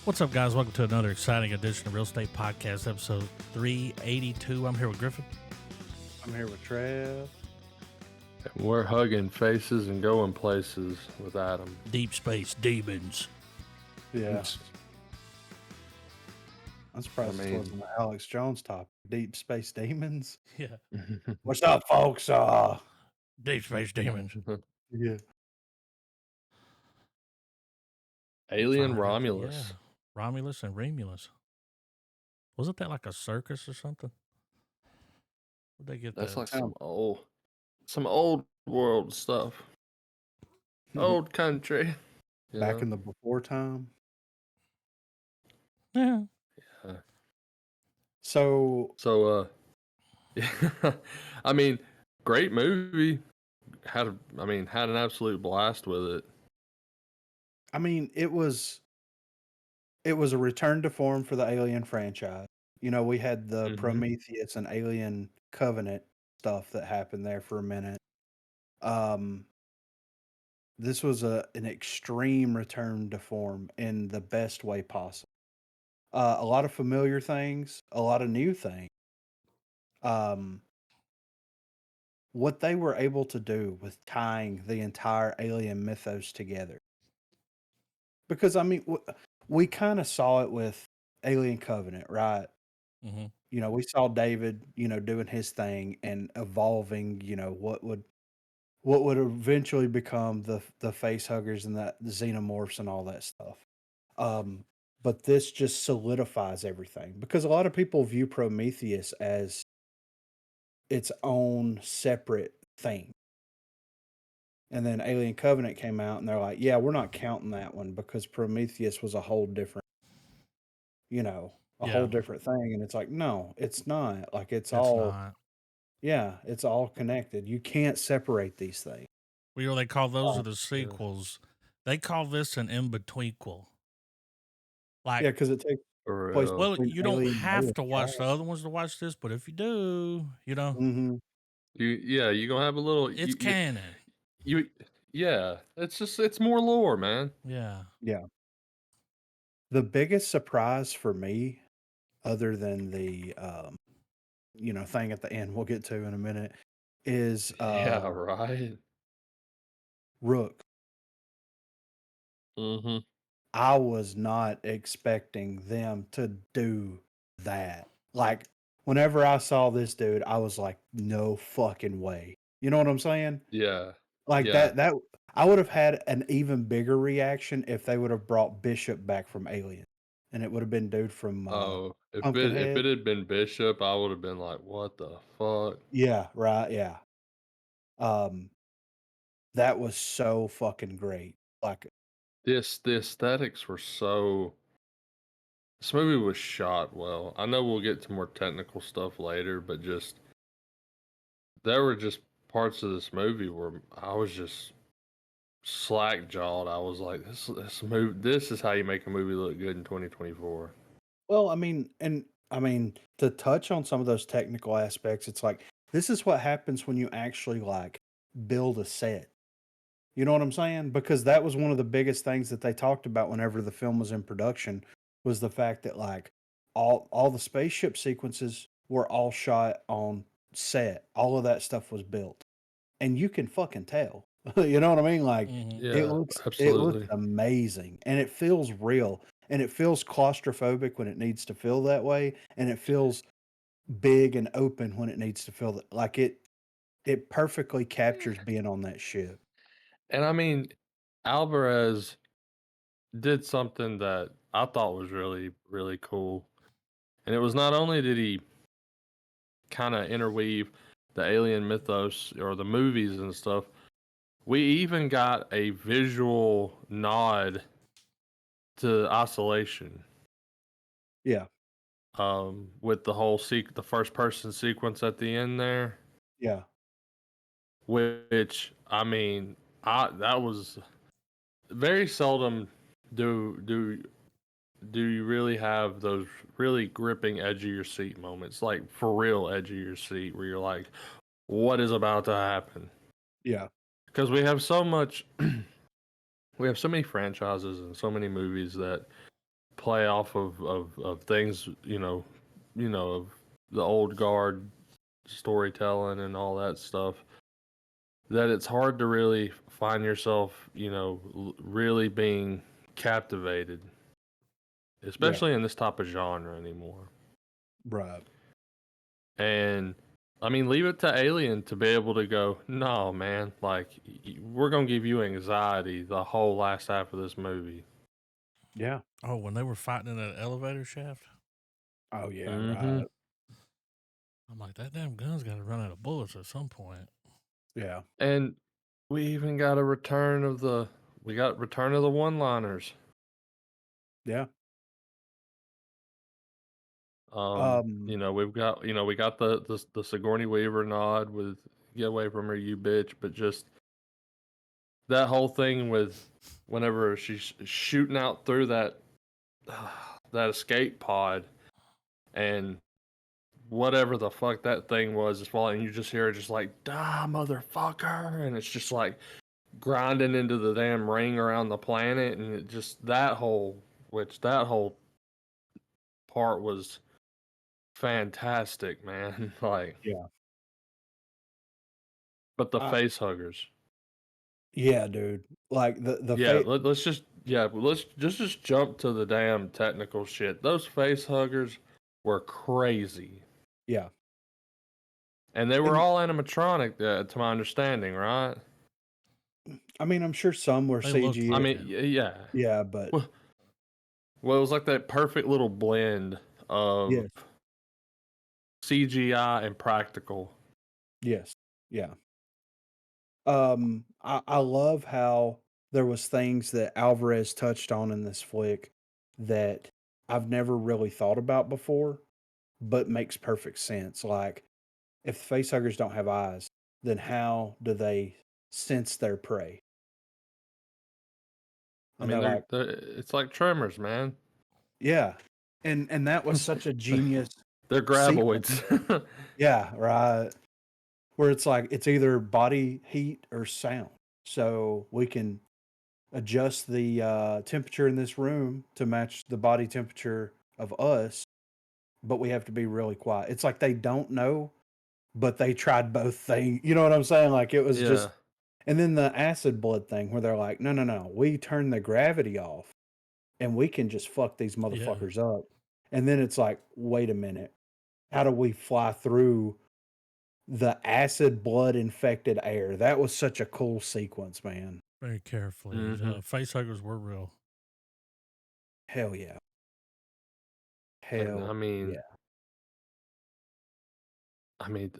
What's up, guys? Welcome to another exciting edition of Real Estate Podcast, episode 382. I'm here with Griffin. I'm here with Trev. And we're hugging faces and going places with Adam. Deep Space Demons. Yeah. I'm surprised it wasn't the Alex Jones topic. Deep Space Demons. Yeah. What's up, folks? Deep Space Demons. Yeah. Alien Romulus. Yeah. Romulus and Remulus. Wasn't that like a circus or something? Where'd they get That's that? like some old world stuff. Old country. Back in the before time. Yeah. So yeah. I mean, great movie. Had an absolute blast with it. I mean, it was a return to form for the Alien franchise. You know, we had the Prometheus and Alien Covenant stuff that happened there for a minute. This was an extreme return to form in the best way possible. A lot of familiar things, a lot of new things. What they were able to do with tying the entire alien mythos together. Because, I mean, we kind of saw it with Alien Covenant, right? Mm-hmm. You know, we saw David, doing his thing and evolving, what would eventually become the face huggers and the xenomorphs and all that stuff. But this just solidifies everything because a lot of people view Prometheus as its own separate thing. And then Alien Covenant came out and they're like, yeah, we're not counting that one because Prometheus was a whole different, whole different thing. And it's like, no, it's not. Like it's all connected. You can't separate these things. Well, they call those are the sequels. They call this an in-betweenquel. Like, yeah, because it takes place. Well, you don't have to watch the other ones to watch this, but if you do, you're gonna have a little. It's canon. It's more lore, man. Yeah. The biggest surprise for me, other than the thing at the end we'll get to in a minute, is right. Rook. I was not expecting them to do that. Like, whenever I saw this dude, I was like, no fucking way. You know what I'm saying? Yeah. Like that I would have had an even bigger reaction if they would have brought Bishop back from Alien. And it would have been dude from if it had been Bishop, I would have been like, what the fuck? Yeah, right, yeah. That was so fucking great. Like the aesthetics were so. This movie was shot well. I know we'll get to more technical stuff later, but there were just parts of this movie where I was just slack jawed. I was like, this is how you make a movie look good in 2024. Well, I mean, to touch on some of those technical aspects, it's like this is what happens when you actually like build a set. You know what I'm saying? Because that was one of the biggest things that they talked about whenever the film was in production was the fact that like all the spaceship sequences were all shot on set. All of that stuff was built. And you can fucking tell. You know what I mean? Like it looks amazing and it feels real and it feels claustrophobic when it needs to feel that way and it feels big and open when it needs to feel that like it perfectly captures being on that ship. And I mean, Alvarez did something that I thought was really, really cool. And it was not only did he kind of interweave the alien mythos or the movies and stuff, we even got a visual nod to Isolation. Yeah. With the whole the first person sequence at the end there. Yeah. Which I mean, that was very seldom do you really have those really gripping edge of your seat moments, like for real edge of your seat, where you're like, what is about to happen? Yeah. Because we have so much, we have so many franchises and so many movies that play off of things, of the old guard storytelling and all that stuff, that it's hard to really find yourself, really being captivated, especially in this type of genre anymore. Right. And I mean, leave it to Alien to be able to go, no, man, like, we're going to give you anxiety the whole last half of this movie. Yeah. Oh, when they were fighting in that elevator shaft, Oh yeah. Mhm. Right. I'm like, that damn gun's got to run out of bullets at some point. Yeah. And we even got a return of the one-liners. Yeah. We got the Sigourney Weaver nod with "Get away from her, you bitch," but just that whole thing with whenever she's shooting out through that that escape pod and whatever the fuck that thing was is falling, and you just hear it just like "die, motherfucker," and it's just like grinding into the damn ring around the planet, and it just that whole part was fantastic, man. Like, Yeah. but the I, face huggers. yeah, dude. Like the Yeah, fate. let's just jump to the damn technical shit. Those face huggers were crazy, Yeah. and they were And all animatronic, to my understanding, right? I mean, I'm sure some were They looked CG. I like mean, it. yeah. Yeah, but Well, well, it was like that perfect little blend of yes. CGI and practical. Yes. Yeah. I love how there was things that Alvarez touched on in this flick that I've never really thought about before, but makes perfect sense. Like, if the facehuggers don't have eyes, then how do they sense their prey? I And mean, they're like, it's like Tremors, man. yeah. And that was such a genius They're sequence. graboids. Yeah, right. Where it's like it's either body heat or sound. So we can adjust the temperature in this room to match the body temperature of us, but we have to be really quiet. It's like they don't know, but they tried both things. You know what I'm saying? Like it was Yeah. just, and then the acid blood thing where they're like, no, no, no, we turn the gravity off and we can just fuck these Yeah. motherfuckers up. And then it's like, wait a minute, how do we fly through the acid blood infected air? That was such a cool sequence, man. Very carefully. Mhm. Face huggers were real. Hell yeah. And Hell yeah. I mean,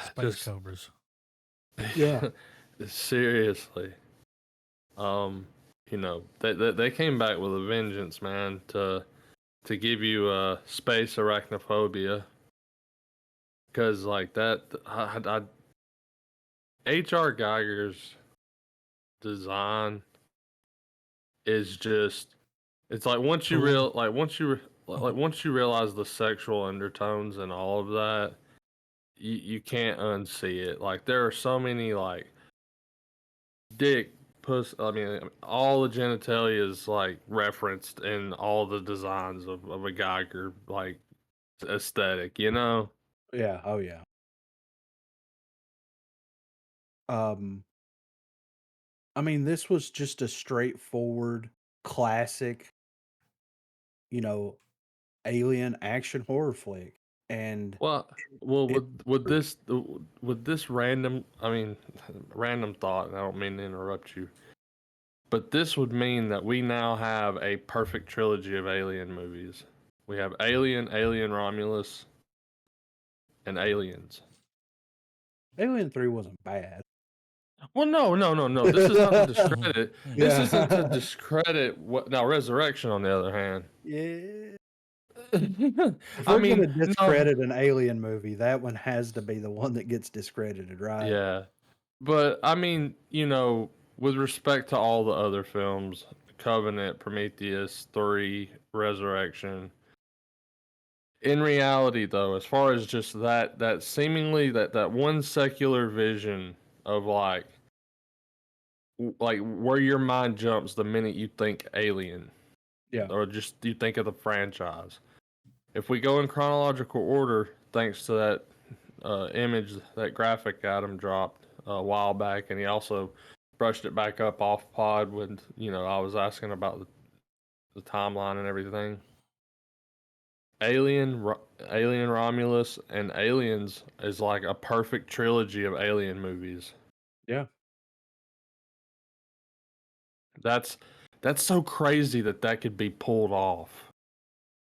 Space just Cobras. Yeah. seriously. They came back with a vengeance, man, to give you space arachnophobia. Because like that, H.R. Geiger's design is just, it's like once you Cool. real like once you re- like once you realize the sexual undertones and all of that, you can't unsee it. Like there are so many like dick, puss. I mean, all the genitalia is like referenced in all the designs of a Geiger like aesthetic. You know? Yeah. Oh yeah. Um, I mean, this was just a straightforward, classic, you know, alien action horror flick, and Well, well, it worked. with this random, I mean, random thought. And I don't mean to interrupt you, but this would mean that we now have a perfect trilogy of Alien movies. We have Alien Romulus, and Aliens. Alien 3 wasn't bad. Well, no. This is not to discredit. This isn't to Yeah. discredit what now. Resurrection, on the other hand. Yeah. If I we're gonna mean, no, discredit an alien movie, that one has to be the one that gets discredited, right? yeah, but I mean, with respect to all the other films, Covenant, Prometheus, 3, Resurrection. In reality, though, as far as just that seemingly that one secular vision of like where your mind jumps the minute you think alien. Yeah. or just you think of the franchise. If we go in chronological order, thanks to that image, that graphic Adam dropped a while back, and he also brushed it back up off pod when I was asking about the timeline and everything. Alien Romulus, and Aliens is like a perfect trilogy of alien movies. Yeah. That's so crazy that could be pulled off.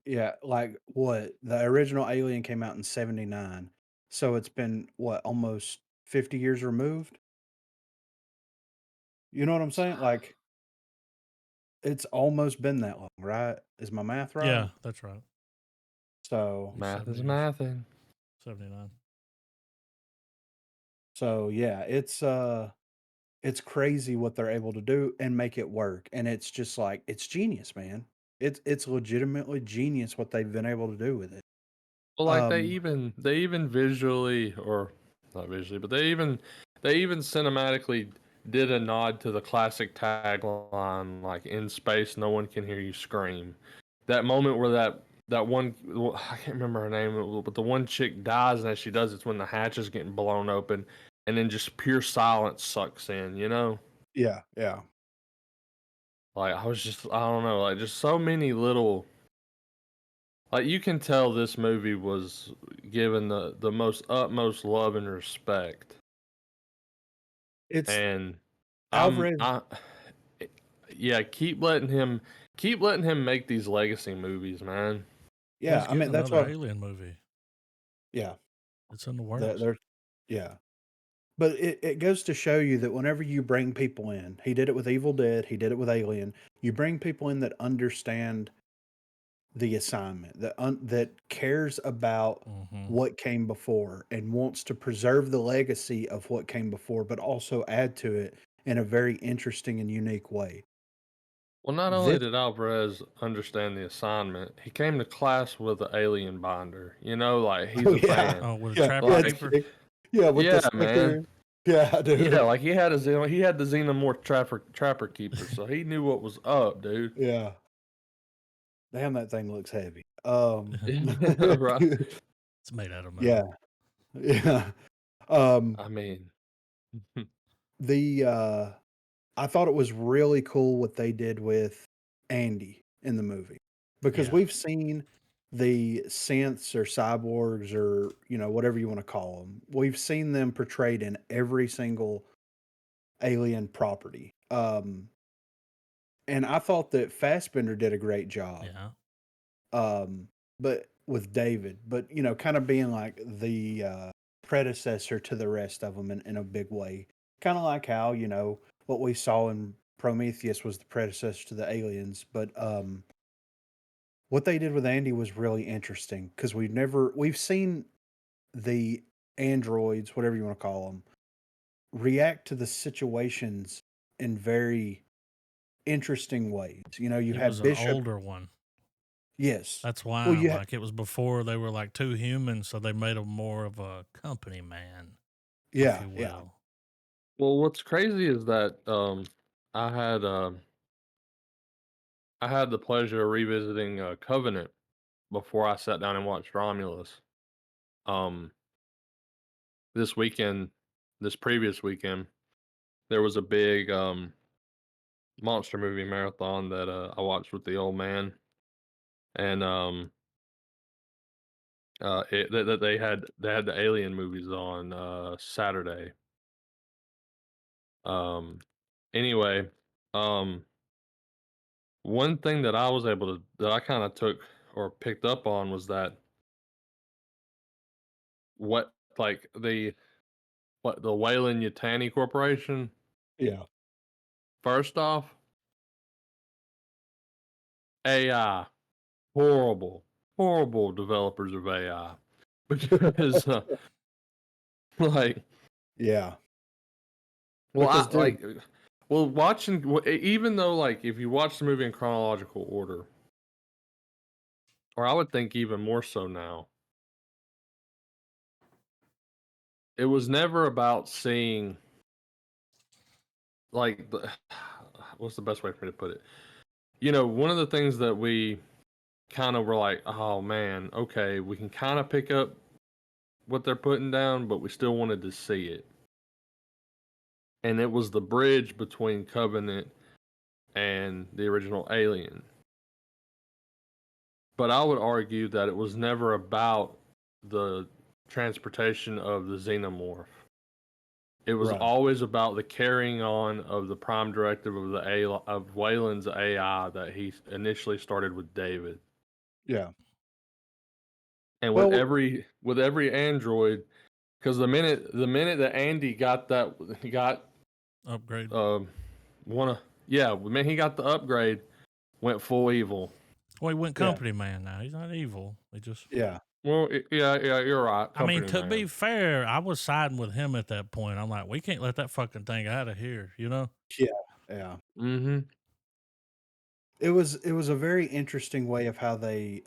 Yeah, like what? The original Alien came out in 79. So it's been what, almost 50 years removed? You know what I'm saying? Like it's almost been that long, right? Is my math right? Yeah, that's right. So Math is 70 years. mathing. 79. so yeah, it's crazy what they're able to do and make it work. And it's just like it's genius, man. It's legitimately genius what they've been able to do with it. Well, like they Um even visually, or not visually, but they even cinematically did a nod to the classic tagline, like "In space, no one can hear you scream." That moment where that one, well, I can't remember her name, but the one chick dies, and as she does, it's when the hatch is getting blown open, and then just pure silence sucks in. yeah, yeah. Like I don't know, like just so many little. Like you can tell this movie was given the most utmost love and respect. It's And I'm Alvarez. I yeah, keep letting him make these legacy movies, man. Well, Yeah, he's I mean getting that's another what Alien movie. yeah. It's in the They're, works. they're yeah. But it goes to show you that whenever you bring people in, he did it with Evil Dead, he did it with Alien. You bring people in that understand the assignment, that cares about Mm-hmm. what came before and wants to preserve the legacy of what came before, but also add to it in a very interesting and unique way. Well, not only This, did Alvarez understand the assignment, he came to class with an alien binder. Like he's oh a yeah, fan. Oh, with a yeah, trapper yeah, Like, keeper? yeah, with the yeah, man. sticker, yeah, Yeah, dude, like he had the Xenomorph trapper keeper, so he knew what was up, dude. yeah. Damn, that thing looks heavy. Right. It's made out of Yeah, metal. yeah. Um, I mean, the I thought it was really cool what they did with Andy in the movie because Yeah. we've seen the synths or cyborgs or whatever you want to call them. We've seen them portrayed in every single alien property. And I thought that Fassbender did a great job. Yeah. But with David, but kind of being like the predecessor to the rest of them in a big way. Kind of like how, what we saw in Prometheus was the predecessor to the aliens. But what they did with Andy was really interesting because we've seen the androids, whatever you want to call them, react to the situations in very interesting ways. You He had was an Bishop. older one. Yes. That's Well, why, you had, like, it was before they were like too human, so they made him more of a company man, if yeah, you yeah, will. well, what's crazy is that I had I had the pleasure of revisiting Covenant before I sat down and watched Romulus. Um, this weekend, this previous weekend, there was a big monster movie marathon that I watched with the old man, and that they had the Alien movies on Saturday. Um, anyway, um, one thing that I was able to that I kind of took or picked up on was that what like the Wayland Yutani Corporation. yeah. First off, AI, horrible, horrible developers of AI, because like, Yeah. well, Because, dude, even though like if you watch the movie in chronological order, or I would think even more so now, it was never about seeing like what's the best way for me to put it? one of the things that we kind of were like, oh man, okay, we can kind of pick up what they're putting down, but we still wanted to see it. And it was the bridge between Covenant and the original Alien. But I would argue that it was never about the transportation of the xenomorph. It was Right. always about the carrying on of the prime directive of of Wayland's AI that he initially started with David. Yeah. And Well, with every android, because the minute that Andy got Upgrade. when he got the upgrade, went full evil. Well, he went Yeah. company man now. He's not evil. He just. yeah. Well, yeah, you're right. I mean, Company to man. be fair, I was siding with him at that point. I'm like, we can't let that fucking thing out of here, you know? Yeah. Yeah. Mm-hmm. It was a very interesting way of how they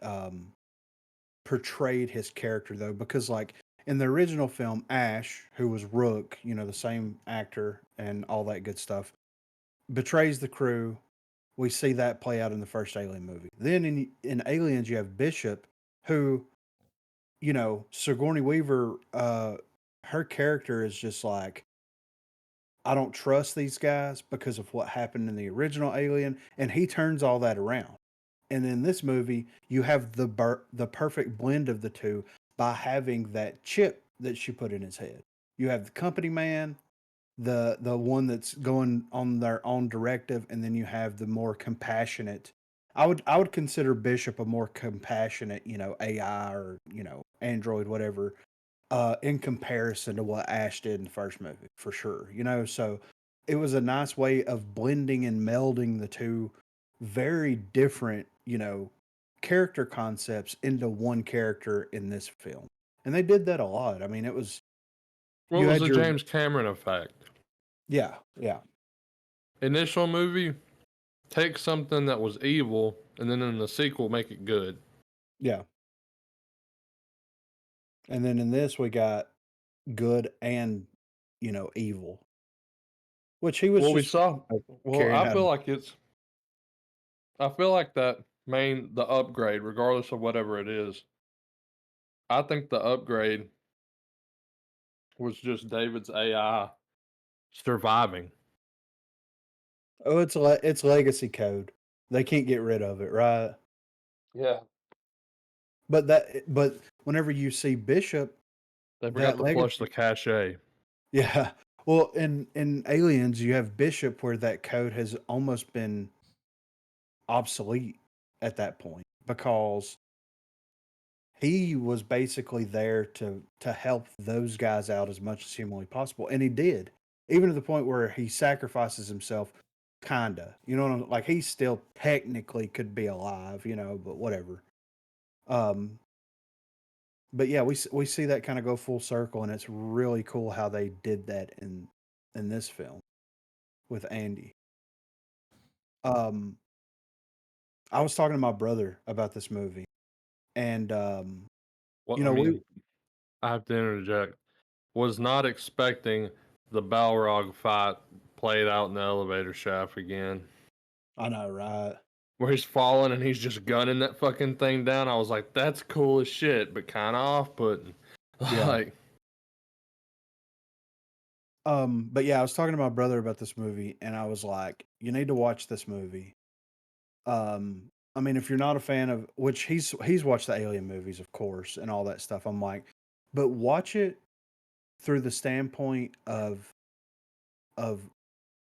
portrayed his character though, because like in the original film, Ash, who was Rook, the same actor and all that good stuff, betrays the crew. We see that play out in the first Alien movie. Then in Aliens, you have Bishop, who, Sigourney Weaver, her character is just like, I don't trust these guys because of what happened in the original Alien, and he turns all that around. And in this movie, you have the perfect blend of the two by having that chip that she put in his head. You have the company man, the one that's going on their own directive, and then you have the more compassionate. I would consider Bishop a more compassionate, AI or android, whatever, in comparison to what Ash did in the first movie, for sure. So it was a nice way of blending and melding the two very different, character concepts into one character in this film. And they did that a lot. I mean, it was What you was had the your James Cameron effect? yeah, yeah. Initial movie, take something that was evil, and then in the sequel, make it good. Yeah. And then in this we got good and, evil. Which he was Well, we just saw. Well, carrying out. I feel like the upgrade, regardless of whatever it is, I think the upgrade was just David's AI surviving. Oh, it's legacy code. They can't get rid of it, right? Yeah. But whenever you see Bishop, They forgot that to flush the legacy cache. yeah. Well, in Aliens, you have Bishop where that code has almost been obsolete at that point because he was basically there to help those guys out as much as humanly possible, and he did, even to the point where he sacrifices himself, kinda. You know what I'm like? He still technically could be alive, but whatever. Um, but yeah, we see that kind of go full circle, and it's really cool how they did that in this film with Andy. Um, I was talking to my brother about this movie, and Well, you I know, we mean, I have to interject. Was not expecting the Balrog fight played out in the elevator shaft again, I know, right? where he's falling and he's just gunning that fucking thing down. I was like, that's cool as shit, but kind of off-putting. Yeah. Like, But yeah, I was talking to my brother about this movie, and I was like, "You need to watch this movie." I mean, if you're not a fan of which he's watched the Alien movies, of course, and all that stuff. I'm like, but watch it through the standpoint of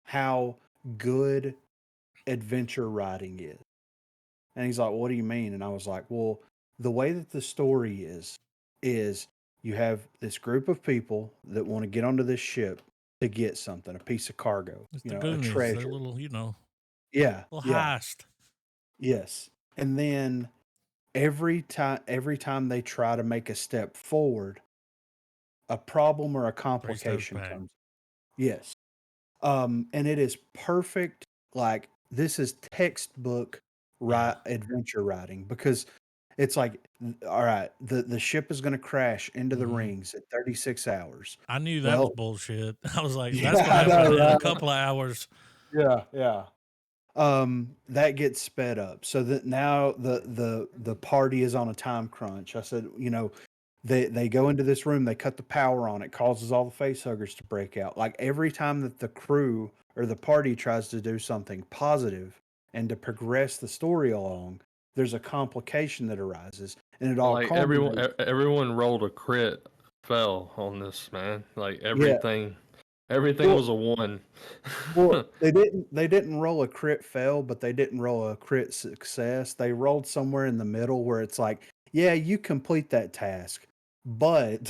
how good adventure writing is. And he's like, "What do you mean?" And I was like, "Well, the way that the story is you have this group of people that want to get onto this ship to get something, a piece of cargo, It's the a Goonies. They're treasure." little, Yeah, little yeah, heist. yes. And then every time they try to make a step forward, a problem or a 3 steps complication back. comes. Yes. And it is perfect. Like this is textbook Yeah. adventure writing because it's like, all right, the ship is going to crash into the Hmm. rings at 36 hours. I knew that was Well, bullshit. I was like, that's yeah, going to I happen know, in a right? couple of hours. Yeah, yeah. that gets sped up so that now the party is on a time crunch. I said, they go into this room, they cut the power on, it causes all the face huggers to break out. Like every time that the crew or the party tries to do something positive and to progress the story along, there's a complication that arises, and it all Like everyone, culminates. everyone rolled a crit, fell on this man. Like Yeah. everything Well, was a one. well, they didn't roll a crit fail, but they didn't roll a crit success. They rolled somewhere in the middle where it's like, yeah, you complete that task, but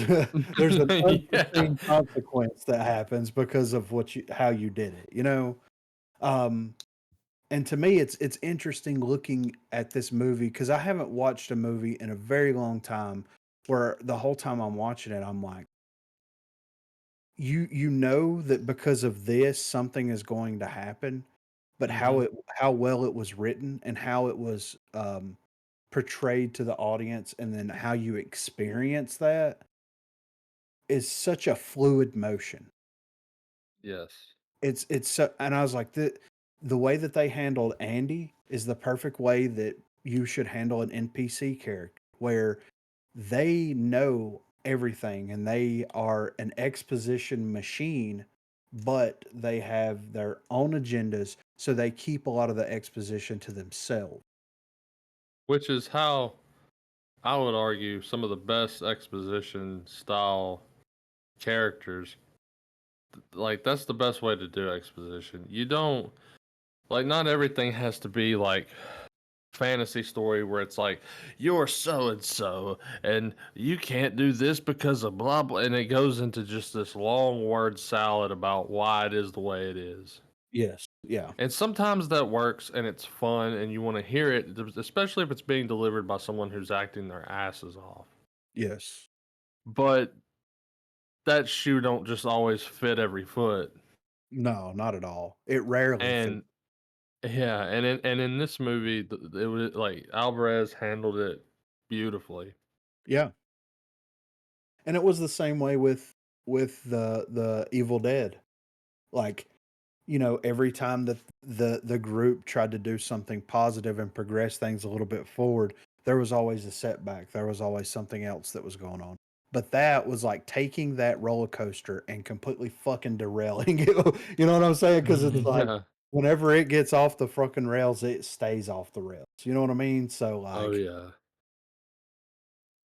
there's an Yeah. unforeseen consequence that happens because of how you did it. Um, and to me, it's interesting looking at this movie because I haven't watched a movie in a very long time where the whole time I'm watching it, I'm like, you know that because of this something is going to happen, but Hmm. how well it was written and how it was portrayed to the audience and then how you experience that is such a fluid motion. Yes. It's so, and I was like, the way that they handled Andy is the perfect way that you should handle an NPC character, where they know everything and they are an exposition machine, but they have their own agendas, so they keep a lot of the exposition to themselves. Which is how I would argue some of the best exposition style characters. Like that's the best way to do exposition. You don't like not everything has to be like fantasy story where it's like you're so and so and you can't do this because of blah blah and it goes into just this long word salad about why it is the way it is. Yes. Yeah. And sometimes that works and it's fun and you want to hear it, especially if it's being delivered by someone who's acting their asses off. Yes. But that shoe don't just always fit every foot. No, not at all. It rarely fits. And yeah, and in this movie, it was like Alvarez handled it beautifully. Yeah. And it was the same way with the Evil Dead. Like, every time that the group tried to do something positive and progress things a little bit forward, there was always a setback. There was always something else that was going on. But that was like taking that roller coaster and completely fucking derailing it. You know what I'm saying? Because it's like Yeah. whenever it gets off the fucking rails, it stays off the rails. You know what I mean? So Oh like yeah.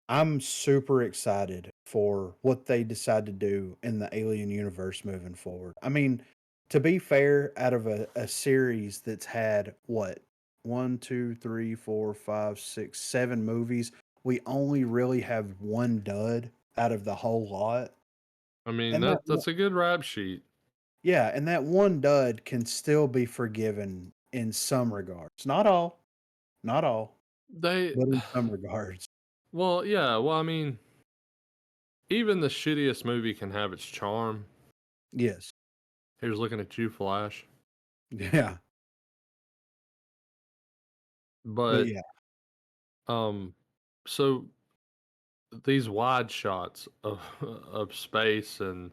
I'm super excited for what they decide to do in the Alien universe moving forward. I mean, to be fair, out of a series that's had what, one, two, three, four, five, six, 7 movies, we only really have one dud out of the whole lot. I mean And that's a good rap sheet. yeah, and that one dud can still be forgiven in some regards. Not all, They but in some regards. well, yeah, well I mean, even the shittiest movie can have its charm. Yes. Here's looking at you, Flash. Yeah. But But yeah. um so these wide shots of of space and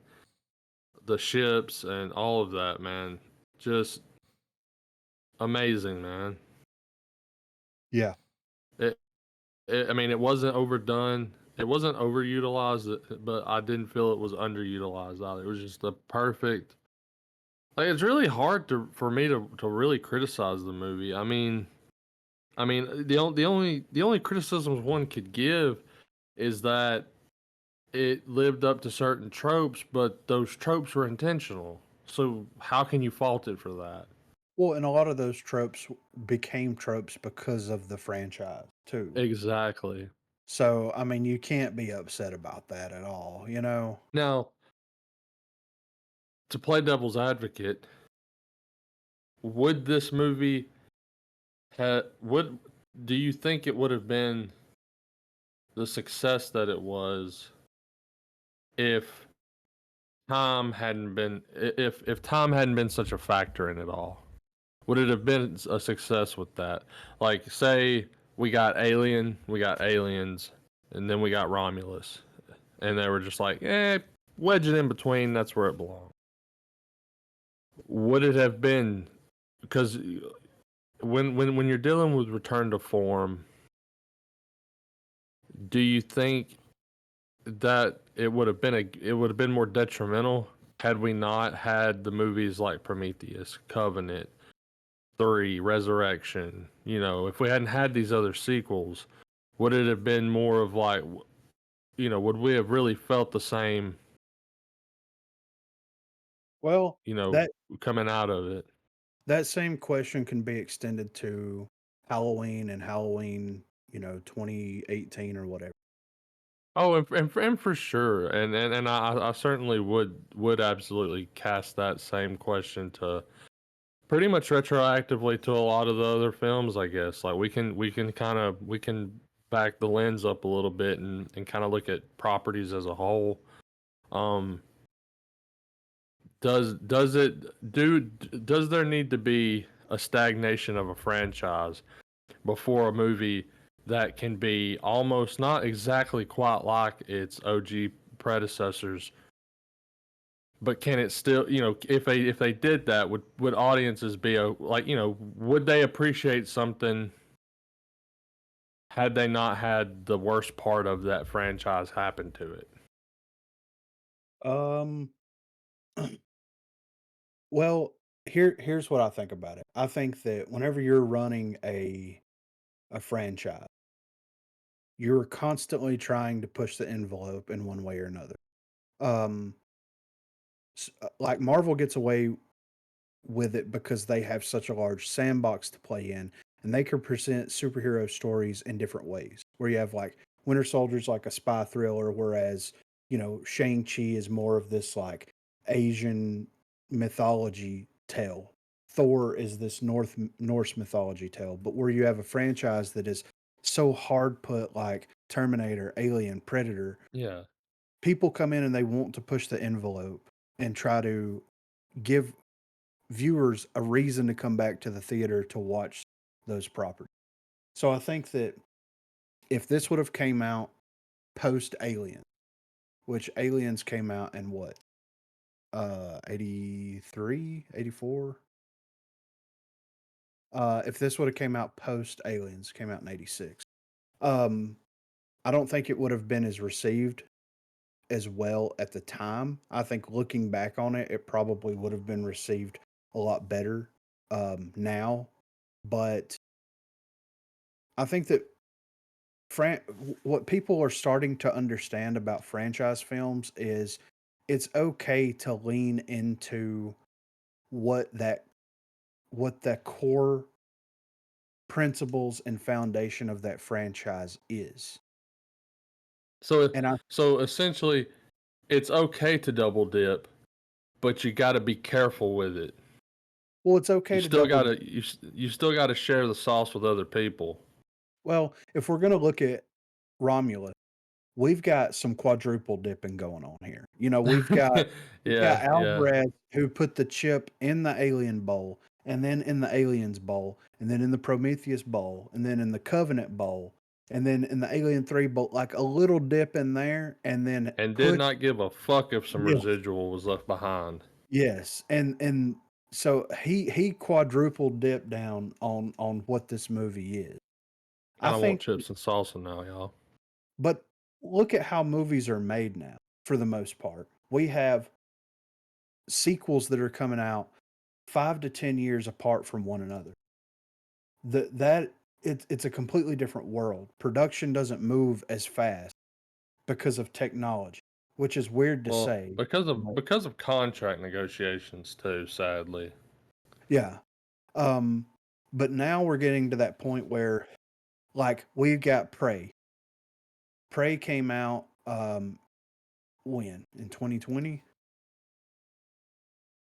the ships and all of that, man, just amazing, man. Yeah. It, I mean, it wasn't overdone. It wasn't overutilized, but I didn't feel it was underutilized either. It was just the perfect. Like it's really hard for me to really criticize the movie. I mean, the only criticisms one could give is that it lived up to certain tropes, but those tropes were intentional. So how can you fault it for that? Well, and a lot of those tropes became tropes because of the franchise too. Exactly. So, I mean, you can't be upset about that at all. Now, to play devil's advocate, would this movie would do you think it would have been the success that it was if time hadn't been such a factor in it all? Would it have been a success with that? Like, say we got aliens, and then we got Romulus, and they were just like, wedge it in between. That's where it belongs. Would it have been because when you're dealing with return to form, do you think that it would have been more detrimental had we not had the movies like Prometheus, Covenant, 3, Resurrection? You know, if we hadn't had these other sequels, would it have been more of like, you know, would we have really felt the same, Well, you know, that coming out of it? that same question can be extended to Halloween and Halloween, 2018 or whatever. Oh, and for sure, and I certainly would absolutely cast that same question to pretty much retroactively to a lot of the other films, I guess. Like we can back the lens up a little bit and kind of look at properties as a whole. Um, does there need to be a stagnation of a franchise before a movie that can be almost not exactly quite like its OG predecessors, but can it still, you know, if they did that, would audiences be like, you know, would they appreciate something had they not had the worst part of that franchise happen to it? Um, well, here's what I think about it. I think that whenever you're running a franchise, you're constantly trying to push the envelope in one way or another. Um, like Marvel gets away with it because they have such a large sandbox to play in, and they can present superhero stories in different ways. Where you have like Winter Soldier's like a spy thriller, whereas Shang-Chi is more of this like Asian mythology tale. Thor is this Norse mythology tale, but where you have a franchise that is so hard put, like Terminator, Alien, Predator, Yeah. people come in and they want to push the envelope and try to give viewers a reason to come back to the theater to watch those properties. So I think that if this would have came out post Alien, which Aliens came out in what? 83, 84. If this would have came out post Aliens, came out in 86. Um I don't think it would have been as received as well at the time. I think looking back on it, it probably would have been received a lot better now. But I think that what people are starting to understand about franchise films is it's okay to lean into what that what the core principles and foundation of that franchise is. So And I so essentially, it's okay to double dip, but you got to be careful with it. Well, it's okay to double. You still got to share the sauce with other people. Well, if we're going to look at Romulus, we've got some quadruple dipping going on here. We've got Yeah. Alvarez who put the chip in the alien bowl, and then in the aliens bowl, and then in the Prometheus bowl, and then in the Covenant bowl, and then in the Alien 3 bowl, like a little dip in there, and then And did push. not give a fuck if some Yes, residual was left behind. yes, and so he quadruple dipped down on what this movie is. I Kind of want think, chips and salsa now, y'all. but look at how movies are made now. For the most part, we have sequels that are coming out 5 to 10 years apart from one another. It's a completely different world. Production doesn't move as fast because of technology, which is weird to Well, say. But because of contract negotiations too, sadly. yeah. Um, but now we're getting to that point where, like, we've got Prey. Prey came out when in 2020,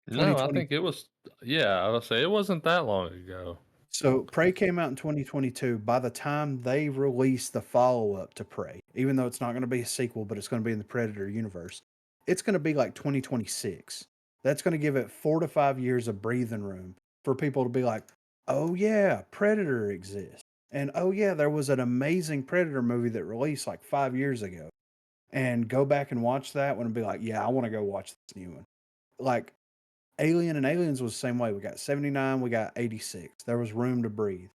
No, I 2020. think it was. Yeah, I would say it wasn't that long ago. So Prey came out in 2022. By the time they release the follow-up to Prey, even though it's not going to be a sequel, but it's going to be in the Predator universe, it's going to be like 2026. That's going to give it 4 to 5 years of breathing room for people to be like, "Oh yeah, Predator exists." And "Oh yeah, there was an amazing Predator movie that released like 5 years ago." And go back and watch that one and be like, "Yeah, I want to go watch this new one." Like Alien and Aliens was the same way. We got 79, we got 86. There was room to breathe.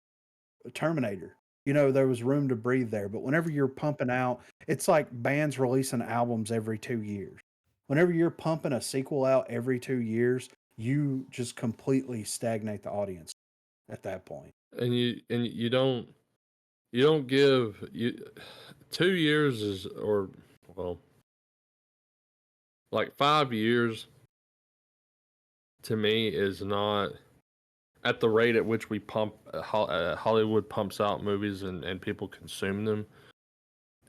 Terminator, there was room to breathe there. But whenever you're pumping out, it's like bands releasing albums every 2 years. Whenever you're pumping a sequel out every 2 years, you just completely stagnate the audience at that point. And you don't give 2 years is, or well, like 5 years to me is not at the rate at which we pump Hollywood pumps out movies and people consume them.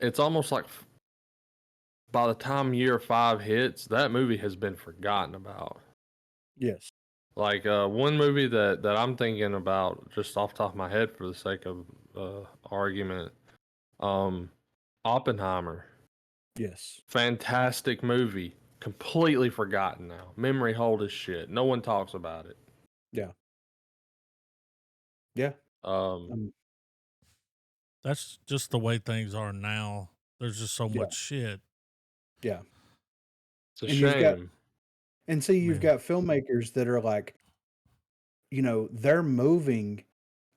It's almost like by the time year 5 hits, that movie has been forgotten about. Yes. Like one movie that I'm thinking about just off the top of my head for the sake of argument, Oppenheimer. Yes. Fantastic movie. Completely forgotten now. Memory hold as shit. No one talks about it. Yeah. Yeah. Um, That's just the way things are now. There's just so Yeah. much shit. Yeah. it's a And you've got shame. and see, you've Man. got filmmakers that are like, they're moving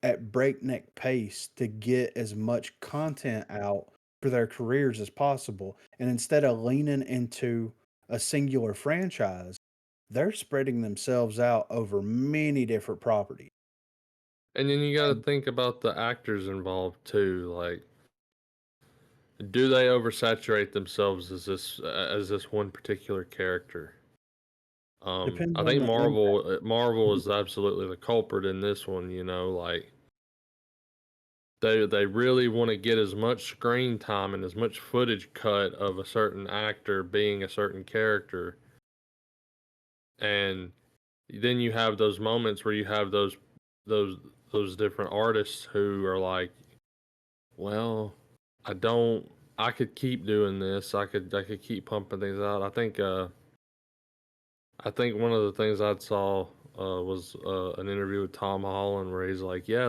at breakneck pace to get as much content out for their careers as possible. And instead of leaning into a singular franchise, they're spreading themselves out over many different properties. And then you got to And think about the actors involved too. Like, do they oversaturate themselves as this one particular character? depends I on think the impact. Marvel is absolutely the culprit in this one. Like they really want to get as much screen time and as much footage cut of a certain actor being a certain character, and then you have those moments where you have those those different artists who are like, well, I don't. I could keep doing this. I could keep pumping things out. I think one of the things I saw was an interview with Tom Holland where he's like, yeah,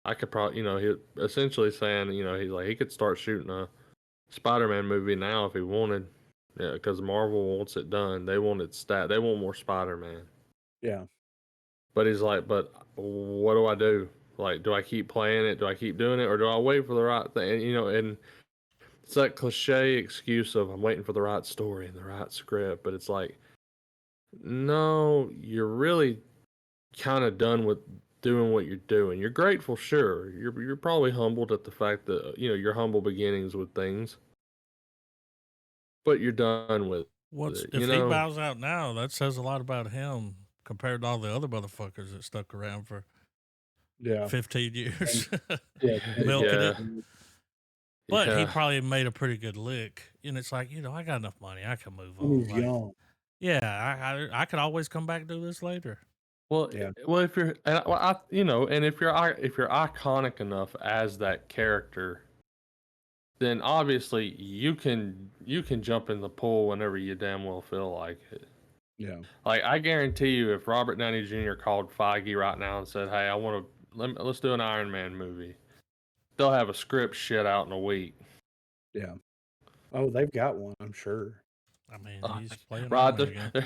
I could probably, he essentially saying, he's like he could start shooting a Spider-Man movie now if he wanted, yeah, because Marvel wants it done. They want it They want more Spider-Man. Yeah. But he's like, but what do I do? Like, do I keep playing it? Do I keep doing it, or do I wait for the right thing? And it's that cliche excuse of I'm waiting for the right story and the right script. But it's like, no, you're really kind of done with doing what you're doing. You're grateful, sure. You're probably humbled at the fact that your humble beginnings with things, but you're done with it. If he bows out now, that says a lot about him compared to all the other motherfuckers that stuck around for Yeah. 15 years Yeah. milking Yeah, it. But he yeah. probably made a pretty good lick. And it's like, I got enough money. I can move And on. he's Like, young. yeah, I could always come back and do this later. Well, Yeah. if you're, and if you're iconic enough as that character, then obviously you can jump in the pool whenever you damn well feel like it. Yeah. Like I guarantee you, if Robert Downey Jr. called Feige right now and said, "Hey, I want to let's do an Iron Man movie," they'll have a script shit out in a week. Yeah. Oh, they've got one, I'm sure. I mean, he's playing Iron Right Man again.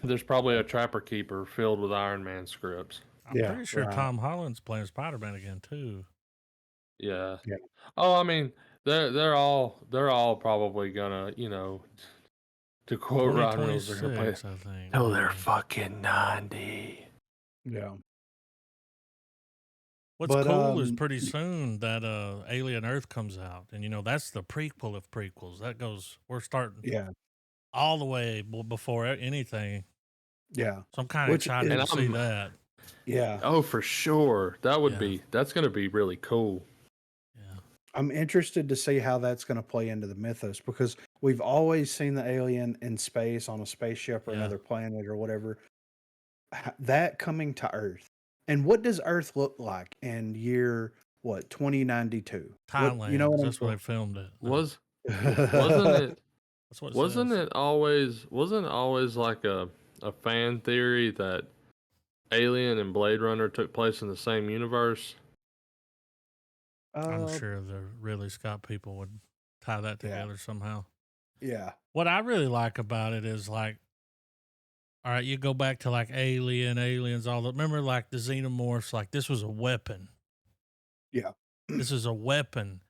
there's probably a Trapper Keeper filled with Iron Man scripts. I'm Yeah. pretty sure Right. Tom Holland's playing Spider Man again, too. Yeah. Yeah. Oh, I mean, they're all probably gonna, to quote Ryan Reynolds, they're gonna play 2026, I think. till they're fucking 90. Yeah. What's But cool is pretty soon that Alien Earth comes out, and that's the prequel of prequels. We're starting yeah. all the way before anything. Yeah. So I'm kind of Which excited is to see that. yeah. Oh, for sure. Yeah. That's gonna be really cool. Yeah, I'm interested to see how that's going to play into the mythos because we've always seen the alien in space on a spaceship or Yeah. another planet or whatever. That coming to Earth. And what does Earth look like in year 2092? What Thailand. what I'm That's where they filmed it. Was wasn't saying? it That's what it wasn't says. it always wasn't it always like a fan theory that Alien and Blade Runner took place in the same universe? I'm sure the Ridley Scott people would tie that Yeah. together somehow. Yeah. What I really like about it is like all right, you go back to like aliens, all that. Remember, like the xenomorphs, like this was a weapon. Yeah. This is a weapon.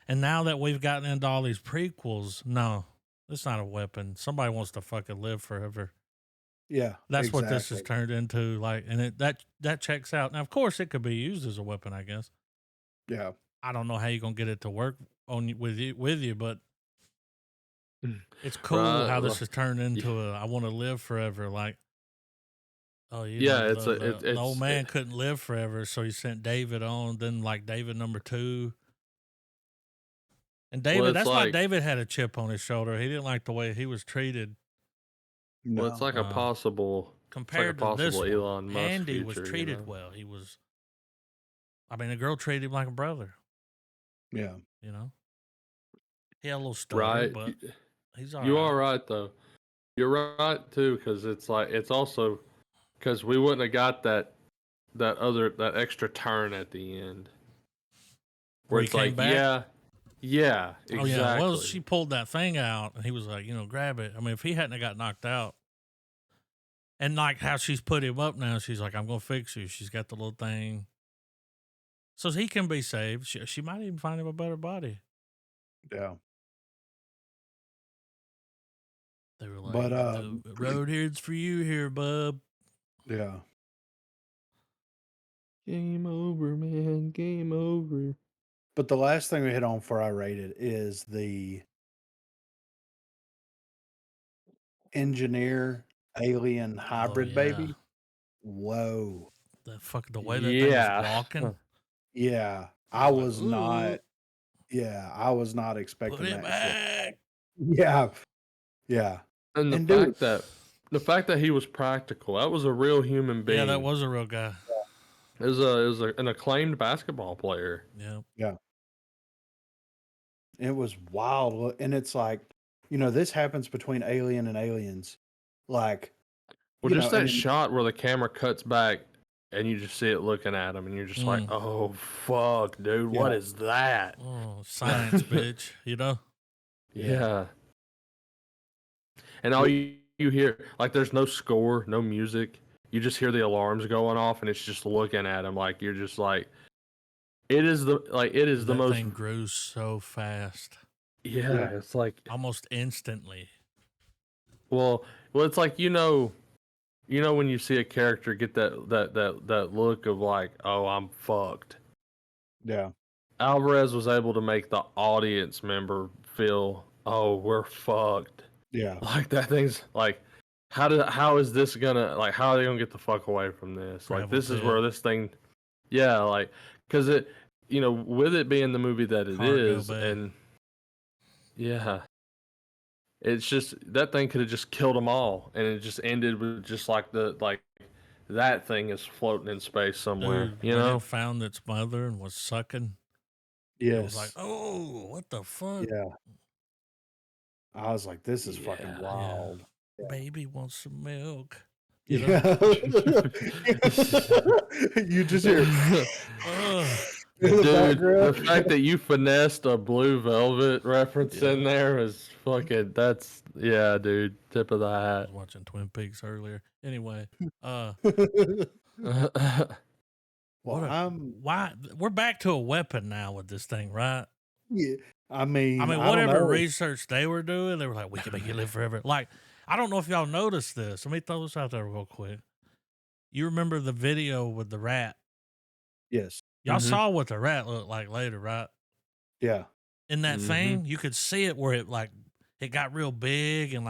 And now that we've gotten into all these prequels, no, it's not a weapon. Somebody wants to fucking live forever. Yeah. That's what this has exactly. turned into. Like, and that checks out. Now, of course, it could be used as a weapon. I guess. Yeah. I don't know how you're gonna get it to work with you, but it's cool how this has turned into I want to live forever. Like, oh, Yeah, the old man couldn't live forever, so he sent David on. Then like David number 2. And David, that's why David had a chip on his shoulder. He didn't like the way he was treated. Well, it's like a possible compared to this one, Elon Musk Andy future, was treated well. He was. I mean, the girl treated him like a brother. Yeah. You know, he had a little stutter, right? but he's all you right. are right though. You're right too, because it's like it's also because we wouldn't have got that extra turn at the end Where he it's came like back? yeah, exactly. Oh yeah, well she pulled that thing out, and he was like, grab it. I mean, if he hadn't have got knocked out, and like how she's put him up now, she's like, I'm gonna fix you. She's got the little thing, so he can be saved. She might even find him a better body. Yeah. They were like, But the road here's for you here, bub. Yeah. Game over, man. Game over. But the last thing we hit on before I rate it is the engineer alien hybrid baby. Whoa. The way that thing was walking. Yeah. I was not expecting Put it that back. shit. Yeah. Yeah. And the fact that he was practical, that was a real human being. Yeah, that was a real guy. It was an acclaimed basketball player. Yeah. Yeah. It was wild. And it's like, this happens between Alien and Aliens. Like, well, just that shot where the camera cuts back and you just see it looking at him and you're just like, oh, fuck, dude, what is that? Oh, science, bitch, Yeah. And all you hear, like, there's no score, no music. You just hear the alarms going off and it's just looking at him like you're just like, it is the most. That thing grew so fast. Yeah, it's like almost instantly. Well, it's like when you see a character get that look of like, oh, I'm fucked. Yeah. Alvarez was able to make the audience member feel, oh, we're fucked. Yeah. Like that thing's like, how is this gonna, like, how are they gonna get the fuck away from this? Like, this is where this thing, yeah, like, because it, with it being the movie that it is, and yeah. It's just that thing could have just killed them all, and it just ended with just like that thing is floating in space somewhere. Dude, when it found its mother and was sucking. Yes. It was like, oh, what the fuck? Yeah. I was like, this is fucking wild. Yeah. Baby wants some milk. You just hear. Dude, the fact that you finessed a Blue Velvet reference in there is fucking, dude, tip of the hat. I was watching Twin Peaks earlier. Anyway, well, why we're back to a weapon now with this thing, right? Yeah. I mean, whatever research they were doing, they were like, we can make it live forever. Like, I don't know if y'all noticed this. Let me throw this out there real quick. You remember the video with the rat? Yes. Y'all saw what the rat looked like later, right? Yeah. In that thing, you could see it where it got real big and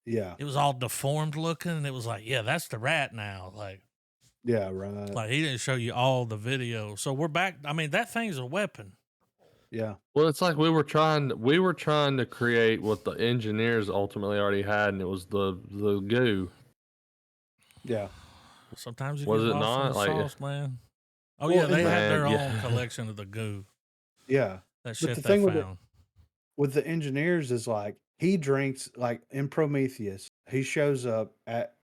it was all deformed looking. And it was like, yeah, that's the rat now. Like, yeah, right. Like, he didn't show you all the video. So we're back. I mean, that thing's a weapon. Yeah. Well, it's like we were trying to create what the engineers ultimately already had, and it was the goo. Yeah. Sometimes you was get it lost not in the like sauce, man? Oh yeah, they had their own collection of the goo. Yeah, that shit the they thing found. With the engineers is like he drinks, like in Prometheus, he shows up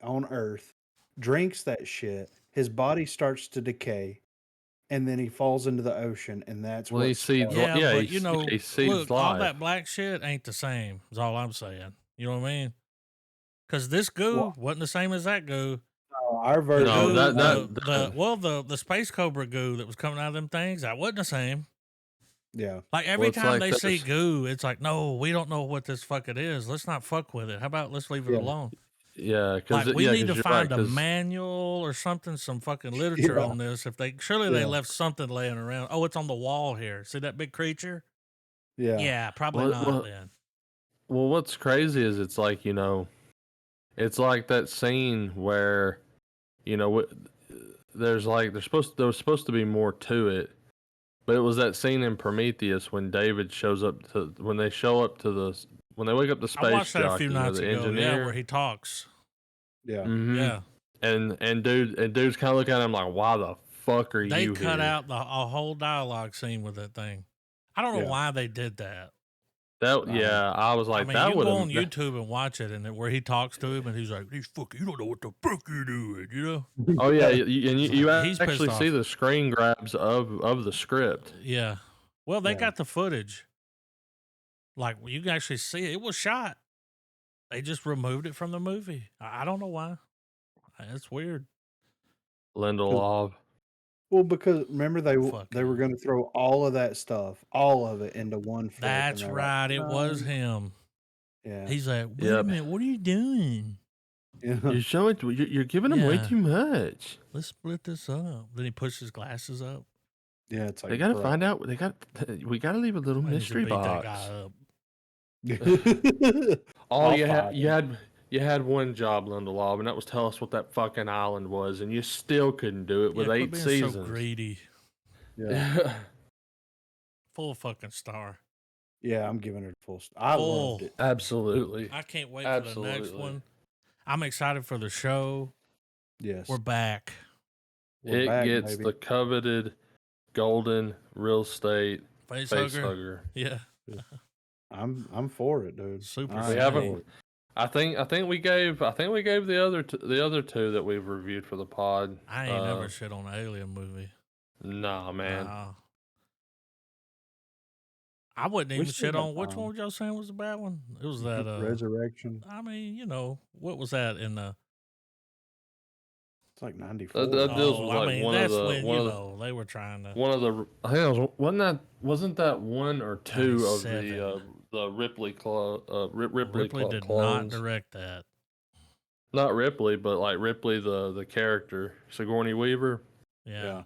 on Earth, drinks that shit, his body starts to decay, and then he falls into the ocean, and that's he sees. But he sees look, life. all that black shit ain't the same. Is all I'm saying. You know what I mean? Because this goo Well, wasn't the same as that goo. our The version. No, goo, that the space cobra goo that was coming out of them things, that wasn't the same. Yeah. Like well, every it's time like they see this. goo, it's like, no, we don't know what this fuck it is. Let's not fuck with it. How about let's leave it Yeah. alone? Yeah, because Like we need to you're right. find a Because manual or something, some fucking literature Yeah. on this. If they surely they Yeah. left something laying around. Oh, it's on the wall here. See that big creature? Yeah. Yeah, probably not then. well, what's crazy is it's like it's like that scene where there was supposed to be more to it, but it was that scene in Prometheus when David shows up when they wake up the I watched space that a few jockey, nights the ago. Yeah, engineer. where he talks. Yeah. Mm-hmm. Yeah. And dude's kind of looking at him like, why the fuck are They you cut here? out a whole dialogue scene with that thing. I don't know Yeah. why they did that. I was like, I mean, that you would go have. on YouTube and watch it, and where he talks to him, and he's like, "These fuck, you don't know what the fuck you're doing," you know? Oh yeah, Yeah. you He's pissed actually see off. the screen grabs of the script. Yeah. Well, they Yeah. got the footage. Like you can actually see it. It was shot. They just removed it from the movie. I don't know why. It's weird. Lindelof. Well, because remember they were Fucking. going to throw all of that stuff, all of it into one flick, and That's they're right. like, It was no. him. Yeah. He's like, wait a Yep. minute, what are you doing? Yeah. You're giving him way Yeah. too much. Let's split this up. Then he pushed his glasses up. Yeah. It's like, They gotta bro. find out. We gotta leave a little I need to mystery beat that box. guy up. All I'll you had, fight you had one job, Lindelof, and that was tell us what that fucking island was, and you still couldn't do it with Quit 8 being seasons. so greedy. Yeah. Full fucking star. Yeah. I'm giving it full. I loved it. Absolutely. I can't wait for the next one. I'm excited for the show. Yes. We're back. We're It back, gets baby. the coveted golden real estate Face face hugger. hugger. Yeah. I'm for it, dude. Super I We am haven't- for it. I think we gave the other two that we've reviewed for the pod. I ain't never shit on an alien movie. Nah, man. Nah. I wouldn't We even still shit got on which time. one was y'all saying was the bad one? It was that Resurrection. I mean, what was that in the It's like 94. That deals with like one of that's the when, one of the they were trying to one of the I think it wasn't that one or two of 97. the Ripley Ripley did not clones. direct that. Not Ripley, but like Ripley the character, Sigourney Weaver. Yeah.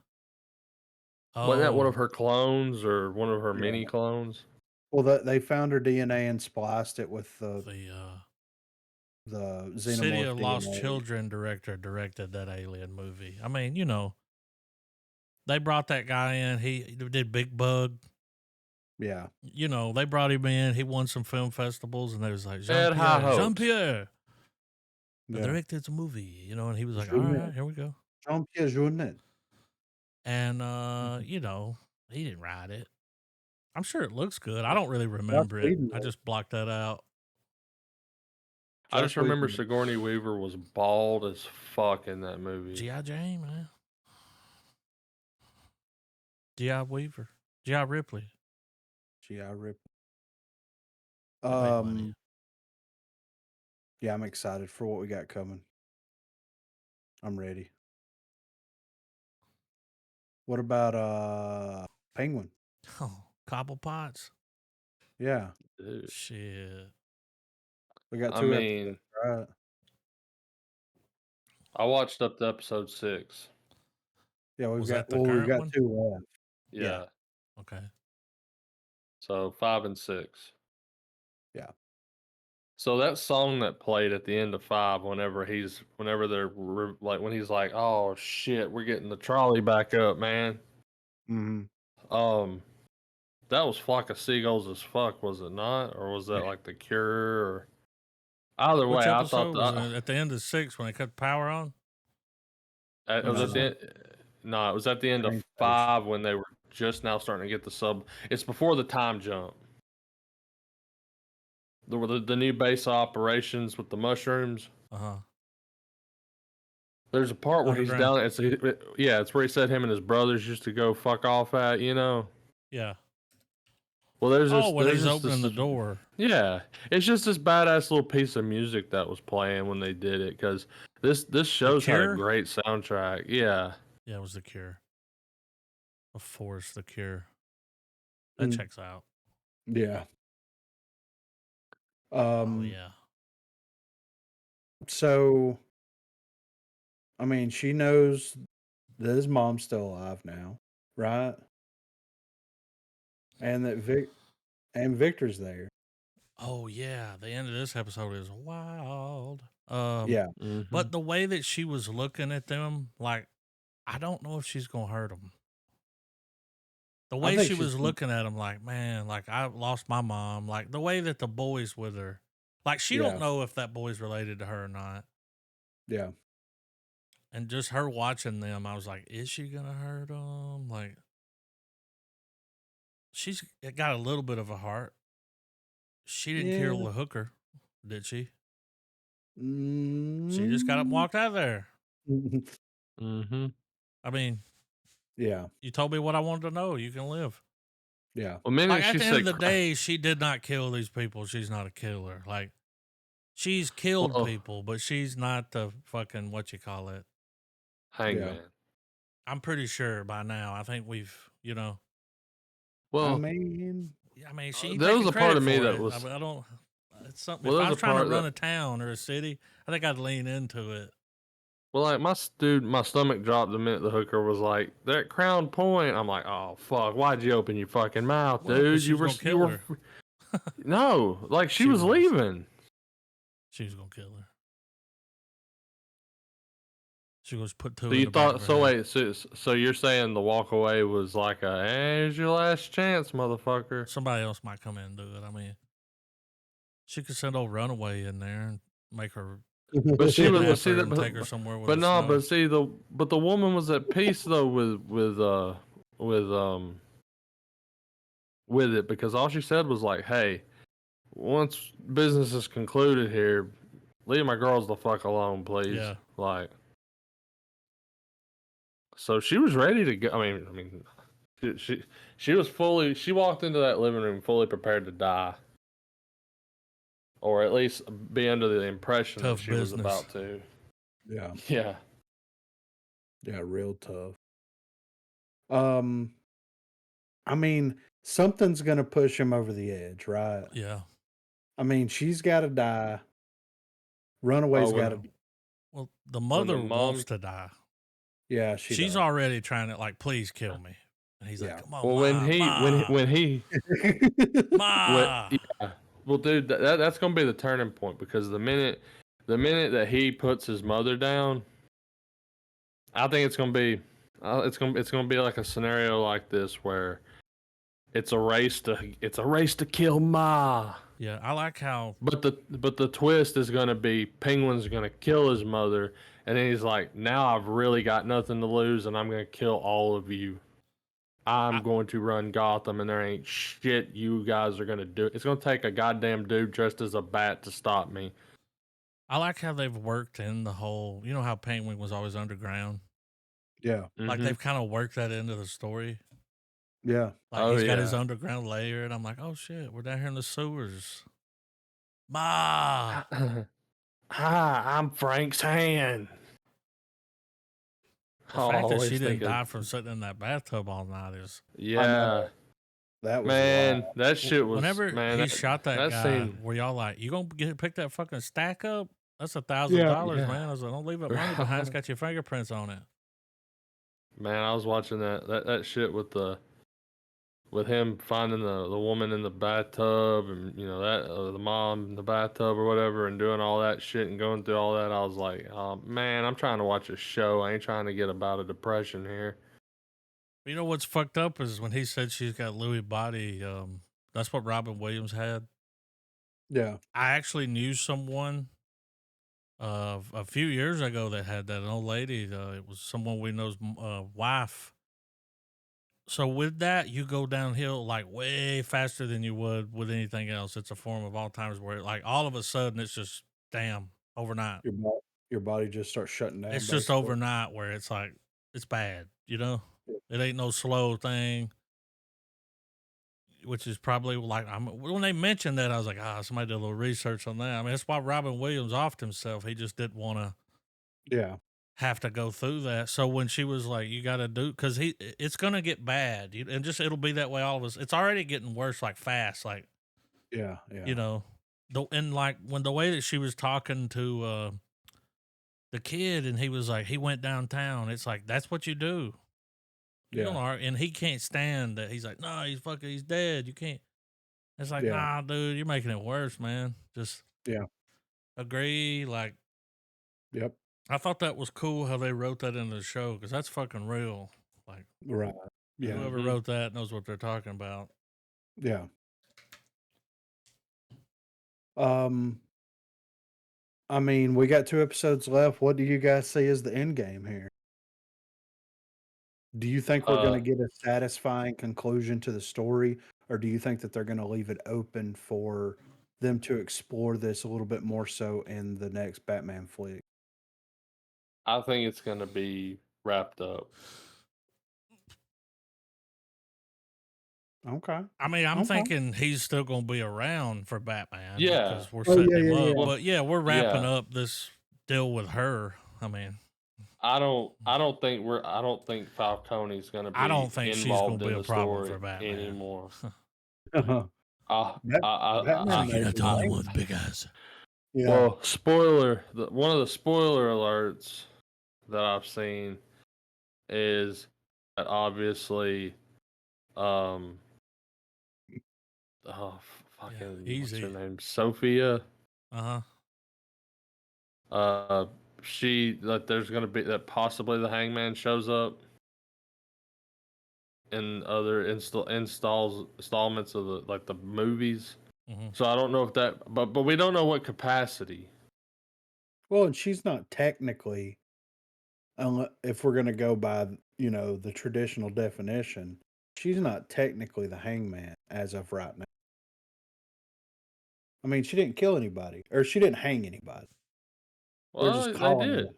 Wasn't that one of Oh, her clones or one of her Yeah. mini clones? Well, they found her DNA and spliced it with the the xenomorph City of Lost DNA. Children director directed that alien movie. I mean, they brought that guy in. He did Big Bug. Yeah. They brought him in. He won some film festivals, and they was like, They had high hopes. Jean-Pierre, I Yeah. directed a movie, and he was like, all Jean-Pierre. right, here we go. Jean-Pierre Jeunet. And, he didn't write it. I'm sure it looks good. I don't really remember it. Whedon I did. just blocked that out. I just remember Whedon. Sigourney Weaver was bald as fuck in that movie. G.I. Jane, man. G.I. Weaver. G.I. Ripley. G.I. Rip. They make money. Yeah, I'm excited for what we got coming. I'm ready. What about Penguin? Oh, Cobblepots. Yeah. Dude. Shit. We got I 2 mean, episodes, right? I watched up to episode 6. Yeah, we've Was got that the current we've got one? 2 left. Yeah. Okay. So 5 and 6. Yeah. So that song that played at the end of 5, whenever when he's like, "Oh shit, we're getting the trolley back up, man." Mm-hmm. That was Flock of Seagulls as fuck, was it not? Or was that like The Cure? Or either Which way, I episode thought was it at the end of 6 when they cut the power on? it was at the end. No, it was at the end of Strange Days. 5 when they were just now starting to get the sub. It's before the time jump. The new base of operations with the mushrooms. Uh-huh. There's a part where he's Underground. down. It's where he said him and his brothers used to go fuck off at. Yeah. Well, there's Oh, just when there's he's just opening this the door. yeah, it's just this badass little piece of music that was playing when they did it because this The show's had a Cure? great soundtrack. Yeah. Yeah, it was The Cure. Of course, The Cure. That Mm, checks out. yeah. Oh, Um. yeah. So, I mean, she knows that his mom's still alive now, right? And that Victor's there. Oh, yeah. The end of this episode is wild. Yeah, Mm-hmm. But the way that she was looking at them, like, I don't know if she's going to hurt them. The I way think she she's. was looking at him, like, man, like, I lost my mom. Like, the way that the boy's with her. Like, she don't Yeah, know if that boy's related to her or not. yeah, And just her watching them, I was like, is she going to hurt him? Like, she's got a little bit of a heart. She didn't kill yeah. the hooker, did she? She just got up and Mm, walked out of there. Mm-hmm. I mean, yeah, you told me what I wanted to know. You can live. yeah, Well, minute Like, at she the end of said, the day, she did not kill these people. She's not a killer. Like, she's killed well, people, but she's not the fucking, what you call it. yeah. Hangman. I'm pretty sure by now. I think we've, I Well, mean, I mean, she ain't there was taking a part credit of me for that it. I was mean, I don't, it's something, well, if there I was was a trying to part run that a town or a city, I think I'd lean into it. well, like my stomach dropped the minute the hooker was like, "They're at Crown Point." I'm like, "Oh fuck, why'd you open your fucking mouth, Well, because dude? she was going to You kill were her. no, like she She was was. leaving." She was going to kill her. She goes, put two So in you the back of thought her so? head. Wait, so you're saying the walk away was like a, "Hey, here's your last chance, motherfucker." Somebody else might come in and do it. I mean, she could send old Runaway in there and make her But she was, but kidnap see her that, and take her somewhere with but the no, snow. but see but the woman was at peace though with with it because all she said was like, "Hey, once business is concluded here, leave my girls the fuck alone, please." Yeah. Like, so she was ready to go. She was fully. She walked into that living room fully prepared to die, or at least be under the impression that Tough she was business. about to. yeah, Yeah. yeah, real tough. Um, I mean, something's gonna push him over the edge, right? Yeah. I mean, she's got to die. Runaway's Oh, got to. Well, the when the mother wants mom. to die. Yeah, she She's does. already trying to, like, please kill me. And he's like, Yeah. come on, Well, Ma, Ma, when he when Ma. yeah. Well, dude, that's gonna be the turning point because the minute that he puts his mother down, I think it's gonna be like a scenario like this where it's a race to kill Ma. Yeah, I like how, But the twist is gonna be Penguin's gonna kill his mother, and then he's like, now I've really got nothing to lose, and I'm gonna kill all of you. I'm I, going to run Gotham, and there ain't shit you guys are gonna do. It's gonna take a goddamn dude dressed as a bat to stop me. I like how they've worked in the whole, you know how Penguin was always underground? Yeah. Like, Mm-hmm. they've kind of worked that into the story. Yeah. Like, Oh he's got his yeah. underground layer, and I'm like, oh shit, we're down here in the sewers. Ma. Hi, I'm Frank's hand. The I fact that she always didn't think of die from sitting in that bathtub all night is. I yeah, know. That was man. wild. That shit was Whenever man. he shot that That guy, scene. were y'all like, you gonna pick that fucking stack up? That's Yeah. $1,000, Yeah. man. I was like, don't leave that money behind. It's got your fingerprints on it. Man, I was watching that shit with him finding the woman in the bathtub and you know that the mom in the bathtub or whatever and doing all that shit and going through all that. I was like, oh man, I'm trying to watch a show. I ain't trying to get about a depression here. You know what's fucked up is when he said she's got Louis body. That's what Robin Williams had. Yeah. I actually knew someone a few years ago that had that, an old lady. It was someone we know's wife. So with that, you go downhill like way faster than you would with anything else. It's a form of Alzheimer's where like all of a sudden it's just damn overnight. Your body just starts shutting down. It's just Basically. overnight where it's like it's bad, you know? Yeah. It ain't no slow thing. which is probably like when they mentioned that, I was like, somebody did a little research on that. I mean, that's why Robin Williams offed himself. He just didn't want to Yeah. have to go through that. So when she was like, "You got to do," because it's gonna get bad, and just it'll be that way. All of us, it's already getting worse, like fast, like Yeah. Yeah. you know, and like when the way that she was talking to the kid, and he was like, he went downtown. It's like that's what you do. You don't Yeah. argue, and he can't stand that. He's like, no, he's dead. You can't. It's like, Yeah. nah, dude, you're making it worse, man. Just Yeah. agree. Like, Yep. I thought that was cool how they wrote that into the show because that's fucking real. Like, Right. Yeah. whoever wrote that knows what they're talking about. Yeah. Um, I mean, we got 2 episodes left. What do you guys see as the end game here? Do you think we're gonna get a satisfying conclusion to the story, or do you think that they're gonna leave it open for them to explore this a little bit more so in the next Batman flick? I think it's gonna be wrapped up. Okay. I mean, I'm Okay. thinking he's still going to be around for Batman Yeah. because we're Oh, setting yeah, him yeah, up. yeah. But yeah, we're wrapping Yeah. up this deal with her. I mean, I don't think Falcone's gonna I don't be think she's going involved to be in a the problem story for Batman. anymore. Uh-huh. Batman She's made not the the only same. one with big eyes. Yeah. Well, one of the spoiler alerts that I've seen is that obviously, oh, fucking, what's her easy. name? Sophia. Uh huh. There's gonna be that possibly the Hangman shows up in other installments of the movies. Mm-hmm. So I don't know if that, but we don't know what capacity. Well, and she's not technically, if we're gonna go by, the traditional definition, she's not technically the Hangman as of right now. I mean, she didn't kill anybody, or she didn't hang anybody. They're just Well, they calling her. did.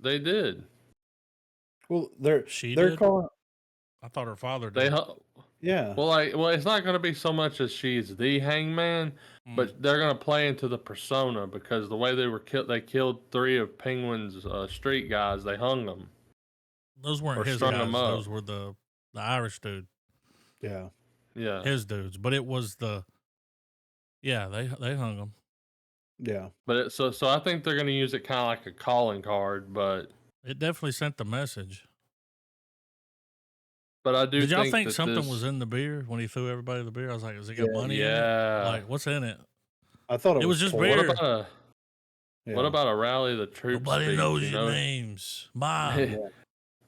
They did. Well, She they're did. calling. I thought her father They did. Yeah. well, it's not going to be so much as she's the Hangman, but they're going to play into the persona because the way they were killed, they killed 3 of Penguin's street guys. They hung them Those weren't or his strung them guys. up. Those were the Irish dude. Yeah. Yeah. His dudes. But it was they hung them. Yeah. But so I think they're going to use it kind of like a calling card, but It definitely sent the message. I do Did y'all think think that something was in the beer when he threw everybody the beer? I was like, has it got Yeah. money in it? Yeah. Like, what's in it? I thought It was just pork. beer. What about a rally the troops Nobody speech? knows your names. Mom.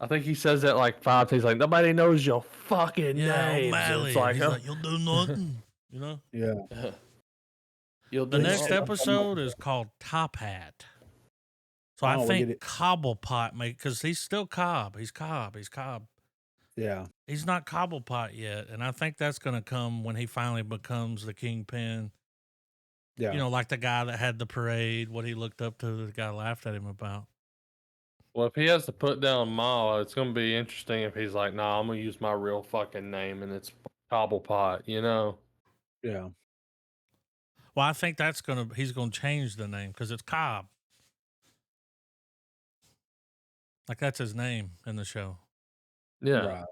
I think he says that like 5 times. He's like, nobody knows your fucking Yeah, names. O'Malley. It's like, he's like, you'll do nothing. You know? Yeah. You'll The do next nothing. episode is called Top Hat. So I Oh, we get think it. Cobblepot because he's still Cobb. He's Cobb. Yeah. He's not Cobblepot yet. And I think that's going to come when he finally becomes the Kingpin. Yeah. You know, like the guy that had the parade, what he looked up to, the guy laughed at him about. Well, if he has to put down Ma, it's going to be interesting if he's like, nah, I'm going to use my real fucking name and it's Cobblepot, you know? Yeah. Well, I think he's going to change the name because it's Cobb. Like that's his name in the show. Yeah. Right.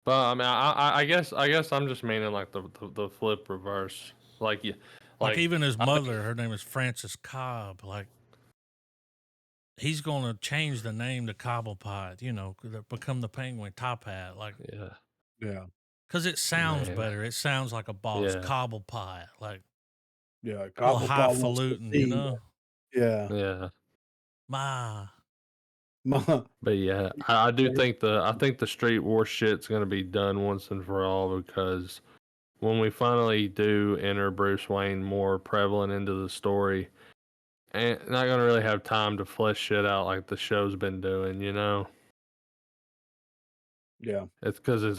But I mean, I guess I'm just meaning like the flip reverse. Like Even his mother, her name is Frances Cobb. Like he's going to change the name to Cobblepot, become the Penguin Top Hat. Like, yeah. Yeah. because it sounds Man. better. It sounds like a boss. Yeah. Cobblepot. Like, Yeah. a little Cobblepot wants to highfalutin, see. Yeah. Yeah. Ma. But yeah, I do think the Street War shit's gonna be done once and for all because when we finally do enter Bruce Wayne more prevalent into the story, and not gonna really have time to flesh shit out like the show's been doing, you know. Yeah. It's because it's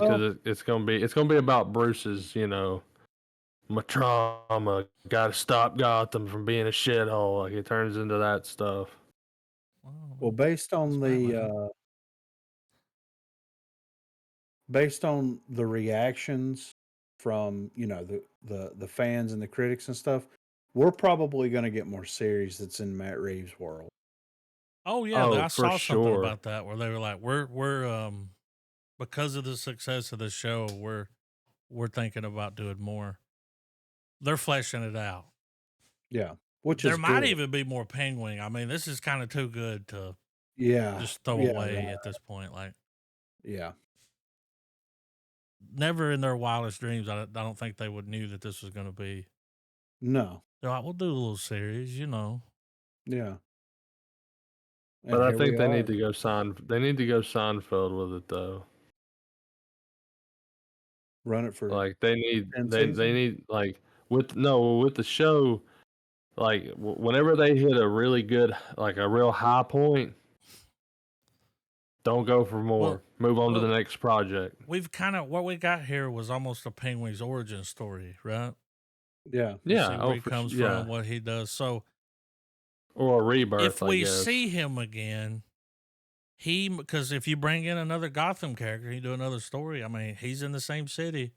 gonna be about Bruce's, my trauma. Got to stop Gotham from being a shithole. Like it turns into that stuff. Well, based on It's Batman. based on the reactions from the fans and the critics and stuff, we're probably going to get more series that's in Matt Reeves' world. Oh yeah, Oh, I for saw something sure. about that where they were like, we're because of the success of the show, we're thinking about doing more. They're fleshing it out. Yeah, which There is might good. even be more penguin. I mean, this is kind of too good to Yeah, just throw yeah, away right. at this point. Like, Yeah, never in their wildest dreams, I don't think they would knew that this was going to be. no, They're like, we'll do a little series, you know. yeah, and But I here we think they need are, to go They need to go Seinfeld with it though. run it for Like 10 they seasons. need like with the show, like whenever they hit a really good like a real high point, don't go for more. Well, Move on to the well, next project. we've kind of what we got here was almost a penguin's origin story, right? Yeah, You see Yeah. where Oh, he for comes from, yeah. what he does. So Or a if rebirth, I we guess. see him again, because if you bring in another Gotham character, you do another story. I mean, he's in the same city.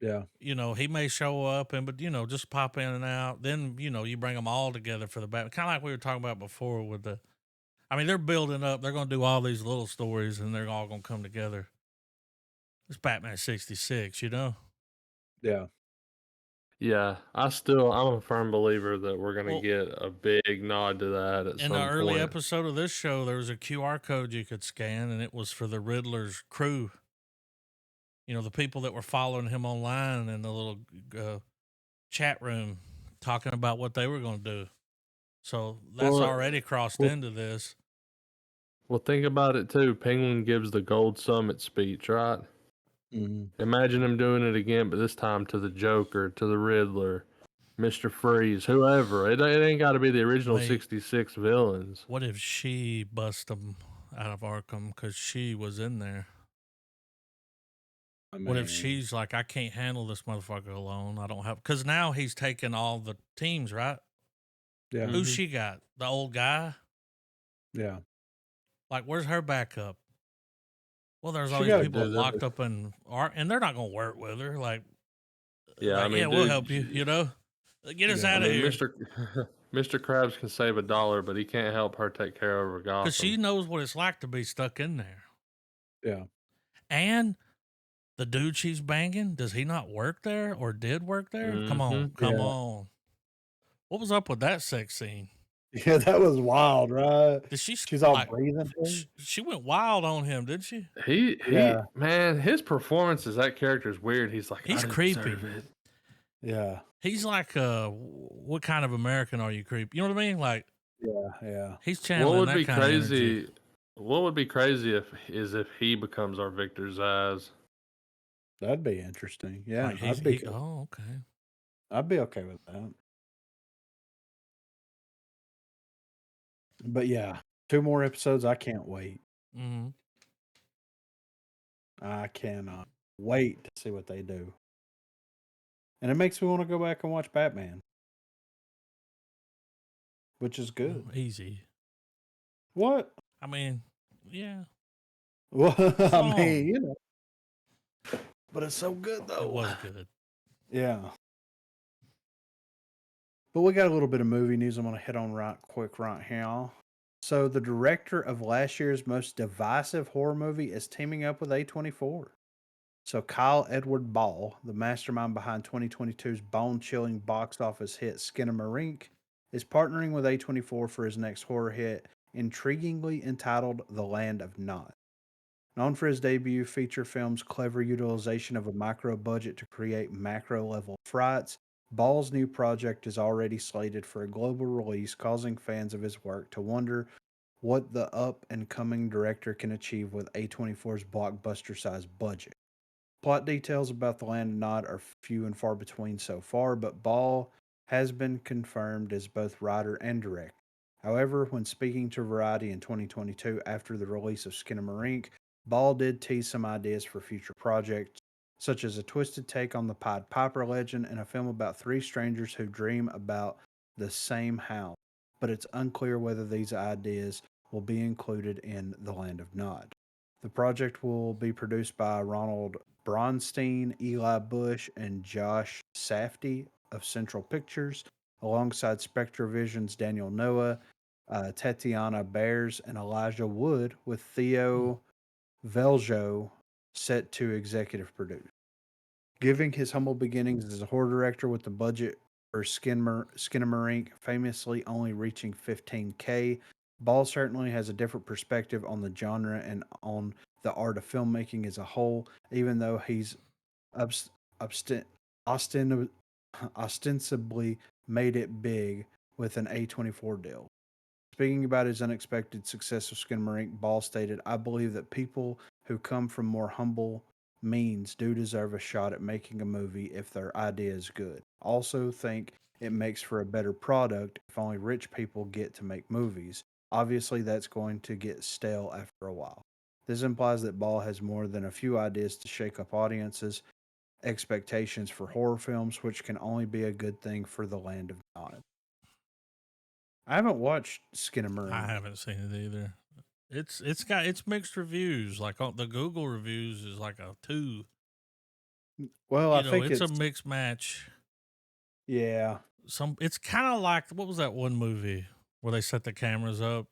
yeah, You know, he may show up and, but just pop in and out. Then you bring them all together for the Batman. Kind of like we were talking about before with the. I mean, they're building up. They're going to do all these little stories, and they're all going to come together. It's Batman 66, you know. yeah. Yeah, I'm a firm believer that we're gonna Well, get a big nod to that at in the some early point. episode of this show, there was a QR code you could scan, and it was for the Riddler's crew. You know, the people that were following him online in the little chat room talking about what they were going to do. So that's Well, already crossed well, into this. well, think about it too. Penguin gives the Gold Summit speech, right? Mhm. Imagine him doing it again, but this time to the Joker, to the Riddler, Mr. Freeze, whoever. It ain't got to be the original Wait, 66 villains. what if she bust him out of Arkham because she was in there? I What if mean, she's like, I can't handle this motherfucker alone. I don't have, because now he's taking all the teams, right? yeah, Who's Hmm. she got? The old guy? yeah. Like, where's her backup? Well, there's all She these got a people good. locked up in art, and they're not going to work with her. Yeah, I Yeah, mean, we'll dude, help you. You know, get us Yeah, I out of mean, here, Mr. Mr. Krabs can save $1, but he can't help her take care of her because Gotham. she knows what it's like to be stuck in there. yeah. And the dude she's banging, does he not work there or did work there? Come on, Hmm. come Yeah. on. What was up with that sex scene? Yeah, that was wild, right? Did she She's all like? breathing to him. She went wild on him, did she? He Yeah, man, his performance as that character is weird. He's like, I He's deserve creepy. it. yeah, He's like, what kind of American are you, creep? You know what I mean? Like, yeah, yeah. he's What channeling would that be kind of energy. crazy? What would be crazy if he becomes our Victor Zaz? That'd be interesting. Like Yeah, he's he. Oh, okay. I'd be okay with that. But yeah, 2 more episodes. I can't wait. Hmm. I cannot wait to see what they do. And it makes me want to go back and watch Batman, which is good. Easy. What? I mean, yeah, Well, it's I mean, long. but it's so good It though. was good. Yeah. But we got a little bit of movie news I'm going to hit on right quick right here. So the director of last year's most divisive horror movie is teaming up with A24. So Kyle Edward Ball, the mastermind behind 2022's bone-chilling box office hit Skinamarink, is partnering with A24 for his next horror hit, intriguingly entitled The Land of Nod. Known for his debut feature film's clever utilization of a micro budget to create macro level frights, Ball's new project is already slated for a global release, causing fans of his work to wonder what the up and coming director can achieve with A24's blockbuster sized budget. Plot details about The Land of Nod are few and far between so far, but Ball has been confirmed as both writer and director. However, when speaking to Variety in 2022 after the release of Skinamarink, Ball did tease some ideas for future projects, such as a twisted take on the Pied Piper legend and a film about 3 strangers who dream about the same house. But it's unclear whether these ideas will be included in The Land of Nod. The project will be produced by Ronald Bronstein, Eli Bush, and Josh Safdie of Central Pictures, alongside Spectrovision's Daniel Noah, Tatiana Bears, and Elijah Wood, with Hmm. Theo Veljo set to executive produce. Giving his humble beginnings as a horror director with the budget for Skinamarink famously only reaching 15K, Ball certainly has a different perspective on the genre and on the art of filmmaking as a whole, even though he's obst- obstin- ostin- ostensibly made it big with an A24 deal. Speaking about his unexpected success with Skinamarink, Ball stated, I believe that people who come from more humble means do deserve a shot at making a movie if their idea is good. Also think it makes for a better product if only rich people get to make movies. Obviously, that's going to get stale after a while. This implies that Ball has more than a few ideas to shake up audiences' expectations for horror films, which can only be a good thing for the land of Nod. I haven't watched I Skinamarink. haven't seen it either. It's got it's mixed reviews. Like on the Google reviews is like a 2. Well, I You know, think it's a it's mixed match. yeah. It's kind of like what was that one movie where they set the cameras up,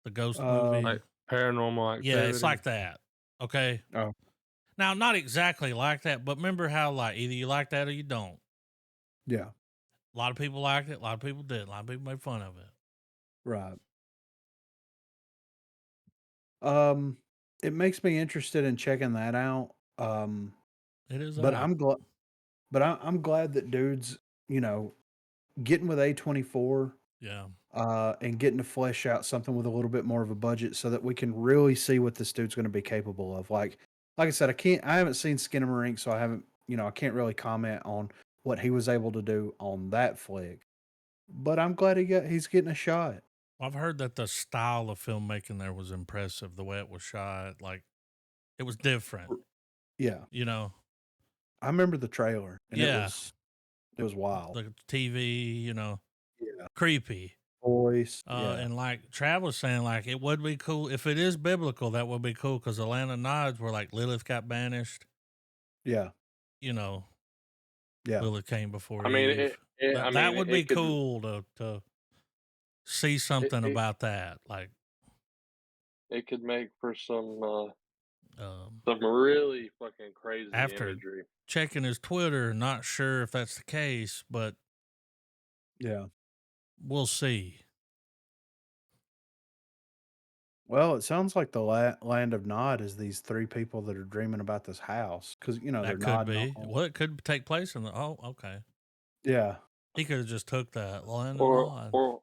the ghost movie? Like Paranormal Yeah, it's Activity. like that. Okay. Oh, Now, not exactly like that, but remember how like either you like that or you don't. yeah, A lot of people liked it, a lot of people didn't. A lot of people made fun of it. right. Um, it makes me interested in checking that out. It is But out. I'm glad. But I'm glad that dudes, you know, getting with A24, Yeah. and getting to flesh out something with a little bit more of a budget, so that we can really see what this dude's going to be capable of. Like I said, I haven't seen Skinamarink, so I haven't, I can't really comment on what he was able to do on that flick. But I'm glad he's getting a shot. I've heard that the style of filmmaking there was impressive, the way it was shot. Like it was different, Yeah, you know? I remember the trailer, and Yeah. it was wild. The TV, Yeah, creepy. voice. Yeah, And like Trav was saying, like it would be cool if it is biblical. That would be cool because the land of Nods, where like Lilith got banished, yeah, you know, yeah. Lilith came before I mean, Eve. That would be it could cool to see it, something it, about that. Like, it could make for um, some really fucking crazy after imagery. checking his Twitter, not sure if that's the case, but Yeah. we'll see. Well, it sounds like the land of Nod is these three people that are dreaming about this house because they're That could nodding be. on. Well, it could take place in the. Oh, okay. Yeah, He could have just took that land of Or Nod. or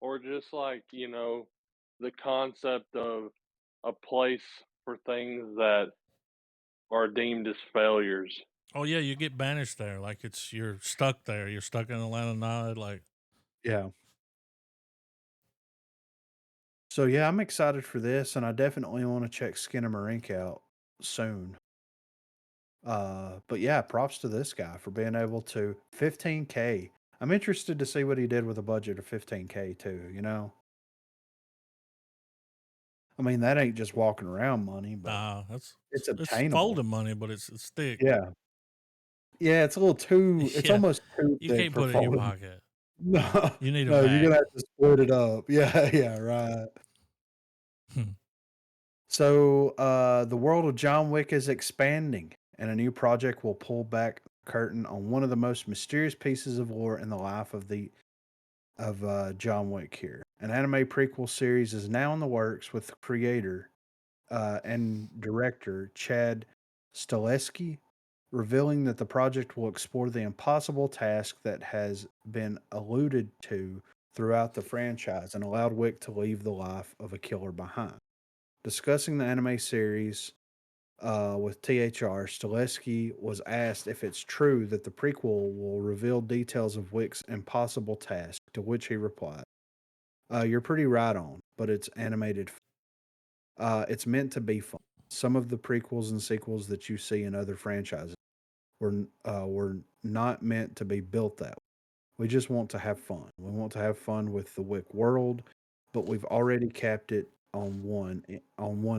or just like, the concept of a place for things that are deemed as failures. Oh yeah, you get banished there. Like you're stuck there. You're stuck in the land of Nod. Like yeah. So yeah, I'm excited for this, and I definitely want to check Skinamarink out soon. But yeah, props to this guy for being able to 15K. I'm interested to see what he did with a budget of 15K too. I mean, that ain't just walking around money, but nah, it's it's obtainable. folding money, but it's thick. Yeah. Yeah, it's a little too it's Yeah, almost too you thick can't for put it in your folding. pocket. No, You need a no, you're bag. gonna have to split it up. Yeah, yeah, right. So, the world of John Wick is expanding, and a new project will pull back the curtain on one of the most mysterious pieces of lore in the life of John Wick here. An anime prequel series is now in the works with the creator and director Chad Stileski, revealing that the project will explore the impossible task that has been alluded to throughout the franchise and allowed Wick to leave the life of a killer behind. Discussing the anime series with THR, Stileski was asked if it's true that the prequel will reveal details of Wick's impossible task, to which he replied, You're pretty right on, but it's animated. It's meant to be fun. Some of the prequels and sequels that you see in other franchises were not meant to be built that way. We just want to have fun. We want to have fun with the Wick world, but we've already capped it on one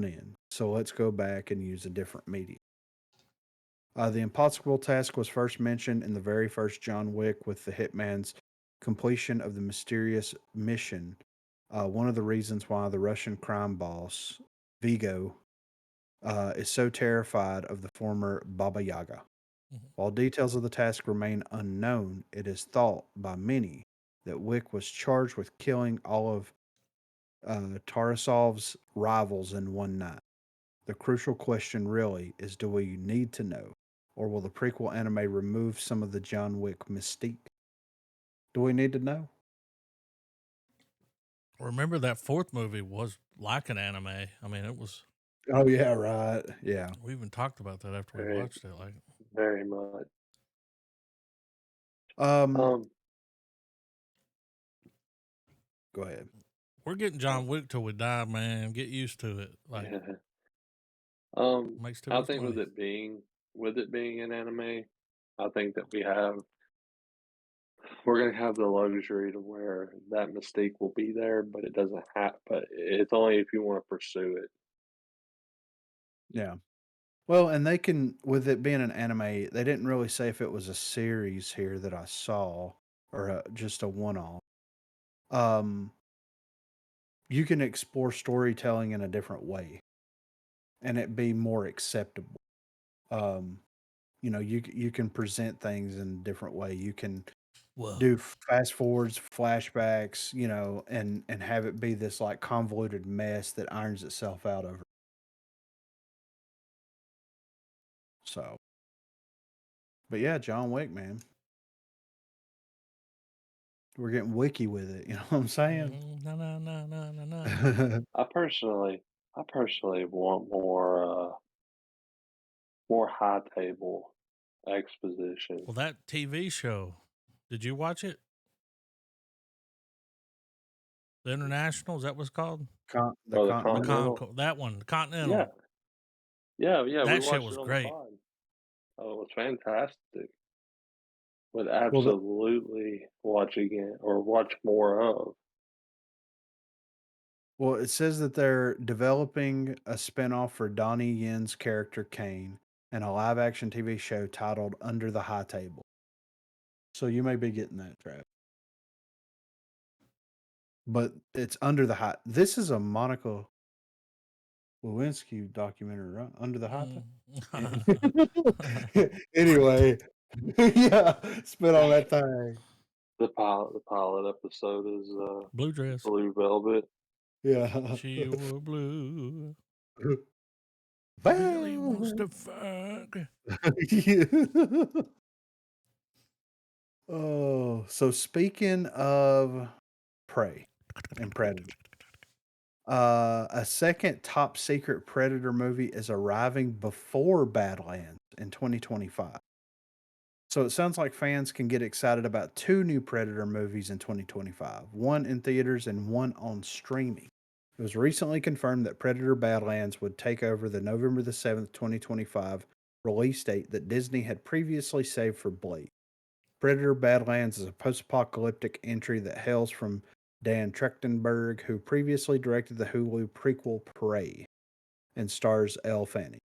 end. So let's go back and use a different medium. The impossible task was first mentioned in the very first John Wick with the hitman's completion of the mysterious mission. One of the reasons why the Russian crime boss, Vigo, is so terrified of the former Baba Yaga. Mhm. While details of the task remain unknown, it is thought by many that Wick was charged with killing all of Tarasov's rivals in one night. The crucial question really is, do we need to know? Or will the prequel anime remove some of the John Wick mystique? Do we need to know? Remember that fourth movie was like an anime. I mean, it was. Oh yeah, right. Yeah. We even talked about that after we Very, watched it. Like, very much. Um, Um, go ahead. we're getting uh, John Wick till we die, man. Get used to it. Like, yeah. Um, makes too I much think money. with it being an anime, I think that we're gonna have the luxury to where that mystique will be there, but it doesn't have. But it's only if you want to pursue it. Yeah. Well, and they can, with it being an anime, they didn't really say if it was a series here that I saw or just a one off. Um, you can explore storytelling in a different way and it be more acceptable. Um, you can present things in a different way. You can Whoa. do fast forwards, flashbacks, and have it be this like convoluted mess that irons itself out over. So, but yeah, John Wick, man, we're getting wiki with it. You know what I'm saying? No, no, no, no, no, no. I personally, I personally want more high table exposition. Well, that TV show, did you watch it? The International, is that what's called? The Oh, the The Continental. Continental. Con, that one, the Yeah, Continental. yeah. We That shit watched was it on the great. pod. Oh, it was fantastic. Would Well, absolutely watch again or watch more of. it says that they're developing a spinoff for Donnie Yen's character Kane and a live action TV show titled Under the High Table. So you may be getting that, Trav. But it's Under the High. This is a Monica Lewinsky documentary, right? Under the High Mm. Table. Anyway, yeah, spit on that thing. The pilot episode is Blue dress. Blue Velvet. Yeah. She wore blue. Billy wants Well, to fuck. yeah. Oh, so speaking of prey and predator, a second top secret predator movie is arriving before Badlands in 2025. So it sounds like fans can get excited about two new Predator movies in 2025, one in theaters and one on streaming. It was recently confirmed that Predator Badlands would take over the November the 7th, 2025 release date that Disney had previously saved for Blade. Predator Badlands is a post apocalyptic entry that hails from Dan Trachtenberg, who previously directed the Hulu prequel Prey and stars Elle Fanning.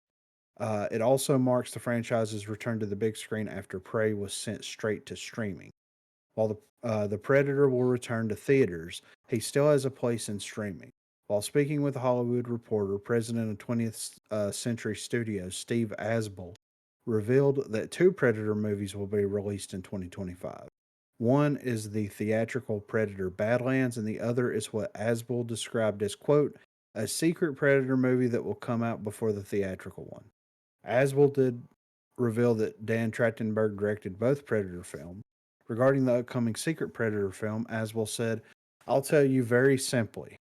It also marks the franchise's return to the big screen after Prey was sent straight to streaming. While the Predator will return to theaters, he still has a place in streaming. While speaking with a Hollywood Reporter, president of 20th Century Studios, Steve Asbel, revealed that two Predator movies will be released in 2025. One is the theatrical Predator Badlands, and the other is what Asbel described as, quote, a secret Predator movie that will come out before the theatrical one. Aswell did reveal that Dan Trachtenberg directed both Predator films. Regarding the upcoming Secret Predator film, Aswell said, I'll tell you very simply.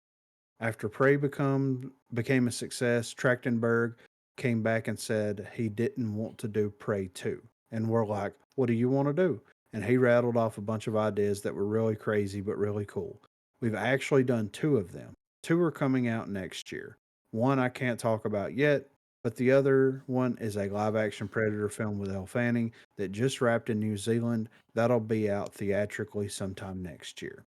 After Prey became a success, Trachtenberg came back and said he didn't want to do Prey 2. And we're like, what do you want to do? And he rattled off a bunch of ideas that were really crazy but really cool. We've actually done two of them. Two are coming out next year. One I can't talk about yet, but the other one is a live action Predator film with Elle Fanning that just wrapped in New Zealand. That'll be out theatrically sometime next year.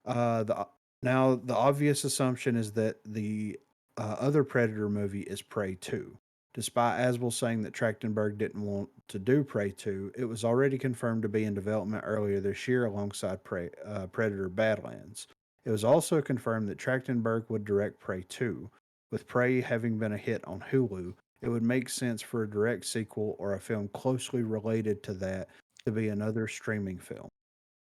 The Now, the obvious assumption is that the other Predator movie is Prey 2. Despite Asbel saying that Trachtenberg didn't want to do Prey 2, it was already confirmed to be in development earlier this year alongside Predator Badlands. It was also confirmed that Trachtenberg would direct Prey 2. With Prey having been a hit on Hulu, it would make sense for a direct sequel or a film closely related to that to be another streaming film.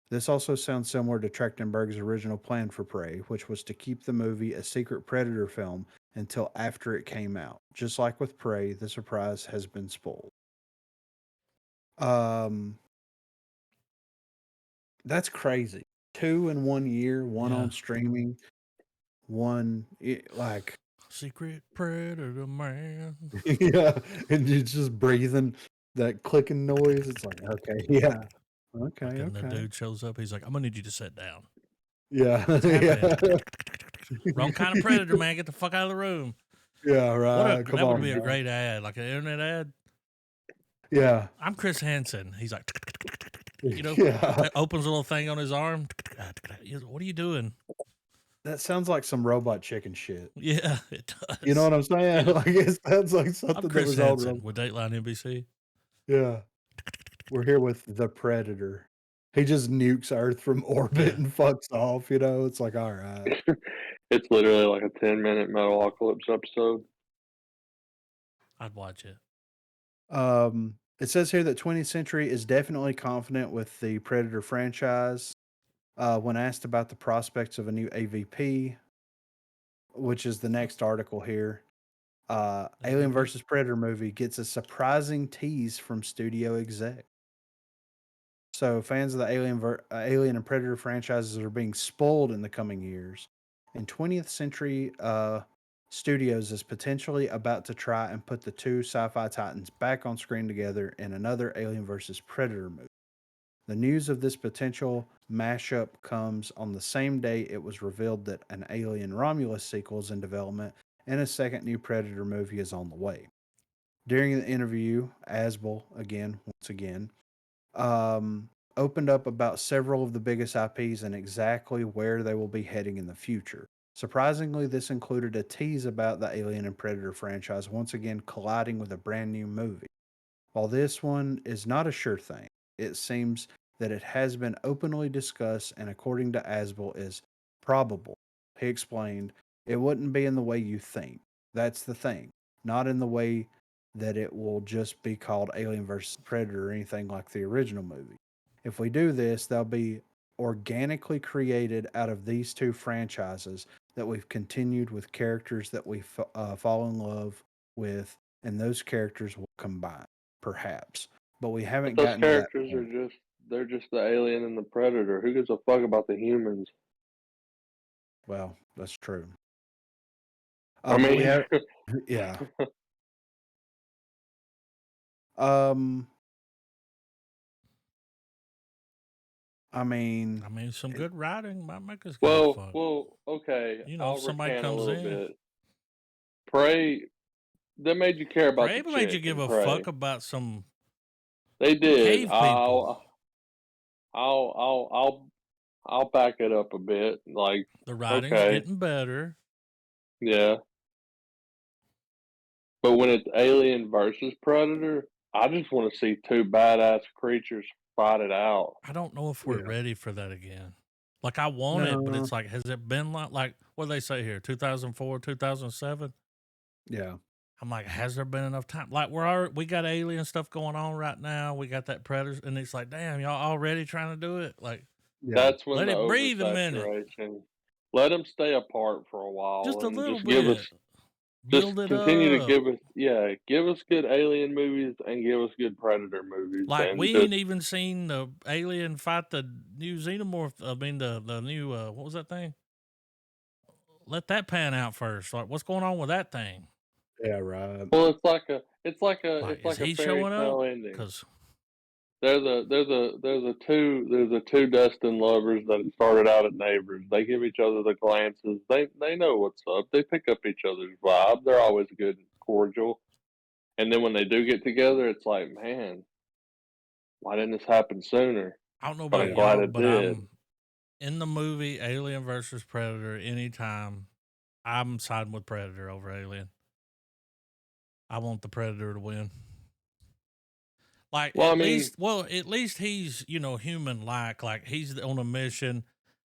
This also sounds similar to Trachtenberg's original plan for Prey, which was to keep the movie a secret Predator film until after it came out. Just like with Prey, the surprise has been spoiled. Um, that's crazy. 2 in 1 year, one Yeah. on streaming, one like Secret Predator man. yeah, and you're just breathing that clicking noise. It's like okay, yeah, okay, Fucking the okay, dude shows up. He's like, I'm gonna need you to sit down. yeah, What's happening? yeah, Wrong kind of predator, man. Get the fuck out of the room. yeah, right. Come That would on, be a man. great ad, like an internet ad. Yeah, I'm Chris Hansen. He's like, yeah. opens a little thing on his arm. What are you doing? That sounds like some robot chicken shit. Yeah, it does. You know what I'm saying? Yeah. Like it sounds like I'm something that Chris was on. Hansen with Dateline NBC. Yeah, we're here with the Predator. He just nukes Earth from orbit Yeah, and fucks off. You know, it's like all right. It's literally like a 10-minute Metalocalypse episode. I'd watch it. It says here that 20th Century is definitely confident with the Predator franchise. When asked about the prospects of a new AVP, which is the next article here, Alien AVP? vs. Predator movie gets a surprising tease from studio exec. So fans of the Alien and Predator franchises are being spoiled in the coming years. And 20th Century Studios is potentially about to try and put the two sci-fi titans back on screen together in another Alien vs. Predator movie. The news of this potential mashup comes on the same day it was revealed that an Alien Romulus sequel is in development and a second new Predator movie is on the way. During the interview, Asbel, once again, opened up about several of the biggest IPs and exactly where they will be heading in the future. Surprisingly, this included a tease about the Alien and Predator franchise once again colliding with a brand new movie. While this one is not a sure thing, it seems that it has been openly discussed and, according to Asbel, is probable. He explained, it wouldn't be in the way you think. That's the thing. Not in the way that it will just be called Alien vs. Predator or anything like the original movie. If we do this, they'll be organically created out of these two franchises that we've continued with characters that we fall in love with, and those characters will combine perhaps, but we But haven't those gotten to that characters point. are they're just the alien and the predator. Who gives a fuck about the humans? Well, that's true. I But we mean, have, yeah. Um, I mean, Some good writing might make us give a fuck. okay, If I'll somebody recant a comes little in, bit. Prey, that made you care about the Prey made you chick give in a Prey. fuck about some They did. cave people. I'll back it up a bit. Like, The writing's okay, getting better. yeah. But when it's Alien versus Predator, I just want to see two badass creatures fight it out. I don't know if we're yeah. ready for that again. Like I want it, but No, it's like, has it been like what do they say here? 2004, 2007? yeah. I'm like, has there been enough time? Like we got alien stuff going on right now. We got that predator, and it's like, damn, y'all already trying to do it. Like, Yeah. That's when let the it breathe a minute, oversaturation. Let them stay apart for a just while a and little just give us, bit. just Build it continue to up. give us good Alien movies and give us good Predator movies, Like and we just ain't even seen the alien fight the new xenomorph. I mean the new what was that thing? Let that pan out first. Like what's going on with that thing? Yeah, right. well, Like it's is like a he fairy showing up? tale ending. Because There's the two Dustin lovers that started out at neighbors. They give each other the glances. They know what's up. They pick up each other's vibe. They're always good and cordial. And then when they do get together, it's like, man, why didn't this happen sooner? I don't know But about I'm Yeah. glad y'all, it but did. in the movie Alien versus Predator, anytime I'm siding with Predator over Alien. I want the Predator to win. Like Well, I at mean, least he's human like he's on a mission.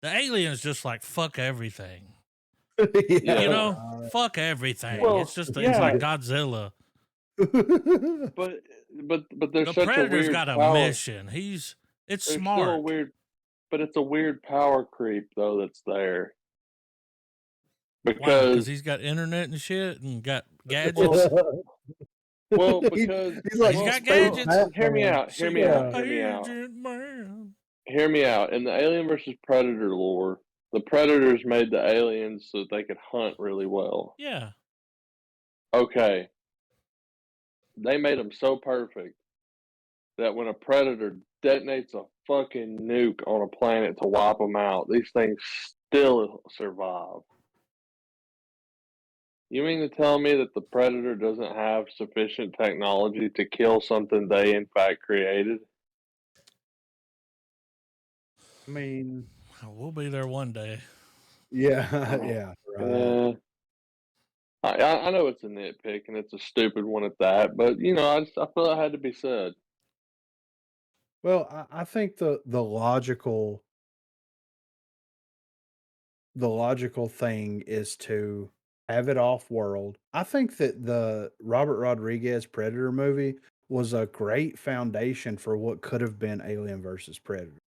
The alien's just like fuck everything. Yeah. Fuck everything. Well, It's like yeah, Godzilla. but there's The such a Predator's weird got a power. mission. It's There's still a smart. weird, but it's a weird power creep though that's there Why? Because because he's got internet and shit and got well, gadgets. because He's like He's well, got well, gadgets. hear me Batman. out, hear me Secret out, Yeah. hear me out, agent man. hear me out. In the Alien versus Predator lore, the Predators made the aliens so that they could hunt really well. Yeah. Okay, they made them so perfect that when a predator detonates a fucking nuke on a planet to wipe them out, these things still survive. You mean to tell me that the predator doesn't have sufficient technology to kill something they in fact created? I mean, We'll be there one day. yeah, yeah, right. I know it's a nitpick and it's a stupid one at that, but I feel it had to be said. Well, I think the logical thing is to have it off world. I think that the Robert Rodriguez Predator movie was a great foundation for what could have been Alien versus Predator.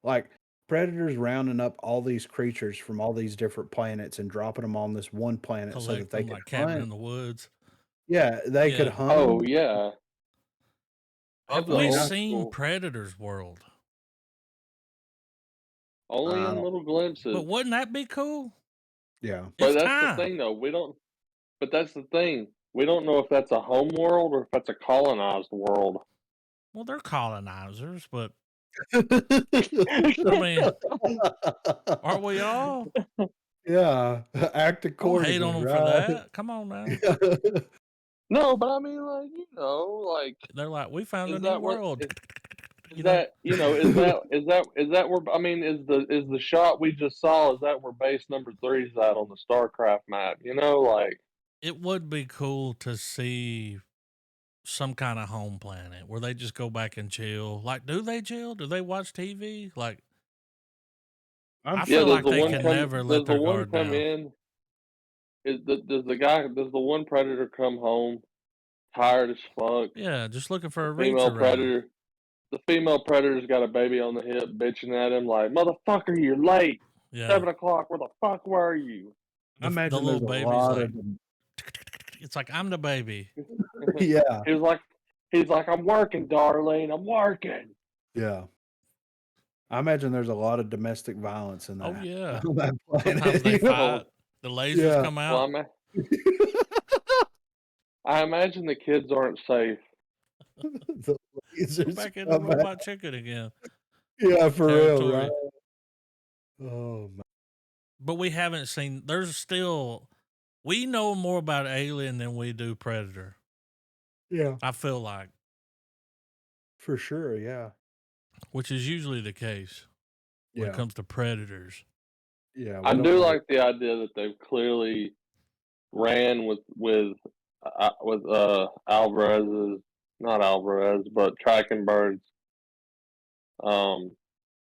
Like Predators rounding up all these creatures from all these different planets and dropping them on this one planet so that Collect they them could like cabin hunt. in the woods. Yeah, they could Yeah. hunt Oh 'em. yeah, Have of the I we mean, old seen school, Predator's World? only I in don't. little glimpses. But wouldn't that be cool? Yeah, But It's that's the time. thing, though. We don't. But that's the thing. We don't know if that's a home world or if that's a colonized world. Well, they're colonizers, but I mean, yeah. aren't we all? Act Don't hate on accordingly, them for right? that. Come on now. No, but I mean, like, They're like, we found a is new that where world. is that is that I mean, is the shot we just saw, is that where base number 3 is at on the StarCraft map? Like, It would be cool to see some kind of home planet where they just go back and chill. Like, do they chill? Do they watch TV? Like, I'm I yeah, feel sure. like they can never let does the their one guard come down. in? Does the one predator come home tired as fuck? Yeah, just looking for The a reach female around. predator the female predator's got a baby on the hip, bitching at him like, "Motherfucker, you're late. Yeah. 7 o'clock. Where the fuck were you?" I The imagine little there's a baby's lot like, of them. it's like, I'm the baby. Yeah, he was like, "I'm working, darling. I'm working." yeah. I imagine there's a lot of domestic violence in Oh, that yeah. on that Sometimes planet. they Well, fight. The lasers Yeah. come well, out. I imagine the kids aren't safe. The We're lasers back in the come out. robot chicken again Yeah, for real, right? territory. Oh man. But we haven't seen, we know more about Alien than we do Predator. Yeah, I feel like, for sure. Yeah, which is usually the case when it yeah, comes to Predators. yeah. I We don't do know. like the idea that they've clearly ran with Alvarez's, not Alvarez, but Trachtenberg's um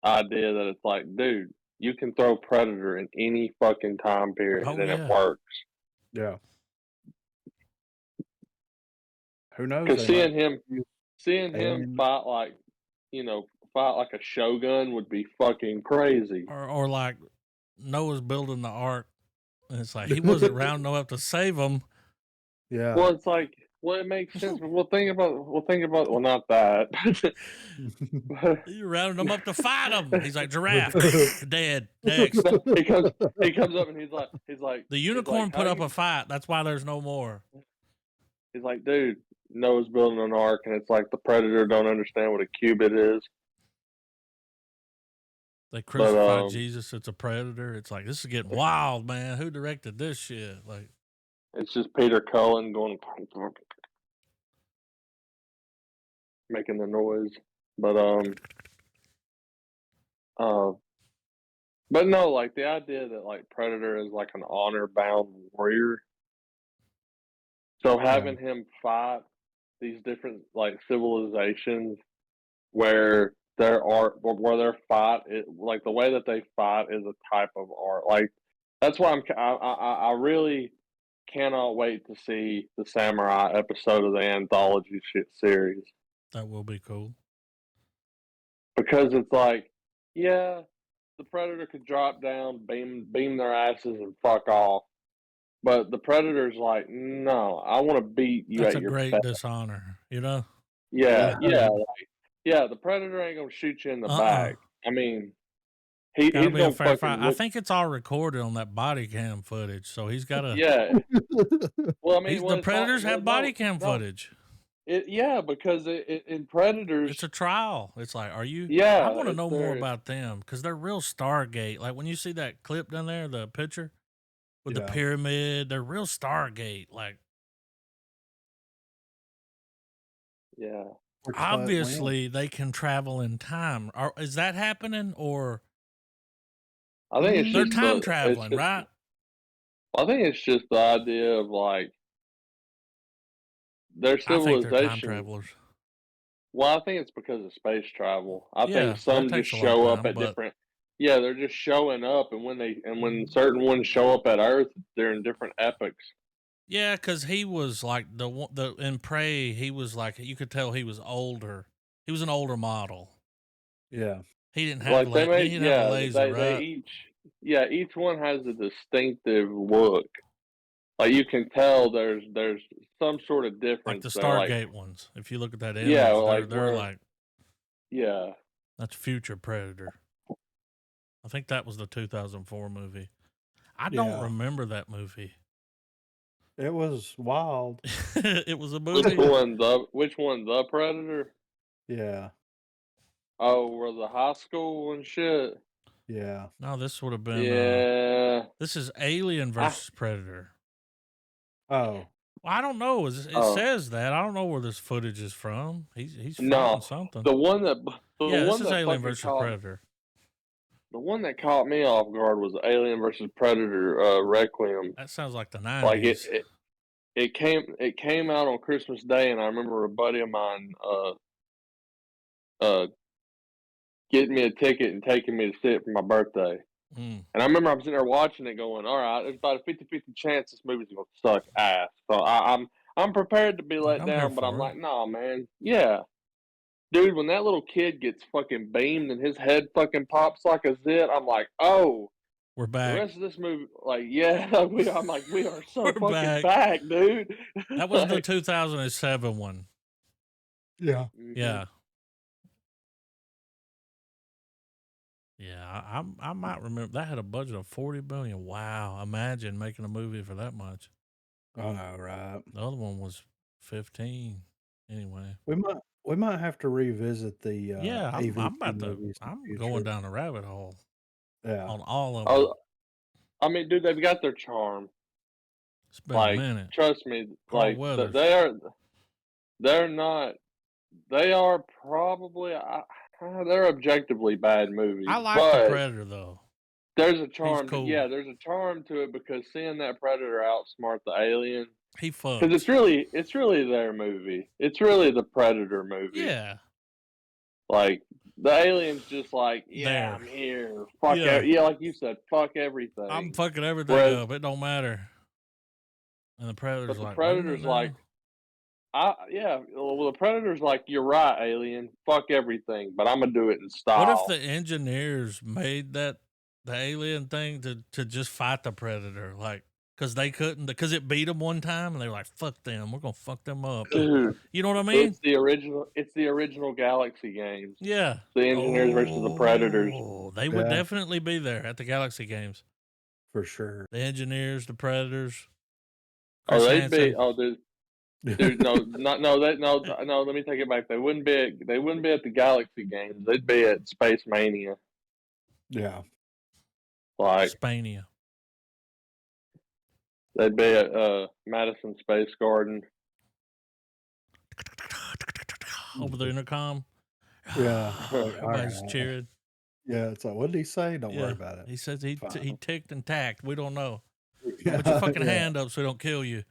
idea that it's like, dude, you can throw Predator in any fucking time period Oh, and it yeah. works. Yeah. Who knows? Because They might seeing him alien. fight like a shogun would be fucking crazy. Or like Noah's building the ark, and it's like he wasn't round enough to save them. Yeah. Well, it's like, well, it makes sense. But well, not that. But You rounded them up to fight them. He's like, giraffe, dead. Next. he comes up and The he's like, unicorn how put up you? a fight. That's why there's no more. He's like, dude, Noah's building an ark, and it's like the predator don't understand what a cubit is. They But crucified Jesus. It's a predator. It's like, this is getting wild, man. Who directed this shit? Like, it's just Peter Cullen going, making the noise. But But no, like the idea that like Predator is like an honor-bound warrior. So Yeah. having him fight these different like civilizations where their fight like the way that they fight is a type of art. Like that's why I really cannot wait to see the samurai episode of the anthology series That will be cool. because it's like, yeah, the Predator could drop down, beam their asses, and fuck off. But the Predator's like, no, I want to beat you That's at a your great best. dishonor, you know? Yeah, Yeah. yeah. The Predator ain't gonna shoot you in the Uh-uh. back. I mean, Gotta he's be a gonna fair fucking fight. I whoop. think it's all recorded on that body cam footage, so he's got to. Yeah. Well, I mean, The it's all Predators have body cam no. footage. Yeah, because in Predators, It's a trial. It's like, are you? I yeah, want to it's know more there. about them because they're real Stargate. Like when you see that clip down there, the picture with the Yeah. pyramid, they're real Stargate. Like Yeah, Or cut wind. obviously they can travel in time. Is that happening or I think it's they're just time it's traveling, just. right? I think it's just the idea of like their I think they're time civilization. travelers. Well, I think it's because of space travel. I Yeah, think that some just takes a long show up time, at but different. Yeah, they're just showing up, and when certain ones show up at Earth, they're in different epochs. yeah, because he was like the in Prey, he was like you could tell he was older. He was an older model. Yeah. He didn't have Like they he make, didn't have a yeah, laser, they right? each one has a distinctive look. Like you can tell there's some sort of Like the difference there. Like Stargate ones. If you look at that yeah, image, like they're where like yeah. that's future Predator. I think that was the 2004 movie. I don't Yeah. remember that movie. It was wild. It was a Which movie. one the Predator? Yeah. Oh, where the high school and shit. Yeah. No, this would have been. Yeah. This is Alien I, versus Predator. Oh. Well, I don't know. It oh says that. I don't know where this footage is from. He's no, fighting something. the one that Yeah, this is Alien versus caught Predator. the one that caught me off guard was Alien versus Predator Requiem. That sounds like the Like 90s. it came out on Christmas Day, and I remember a buddy of mine uh getting me a ticket and taking me to see it for my birthday. Mm. And I remember I'm sitting there watching it, going, "All right, there's about a 50-50 chance this movie's gonna suck ass." So I'm prepared to be Like, let I'm here down, but I'm for it. like, "Nah, man, yeah." Dude, when that little kid gets fucking beamed and his head fucking pops like a zit, I'm like, oh, We're the back. rest of this movie, like, yeah, I'm like, we are so We're fucking back. back, dude. That was the 2007 one. Yeah. Yeah. Yeah, I might remember that had a budget of 40 million. Wow, imagine making a movie for that much. I know, right? The other one was 15. Anyway, We might have to revisit the yeah, I'm AVP about to. movies in the I'm future. going down a rabbit hole Yeah. on all of them. Oh, I mean, dude, they've got their charm. It's been a Like, minute. trust me, Carl like Weathers. they're not. They are probably. They're objectively bad movies, I like the but Predator though. there's a He's charm. cool. Yeah, there's a charm to it because seeing that Predator outsmart the alien. He fucks. Because it's really their movie. It's really the Predator movie. Yeah. Like the alien's just like, yeah, There. I'm here. Fuck Yeah. yeah, like you said, fuck everything. I'm fucking everything Whereas- up. It don't matter. And the Predator's But the like, wait a minute Predator's now. like, well, the Predator's like, you're right, alien. Fuck everything, but I'm gonna do it in style. What if the engineers made the alien thing to just fight the Predator? Like, because they couldn't, because it beat them one time and they were like, fuck them. We're going to fuck them up. Dude, You know what I mean? it's the original Galaxy games. Yeah. The engineers versus the Predators. They would Yeah. definitely be there at the Galaxy games. For sure. The engineers, the Predators. Oh, Chris they'd be. Hansen. Oh, dude, no, no. Let me take it back. They wouldn't be at the Galaxy games. They'd be at Space Mania. Yeah. Like Spania. they'd be at Madison Space Garden. Over the intercom. Yeah. Everybody's Alright. cheering. Yeah, it's like, what did he say? Don't worry Yeah, about it. he says It's he fine. ticked and tacked. We don't know. Don't put your Yeah, fucking yeah. hand up so they don't kill you.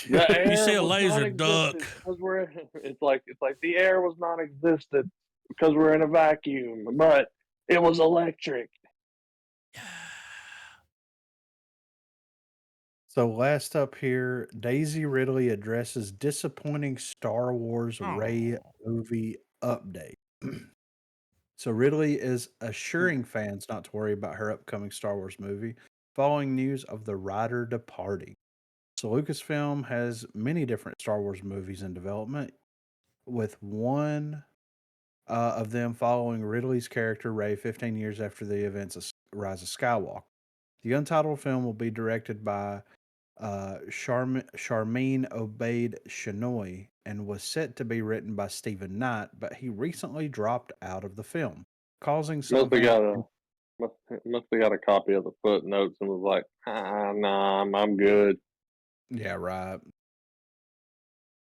The If you air see a was laser, duck. non-existent because we're. It's like the air was non-existent because we're in a vacuum, but it was electric. So last up here, Daisy Ridley addresses disappointing Star Wars Rey Oh, movie update. So Ridley is assuring fans not to worry about her upcoming Star Wars movie following news of the writer departing. So Lucasfilm has many different Star Wars movies in development, with one of them following Ridley's character Rey 15 years after the events of Rise of Skywalker. The untitled film will be directed by Charmaine Obaid Chinoy and was set to be written by Stephen Knight, but he recently dropped out of the film, causing some Must have fans. got a must have got a copy of the footnotes and was like, nah, I'm good. Yeah, right.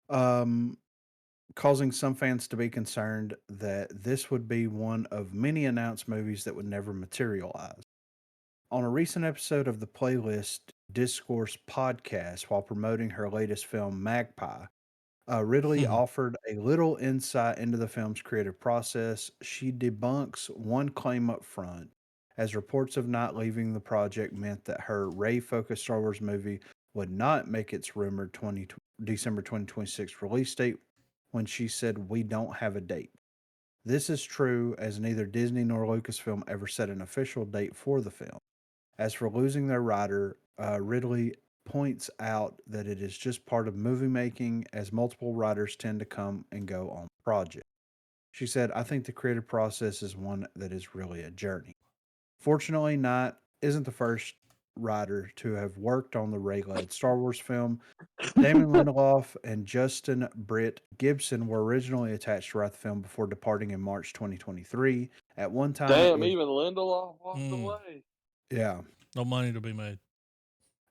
Um, Causing some fans to be concerned that this would be one of many announced movies that would never materialize. On a recent episode of the Playlist Discourse podcast, while promoting her latest film, Magpie, Ridley offered a little insight into the film's creative process. She debunks one claim up front, as reports of not leaving the project meant that her Ray focused Star Wars movie would not make its rumored December 2026 release date when she said, "We don't have a date." This is true, as neither Disney nor Lucasfilm ever set an official date for the film. As for losing their writer, Ridley points out that it is just part of movie making, as multiple writers tend to come and go on the project. She said, "I think the creative process is one that is really a journey." Fortunately, Knight isn't the first writer to have worked on the Ray led Star Wars film. Damon Lindelof and Justin Britt Gibson were originally attached to write the film before departing in March 2023. At one time, it Damn, was, even Lindelof walked mm, away. yeah. no money to be made.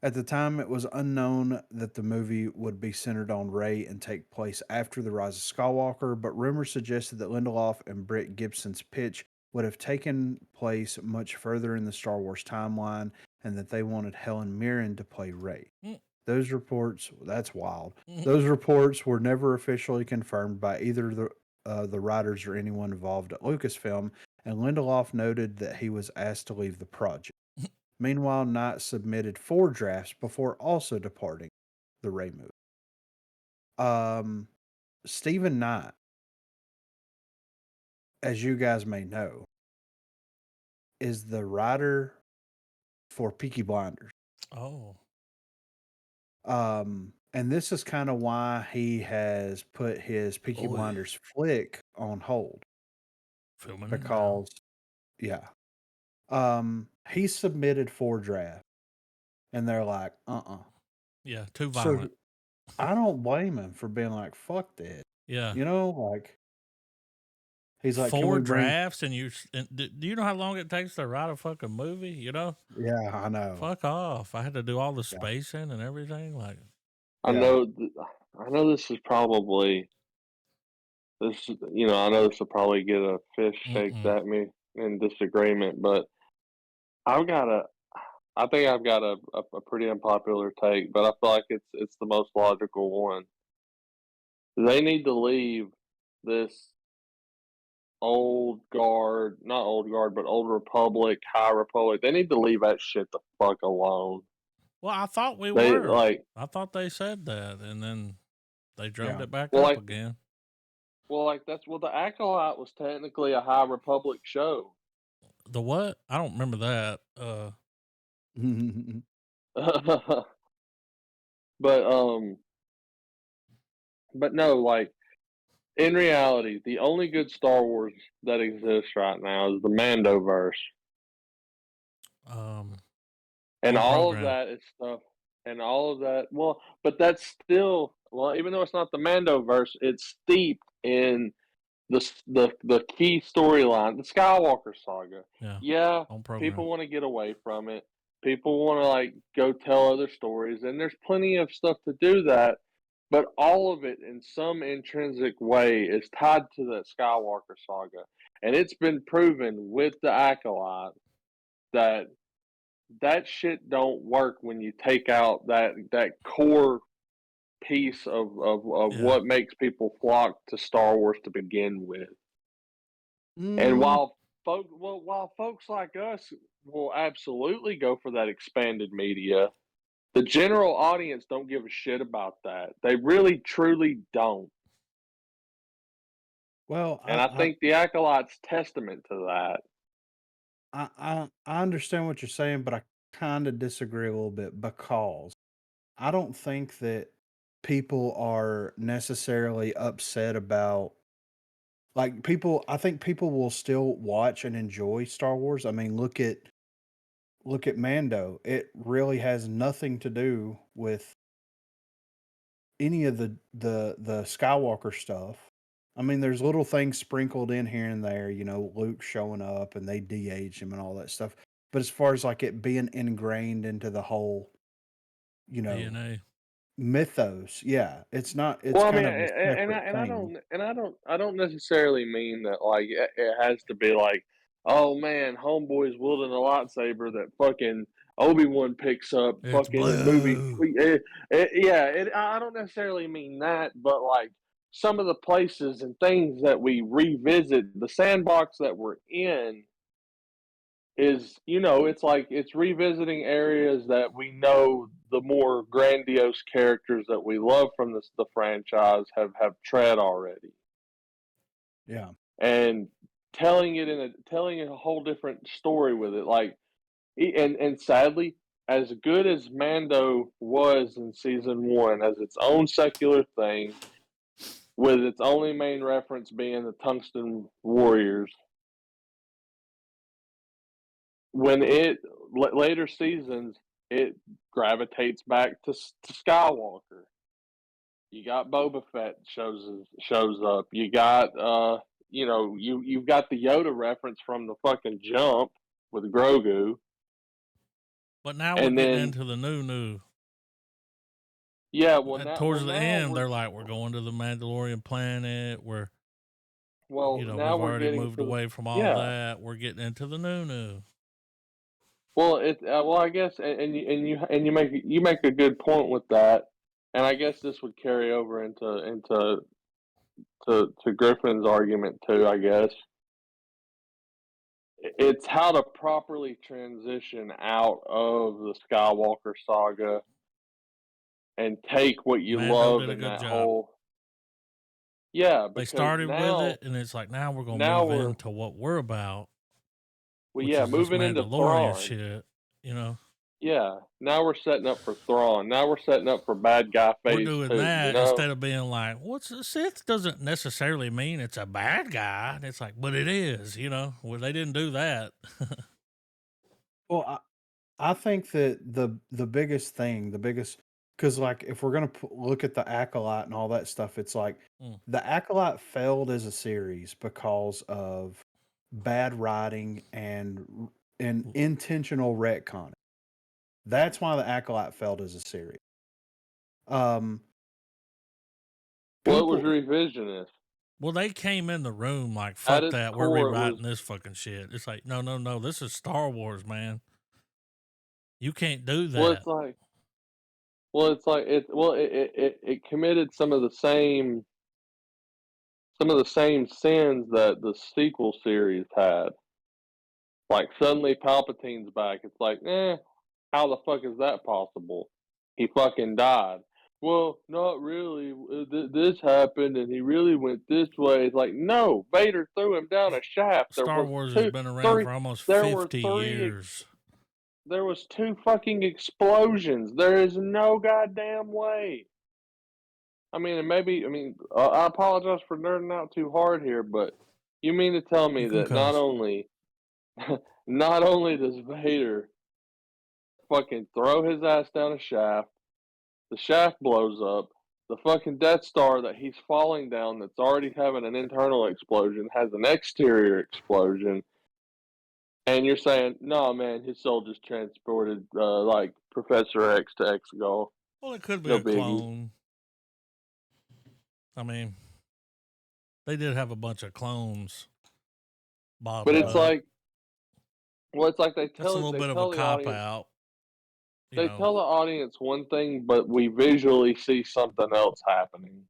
At the time, it was unknown that the movie would be centered on Rey and take place after the Rise of Skywalker, but rumors suggested that Lindelof and Britt Gibson's pitch would have taken place much further in the Star Wars timeline and that they wanted Helen Mirren to play Rey. Mm, Those reports, that's wild. mm, Those reports were never officially confirmed by either the writers or anyone involved at Lucasfilm, and Lindelof noted that he was asked to leave the project. Meanwhile, Knight submitted 4 drafts before also departing the Ray movie. Stephen Knight, as you guys may know, is the writer for Peaky Blinders. oh, And this is kind of why he has put his Peaky boy, Blinders flick on hold filming it now. because, yeah, he submitted 4 drafts and they're like, Yeah, too So violent. I don't blame him for being like, fuck that. Yeah, You know, like, he's like, "Can we 4 bring?" drafts, and do you know how long it takes to write a fucking movie? You know, Yeah, I know. fuck off. I had to do all the Yeah, spacing and everything. Like, I yeah. know. I know this is probably this. I know this will probably get a fist shakes mm-mm. at me in disagreement, but I've got a. I think I've got a pretty unpopular take, but I feel like it's the most logical one. They need to leave this not old guard, but old Republic, High Republic. They need to leave that shit the fuck alone. Well, I thought we They were. like, I thought they said that, and then they drummed Yeah. it back well, up like, again. the Acolyte was technically a High Republic show. The what? I don't remember that. but but no, like in reality, the only good Star Wars that exists right now is the Mandoverse. Um, And on all of program. that is stuff, and all of that. Well, but that's still, even though it's not the Mandoverse, it's steeped in the key storyline, the Skywalker saga. Yeah, Yeah, on program. people want to get away from it. People want to like go tell other stories, and there's plenty of stuff to do that. But all of it, in some intrinsic way, is tied to that Skywalker saga. And it's been proven with the Acolyte that that shit don't work when you take out that core piece of Yeah. what makes people flock to Star Wars to begin with. And Mm, while folks like us will absolutely go for that expanded media, the general audience don't give a shit about that. They really truly don't. well, And I think the Acolyte's testament to that. I understand what you're saying, but I kind of disagree a little bit because I don't think that people are necessarily upset about like people. I think people will still watch and enjoy Star Wars. I mean, look at Mando. It really has nothing to do with any of the Skywalker stuff. I mean, there's little things sprinkled in here and there, Luke showing up and they de-age him and all that stuff. But as far as like it being ingrained into the whole, you know, DNA. mythos, yeah, it's not. It's Well, I mean, kind of a separate and thing. I don't necessarily mean that like it has to be like, oh man, homeboy's wielding a lightsaber that fucking Obi-Wan picks up It's fucking in movie. blue. I don't necessarily mean that, but like some of the places and things that we revisit, the sandbox that we're in is, it's like it's revisiting areas that we know the more grandiose characters that we love from the franchise have tread already, Yeah. and telling a whole different story with it. Like, and sadly, as good as Mando was in season one as its own secular thing, with its only main reference being the Tungsten Warriors, when later seasons, it gravitates back to Skywalker. You got Boba Fett shows up. You got you've got the Yoda reference from the fucking jump with Grogu, But now we're and getting then into the new. yeah, Towards the now end, they're like, we're going to the Mandalorian planet. now We've we're already getting moved to the away from all yeah. that. We're getting into the new. Well, I guess, and you make a good point with that, and I guess this would carry over into Griffin's argument too. I guess it's how to properly transition out of the Skywalker saga and take what you Mando love did a in good that job. whole. Yeah, They because started with it, and it's like now we're gonna now move we're into what we're about, which yeah, is this moving into Mandalorian Thrawn. shit. You know, Yeah, now we're setting up for Thrawn. Now we're setting up for bad guy we're phase doing two. that instead of being like, "What's a Sith?" Doesn't necessarily mean it's a bad guy. And it's like, but it is. Well, they didn't do that. Well, I think that the biggest thing, because like if we're gonna look at the Acolyte and all that stuff, it's like Mm. the Acolyte failed as a series because of bad writing and intentional retconning. That's why the Acolyte failed as a series. Um, Well, it was people, revisionist. Well, they came in the room like, At "Fuck its that, we're core, it was rewriting this fucking shit." It's like, no, this is Star Wars, man. You can't do well, that. it committed some of the same sins that the sequel series had. Like suddenly Palpatine's back. It's like, how the fuck is that possible? He fucking died. Well, not really. This happened, and he really went this way. It's like, no, Vader threw him down a shaft. Star Wars has been around for almost There were 50 three. years. There was two fucking explosions. There is no goddamn way. I mean, I apologize for nerding out too hard here, but you mean to tell You me can that cuss. not only does Vader fucking throw his ass down a shaft, the shaft blows up, the fucking Death Star that he's falling down that's already having an internal explosion has an exterior explosion, and you're saying, no, man, his soul just transported like Professor X to Exegol. Well, it could be No a biggie. clone. I mean, they did have a bunch of clones But bottled it's up. like, well, it's like That's a little they bit of a tell the cop audience out, you they know. tell the audience one thing, but we visually see something else happening.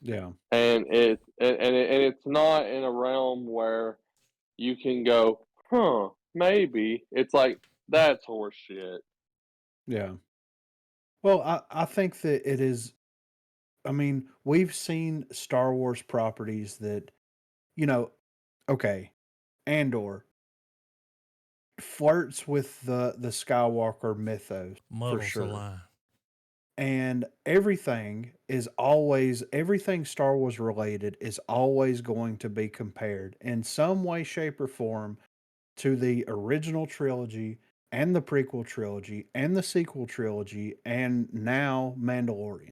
Yeah. And it's not in a realm where you can go, huh, maybe. It's like that's horseshit. Yeah. Well, I think that it is. I mean, we've seen Star Wars properties that, you know, okay, Andor flirts with the Skywalker mythos for Muddles the sure. line. And everything Star Wars related is always going to be compared in some way, shape, or form to the original trilogy and the prequel trilogy and the sequel trilogy and now Mandalorian.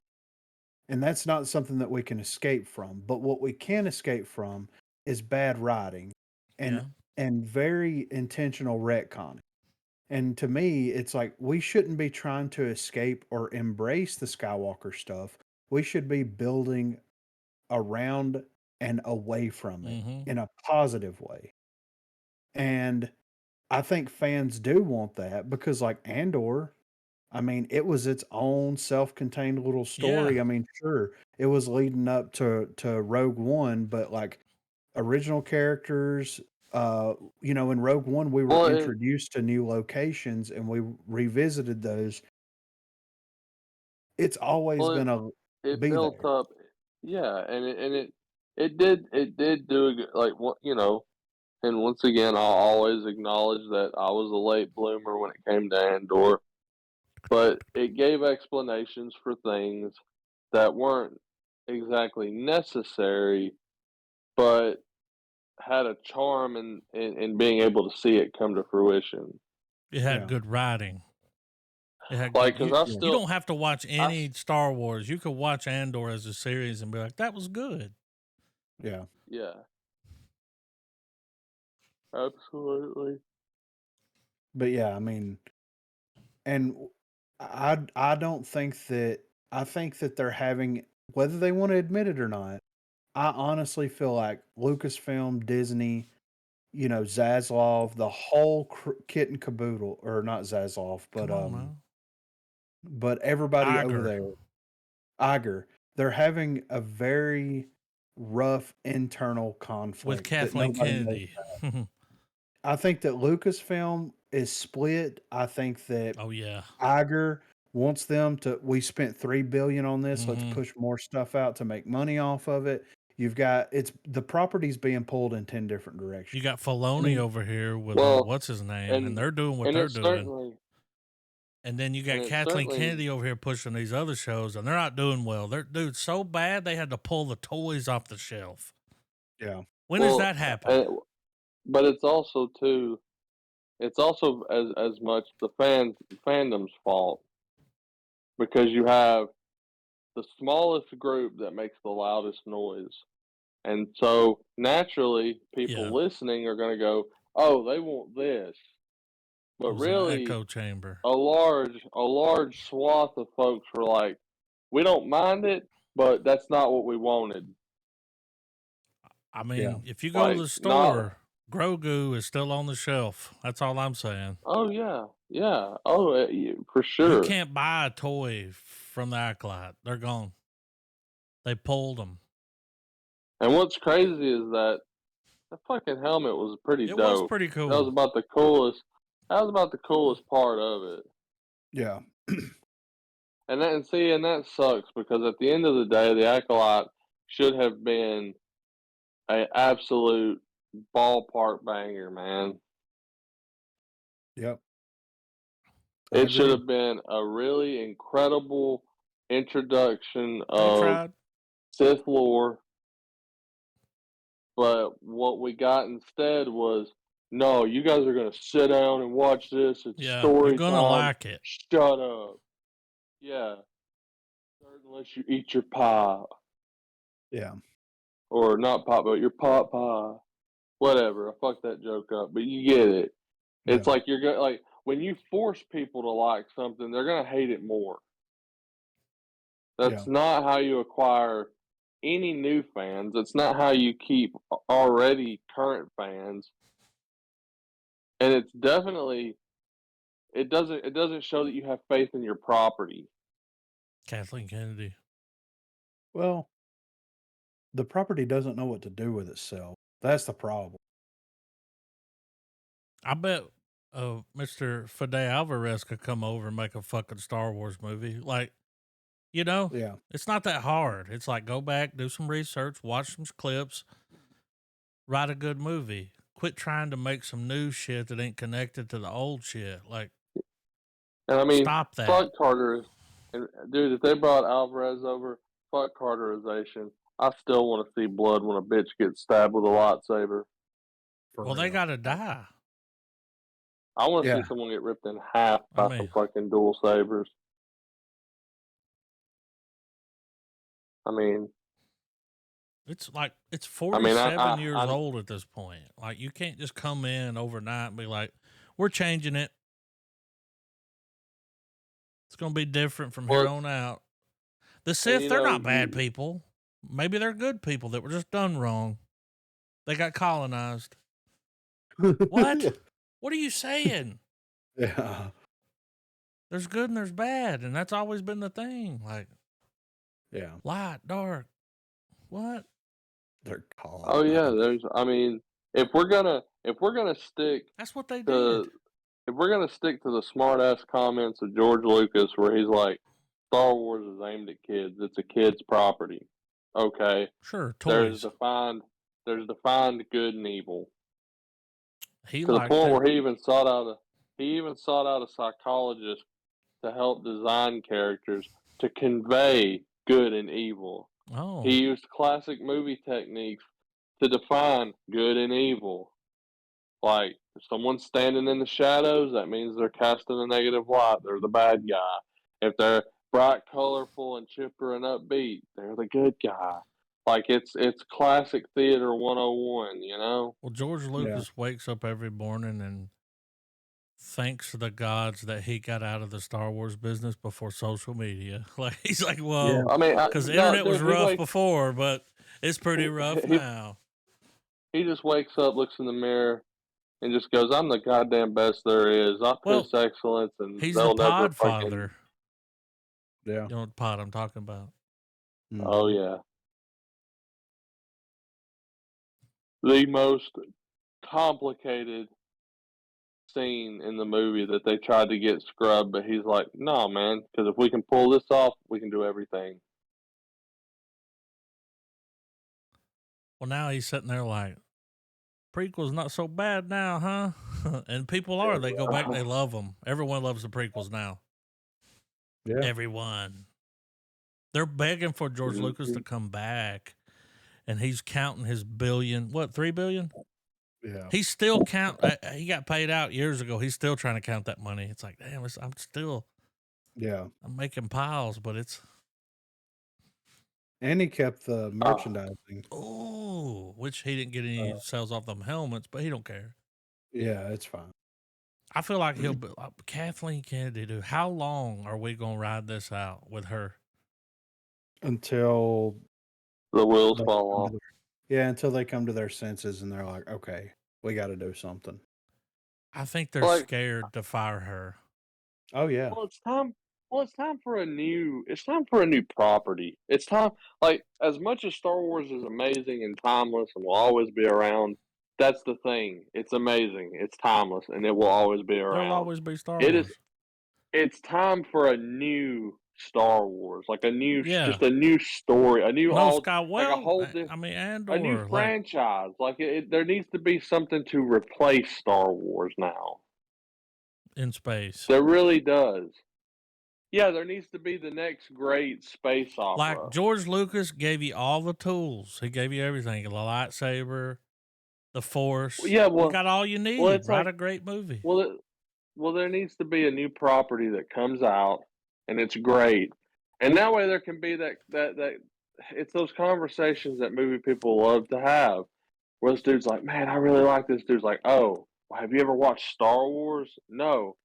And that's not something that we can escape from. But what we can escape from is bad writing and Yeah. very intentional retconning. And to me, it's like we shouldn't be trying to escape or embrace the Skywalker stuff. We should be building around and away from it Mm-hmm. in a positive way. And I think fans do want that because, like Andor, I mean, it was its own self-contained little Yeah. story. I mean, sure, it was leading up to Rogue One, but like original characters, in Rogue One we were Well, introduced to new locations and we revisited those. It's always well, gonna it be built there. up, yeah, it did do a good, like what you know. And once again, I'll always acknowledge that I was a late bloomer when it came to Andor, but it gave explanations for things that weren't exactly necessary, but had a charm in being able to see it come to fruition. It had Yeah. good writing. It had Like, good. cause Yeah. You don't have to watch I, any Star Wars. You could watch Andor as a series and be like, that was good. Yeah. yeah, absolutely. But yeah, I mean, and I don't think that I think that they're having, whether they want to admit it or not, I honestly feel like Lucasfilm, Disney, Zaslav, the whole kit and caboodle, or not Zaslav, Come on now. but everybody over Iger there, Iger, they're having a very rough internal with conflict that Kathleen nobody knows. Kennedy. I think that Lucasfilm is split. I think that Oh, yeah. Iger wants them to. We spent 3 billion on this. Let's Mm-hmm. push more stuff out to make money off of it. You've got it's the property's being pulled in 10 different You directions. got And Filoni then, over here with Well, what's his name, and and they're doing what and they're it's doing. certainly And then you and got it's Kathleen certainly Kennedy over here pushing these other shows, and they're not doing well. They're dude so bad they had to pull the toys off the shelf. yeah, When does well, that happen? but it's also too. It's also as much the fandom's fault because you have the smallest group that makes the loudest noise. And so naturally, people Yeah, listening are going to go, "Oh, they want this." it But was an really, echo chamber. a large swath of folks were like, "We don't mind it, but that's not what we wanted." I yeah, mean, if you go to Like the not, store, Grogu is still on the shelf. That's all I'm saying. oh yeah, yeah, oh for You sure. can't buy a toy from the Acolyte. They're gone. They pulled them. And what's crazy is that the fucking helmet was pretty It was dope. pretty That was cool. about the coolest. That was about the coolest part of it. yeah, And that sucks because at the end of the day, the acolyte should have been a absolute ballpark banger, man. yep. I It should agree. have been a really incredible introduction They of tried. Sith lore, but what we got instead was no, you guys are gonna sit down and watch this. It's Yeah, you're story gonna time. like it. Shut up. Yeah, unless you eat your pie. Yeah, Or not pie, but your pot pie. Whatever. I fucked that joke up, but you get it. It's yeah, like you're going like when you force people to like something, they're gonna hate it more. yeah, That's not how you acquire any new fans. It's not how you keep already current fans. And it's definitely it doesn't show that you have faith in your property. Kathleen Kennedy. Well, the property doesn't know what to do with itself. That's the problem. I bet Mr. Fede Alvarez could come over and make a fucking Star Wars movie. Like, you know, Yeah. it's not that hard. It's like go back, do some research, watch some clips, write a good movie. Quit trying to make some new shit that ain't connected to the old shit. Like, And I mean, stop that. fuck Carter. And dude, if they brought Alvarez over, fuck Carterization. I still want to see blood when a bitch gets stabbed with a lightsaber. For Well, they real. gotta die. I want to Yeah. see someone get ripped in half by I some mean, fucking dual sabers. I mean, it's like it's I 47 years old at this point. Like, you can't just come in overnight and be like, "We're changing it. It's gonna be different from here Well, on out." The and Sith, you they're know, not bad people. Maybe they're good people that were just done wrong. They got colonized. What? What are you saying? Yeah. There's good and there's bad, and that's always been the thing. Like, Yeah. light, dark. What? They're called. oh yeah, there's. I mean, if we're gonna stick That's what they to did. if we're gonna stick to the smart ass comments of George Lucas, where he's like, Star Wars is aimed at kids. It's a kid's property. Okay, Sure, there's toys. defined good and evil He to the liked point it. where he even sought out a psychologist to help design characters to convey good and evil. Oh, He used classic movie techniques to define good and evil. Like, if someone's standing in the shadows, that means they're casting a negative light. They're the bad guy. If they're bright, colorful, and chipper and upbeat, they're the good guy. Like, it's classic theater 101, you know? well, George Lucas wakes up every morning and thanks the gods that he got out of the Star Wars business before social media. Like, he's like, whoa, I mean, because the internet was rough before, but it's pretty rough now. He just wakes up, looks in the mirror, and just goes, "I'm the goddamn best there is. I produce excellence, and He's they'll the never pod fucking." father. Yeah. You know what pod I'm talking about? Oh yeah, the most complicated scene in the movie that they tried to get scrubbed, but he's like, "No, man, because if we can pull this off, we can do everything." Well, now he's sitting there like, prequel's not so bad now, huh? And people are. They go back, they love them. Everyone loves the prequels now. Yeah. Everyone. They're begging for George Lucas to come back, and he's counting his billion. What, 3 billion? Yeah. He's still he got paid out years ago. He's still trying to count that money. It's like, damn, I'm making piles, but it's. And he kept the merchandising. Oh, which he didn't get any sales off them helmets, but he don't care. Yeah, it's fine. I feel like he'll be Kathleen Kennedy, dude. How long are we gonna ride this out with her? Until the wheels fall off. Until they come to their senses and they're like, okay, we got to do something. I think they're scared to fire her. Oh yeah. Well, it's time. Well, it's time for a new. It's time for a new property. It's time. Like, as much as Star Wars is amazing and timeless and will always be around, that's the thing. It's amazing. It's timeless, and it will always be around. There'll always be Star Wars. It's time for a new Star Wars, like a new, just a new story, a new like a whole a new franchise. Like, there needs to be something to replace Star Wars now. In space. There really does. Yeah, there needs to be the next great space opera. Like, George Lucas gave you all the tools. He gave you everything. The lightsaber, the Force. Yeah, well, you got all you need. Well, it's Write a great movie. Well, there needs to be a new property that comes out and it's great. And that way there can be that it's those conversations that movie people love to have. Where this dude's like, man, I really like this. Dude's like, oh, have you ever watched Star Wars? No.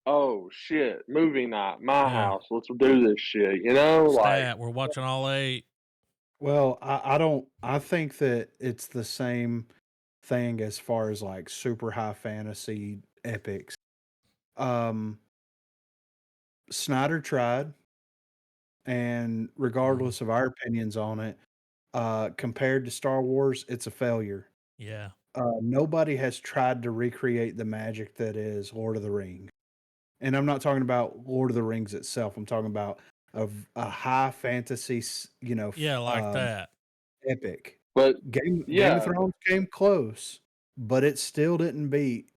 Oh shit, movie night, my house. Let's do this shit. You know, Stat, we're watching all 8. Well, I don't. I think that it's the same thing as far as like super high fantasy epics. Um, Snyder tried, and Mhm. regardless of our opinions on it, compared to Star Wars, it's a failure. Yeah. Nobody has tried to recreate the magic that is Lord of the Rings. And I'm not talking about Lord of the Rings itself. I'm talking about a high fantasy, Yeah, like that. epic. But Game of yeah, Thrones came close, but it still didn't beat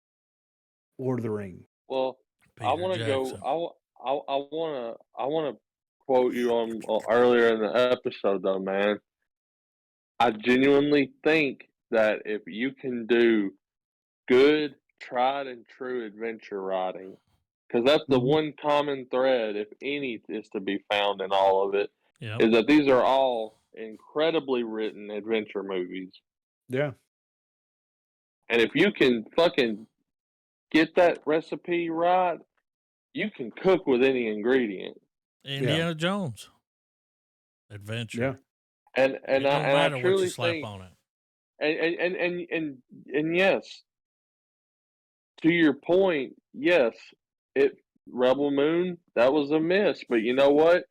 Lord of the Ring. well, I Peter want to go. Jackson. I want to quote you on earlier in the episode, though, man. I genuinely think that if you can do good, tried and true adventure writing, because that's the Mhm. one common thread, if any, is to be found in all of it, Yep. is that these are all incredibly written adventure movies. Yeah. And if you can fucking get that recipe right, you can cook with any ingredient. Yeah. Indiana Jones. Yeah. Adventure. And It I don't and I matter what you truly slap think on it. and yes, to your point, yes, it Rebel Moon, that was a miss, but you know what?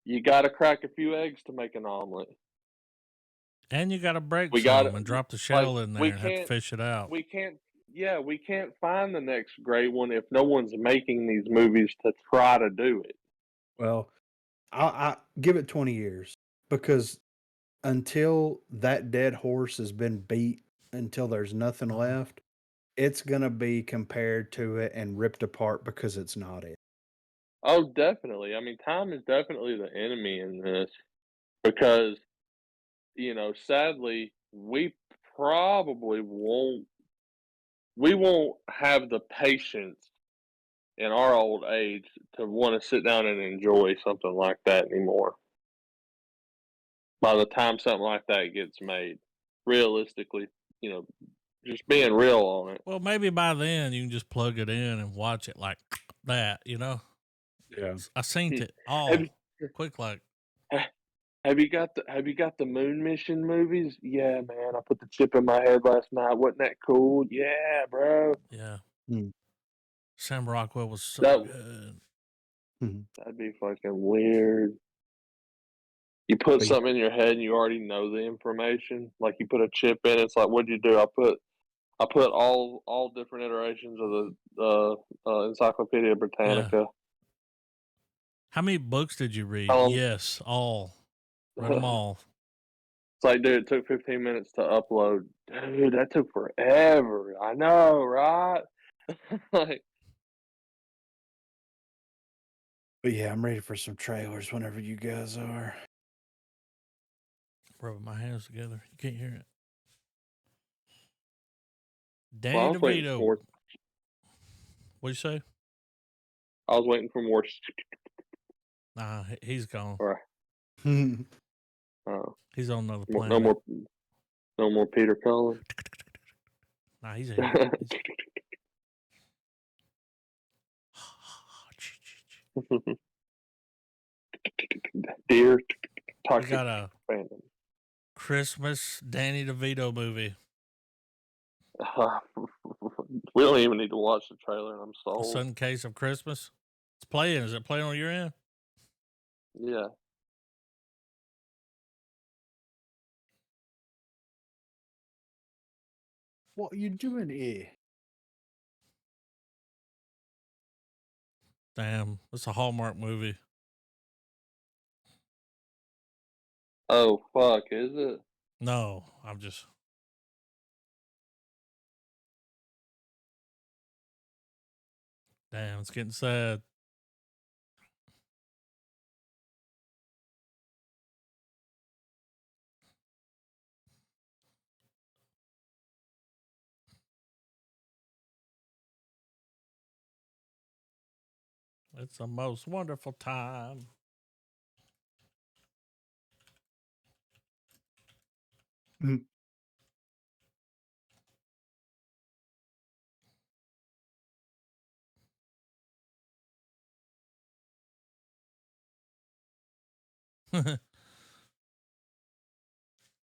You got to crack a few eggs to make an omelet. And you got to break We got some to and drop the like shell in there and have to fish it out. we can't yeah, we can't find the next great one if no one's making these movies to try to do it. Well, I give it 20 years because until that dead horse has been beat, until there's nothing Uh-huh. left, it's gonna be compared to it and ripped apart because it's not it. Oh, definitely. I mean, time is definitely the enemy in this because, sadly, probably we won't have the patience in our old age to want to sit down and enjoy something like that anymore. By the time something like that gets made, realistically, you know, just being real on it. Well, maybe by then you can just plug it in and watch it like that, you know? Yeah. I seen it Have you all quick like, have you got the moon mission movies? Yeah, man. I put the chip in my head last night. Wasn't that cool? Yeah, bro. yeah. Mm. Sam Rockwell was so That good. Mhm. that'd be fucking weird. You put But yeah, something in your head and you already know the information. Like you put a chip in. It's like, what'd you do? I put all different iterations of the Encyclopedia Yeah. Britannica. How many books did you read? Um, Yes, all. Read them it's all. like, dude, it took 15 minutes to upload. Dude, that took forever. I know, right? Like, but yeah, I'm ready for some trailers whenever you guys are. Rubbing my hands together. You can't hear it. well, Danny DeVito. What'd you say? I was waiting for more. Nah, he's gone. Or, Mhm. uh, He's on another no planet. more, no more Peter Cullen. Nah, he's here. He's... Dear We toxic got a fandom. Christmas Danny DeVito movie. We don't even need to watch the trailer, and I'm A sold. Sudden Case of Christmas. It's playing. Is it playing on your end? Yeah. What you doing here? Damn, it's a Hallmark movie. Oh fuck, is it? No, I'm just. Damn, it's getting sad. It's the most wonderful time. Mhm.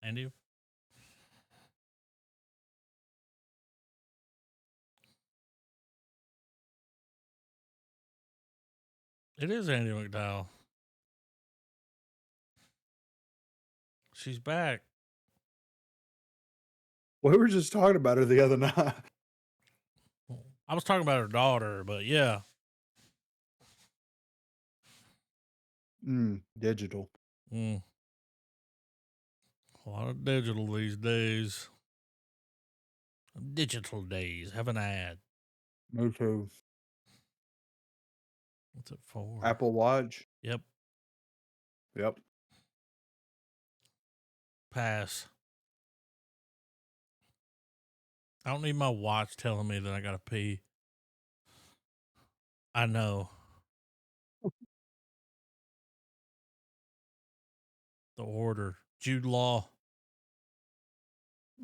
Andy? It is Andy McDowell. She's back. We were just talking about her the other night. I was talking about her daughter, but yeah. Digital. A lot of digital these days. Digital days. Have an ad. Me too. What's it for? Apple Watch. Yep. Yep. Pass. I don't need my watch telling me that I gotta pee. I know. The Order. Jude Law.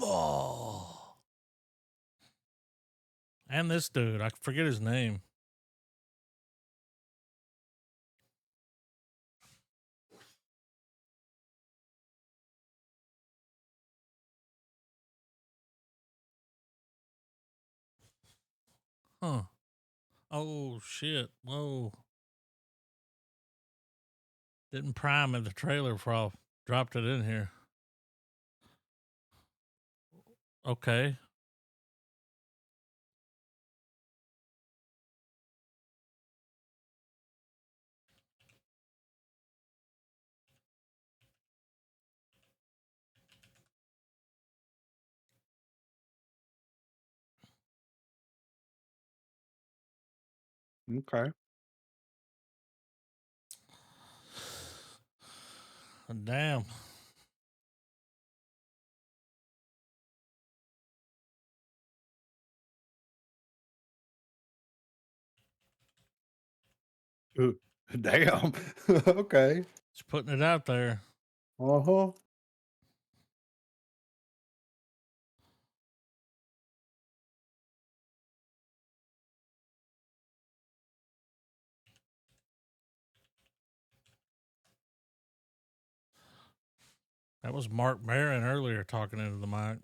Oh. And this dude. I forget his name. Huh. Oh, shit. Whoa. Didn't prime in the trailer before I dropped it in here. Okay. Okay. Damn. Damn. Okay. Just putting it out there. Uh-huh. That was Mark Maron earlier talking into the mic.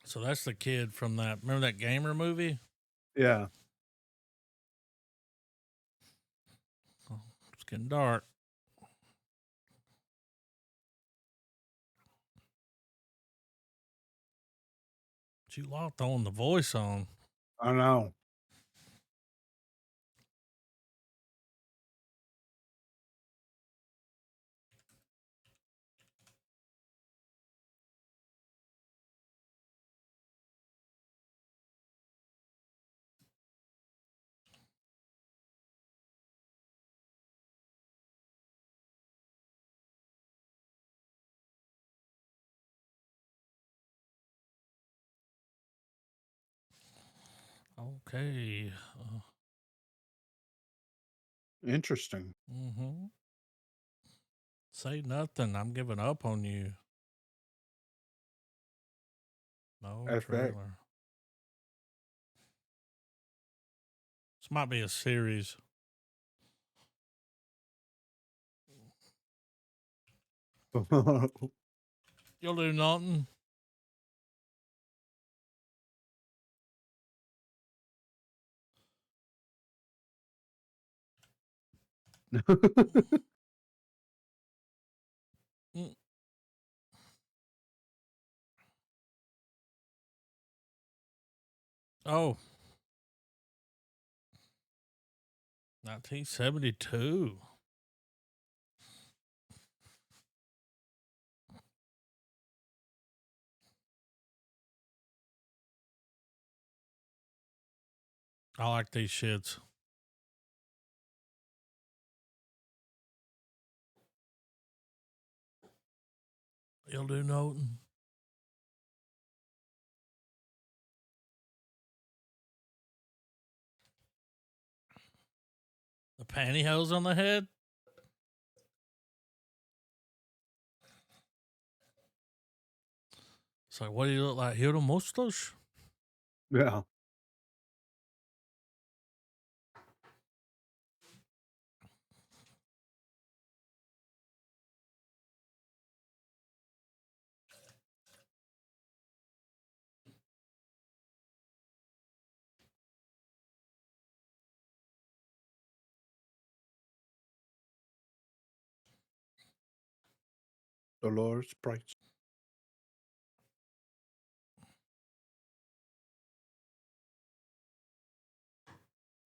So that's the kid from that. Remember that Gamer movie? Yeah. Oh, it's getting dark. You lot throwing the voice on. I know. Okay. Interesting. Say nothing. I'm giving up on you. No FX. trailer. This might be a series. You'll do nothing. Mm. Oh. 1972. I like these shits. You'll do nothing. The pantyhose on the head? It's like, what do you look like? Hiro Mustache? Yeah. Dolores Price.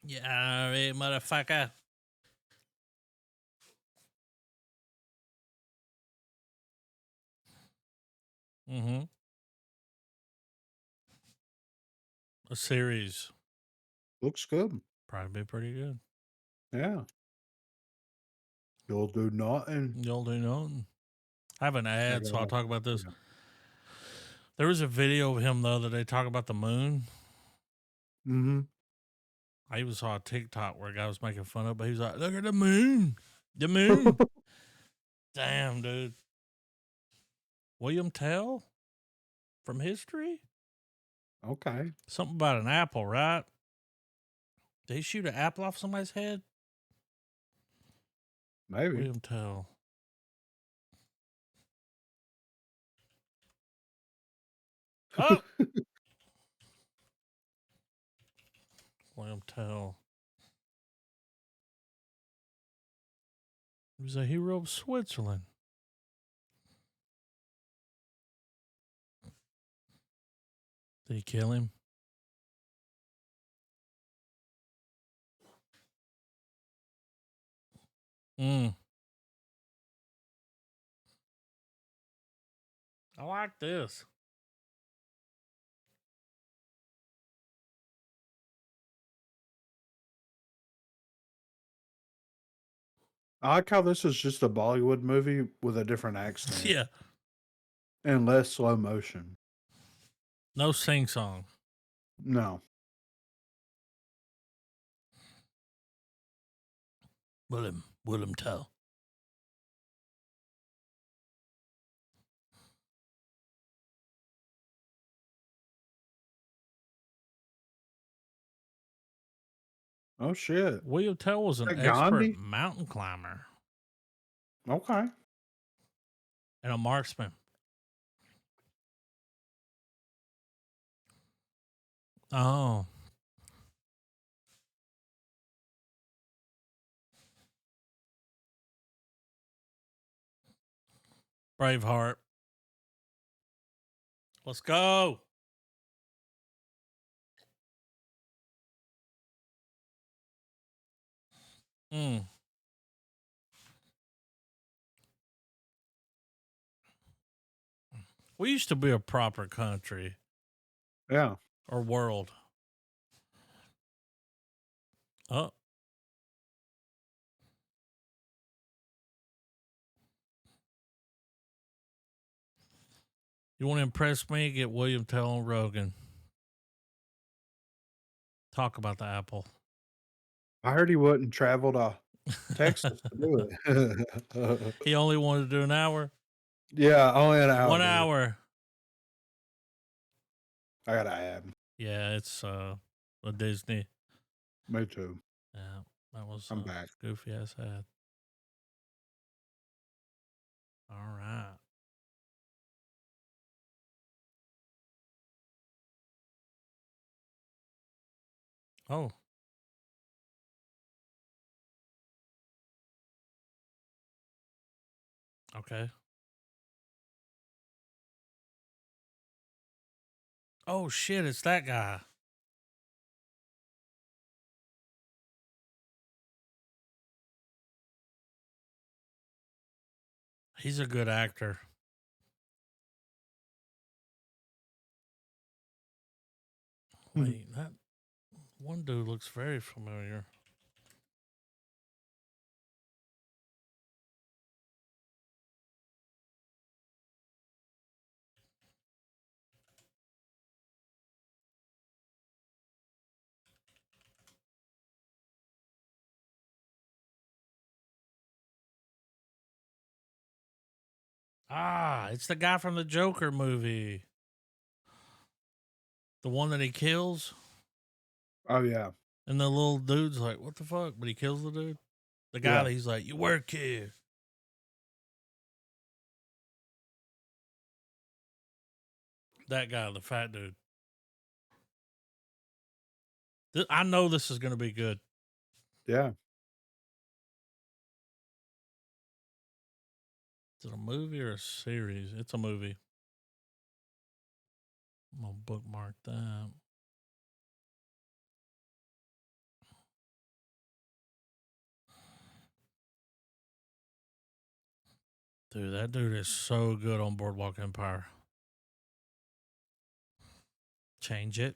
Yeah, right, motherfucker. Mm-hmm. A series. Looks good. Probably be pretty good. Yeah. You'll do nothing. You'll do nothing. I have an ad, so I'll talk about this. Yeah. There was a video of him, though, that they talk about the moon. Mm-hmm. I even saw a TikTok where a guy was making fun of it, but he was like, look at the moon. The moon. Damn, dude. William Tell from History? Okay. Something about an apple, right? Did he shoot an apple off somebody's head? Maybe. William Tell. Oh! William Tell. He was a hero of Switzerland. Did he kill him? I like this. I like how this is just a Bollywood movie with a different accent Yeah. and less slow motion. No sing song. No. William Tell. Oh shit. William Tell was an That expert Gandhi? mountain climber Okay. and a marksman. Oh. Braveheart. Let's go. We used to be a proper country Yeah. or world. Oh. You want to impress me? Get William Tell on Rogan. Talk about the apple. I heard he wouldn't travel to Texas to do it. He only wanted to do an hour. Yeah, only an hour. 1 dude. hour. I gotta add. Yeah, it's a Disney. Me too. Yeah, that was I'm back. goofy ass ad. All right. Oh. Okay. Oh shit, it's that guy. He's a good actor. Wait, that one dude looks very familiar. Ah, it's the guy from the Joker movie. The one that he kills, Oh yeah. and the little dude's like, "What the fuck?" But he kills the dude. The guy Yeah. that he's like, "You work here." That guy, the fat dude. I know this is going to be good. Yeah. Is it a movie or a series? It's a movie. I'm going to bookmark that. Dude, that dude is so good on Boardwalk Empire. Change it.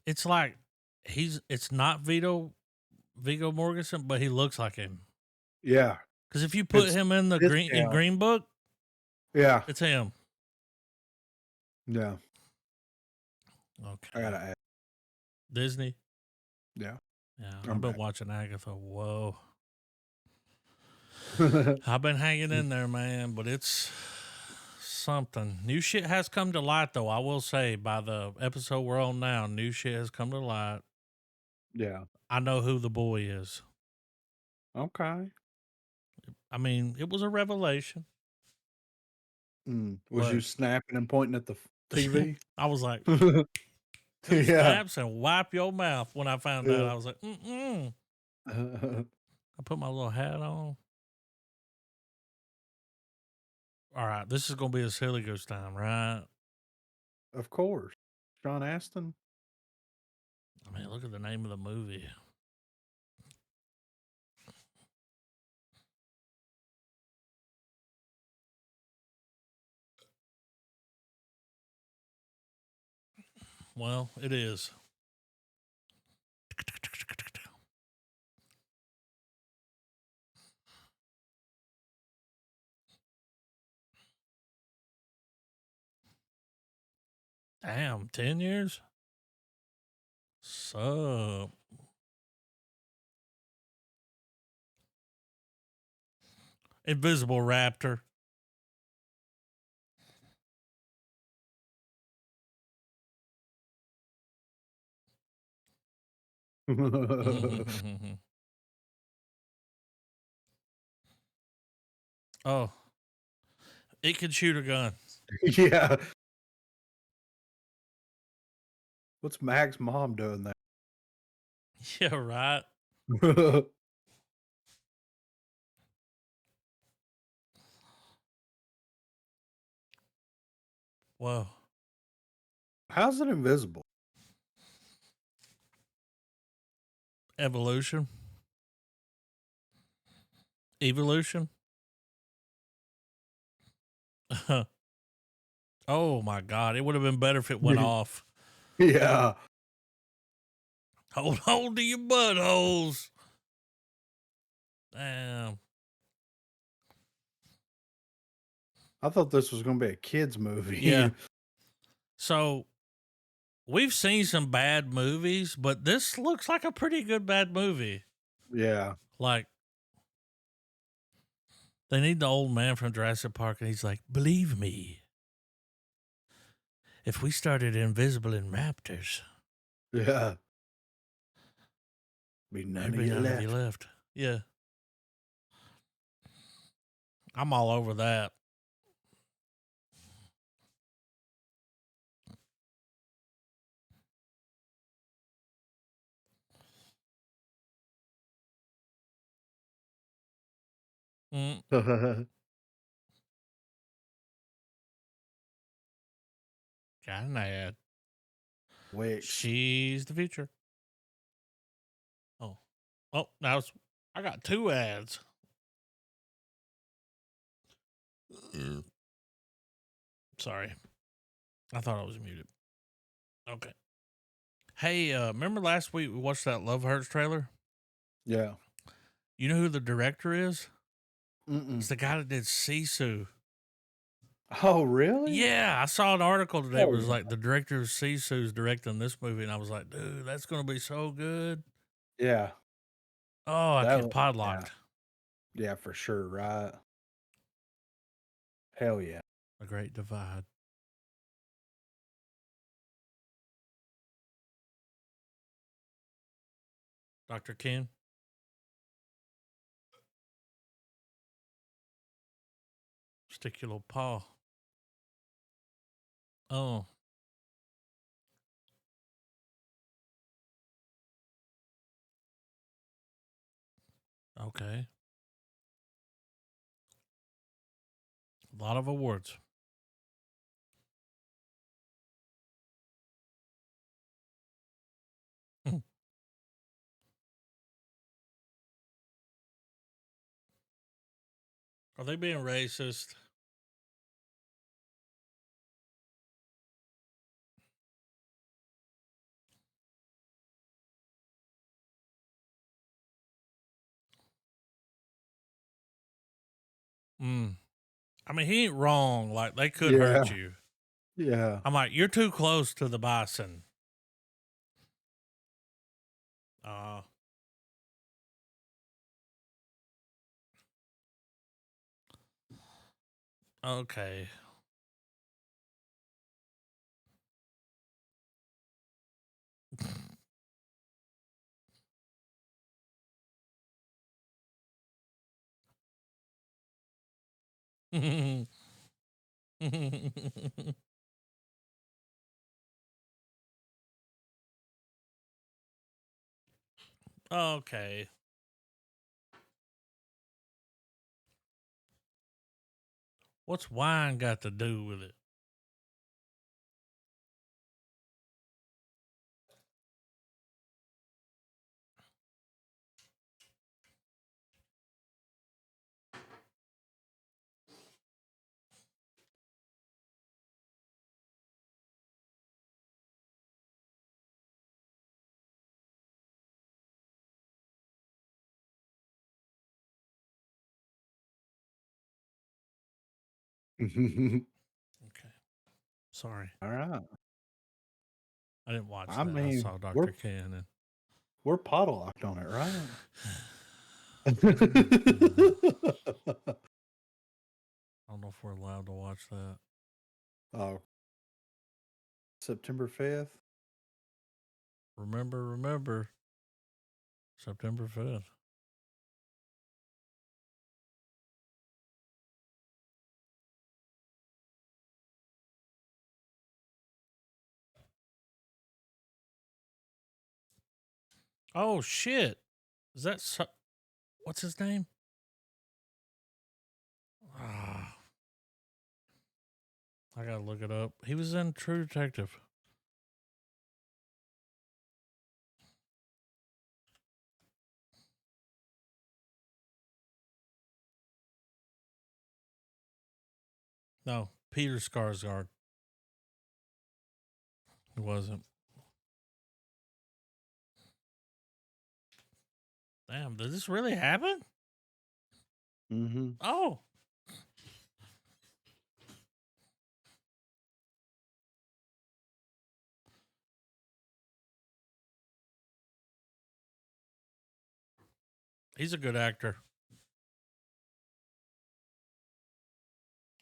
It's like it's not Viggo Mortensen, but he looks like him. Yeah. Because if you put It's him in the Green Book, yeah. it's him. Yeah. Okay. I gotta add. Disney. Yeah. Yeah, I'm I've been back. watching Agatha. Whoa. I've been hanging in there, man, but it's something. New shit has come to light, though. I will say, by the episode we're on now, new shit has come to light. Yeah. I know who the boy is. Okay. I mean, it was a revelation. Was you But snapping and pointing at the TV? I was like, two Yeah. snaps and wipe your mouth when I found out. Yeah. I was like, I put my little hat on. All right, this is going to be a silly goose time, right? Of course. Sean Astin. I mean, look at the name of the movie. Well, it is. Damn, 10 years? So, Invisible Raptor. Oh, it can shoot a gun. Yeah. What's Mag's mom doing there? Yeah, right. Whoa. How's it invisible? Evolution. Evolution. Oh my God. It would have been better if it went off. Yeah. Hold on to your buttholes. Damn. I thought this was going to be a kid's movie. Yeah. So we've seen some bad movies, but this looks like a pretty good bad movie. Yeah. Like, they need the old man from Jurassic Park, and he's like, believe me, if we started invisible in raptors, Yeah. Be none of you left. Yeah. I'm all over that. Mm. Got an ad. Wicks. She's the future. Oh. Oh, now I got two ads. Sorry. I thought I was muted. Okay. Hey, remember last week we watched that Love Hurts trailer? Yeah. You know who the director is? Mm-mm. It's the guy that did Sisu. Oh, really? Yeah, I saw an article today. It Oh, was yeah. like the director of Sisu's directing this movie, and I was like, dude, that's gonna be so good. Yeah. Oh, I That can't wa yeah. podlocked. Yeah, for sure, right? Hell yeah. A Great Divide. Dr. Ken. Stick your little paw. Oh, okay. A lot of awards. Are they being racist? Mm. I mean, he ain't wrong. Like, they could hurt Yeah. you. Yeah. I'm like, you're too close to the bison. Okay. Okay. What's wine got to do with it? Okay. Sorry. Alright. I didn't watch I that. I mean, saw Dr. Ken and we're potlucked on it, right? I don't know if we're allowed to watch that. Oh, September 5th? Remember, September 5th. Oh, shit. Is that what's his name? Ah, I gotta look it up. He was in True Detective. No, Peter Skarsgård. It wasn't. Damn, did this really happen? Mhm. Oh. He's a good actor.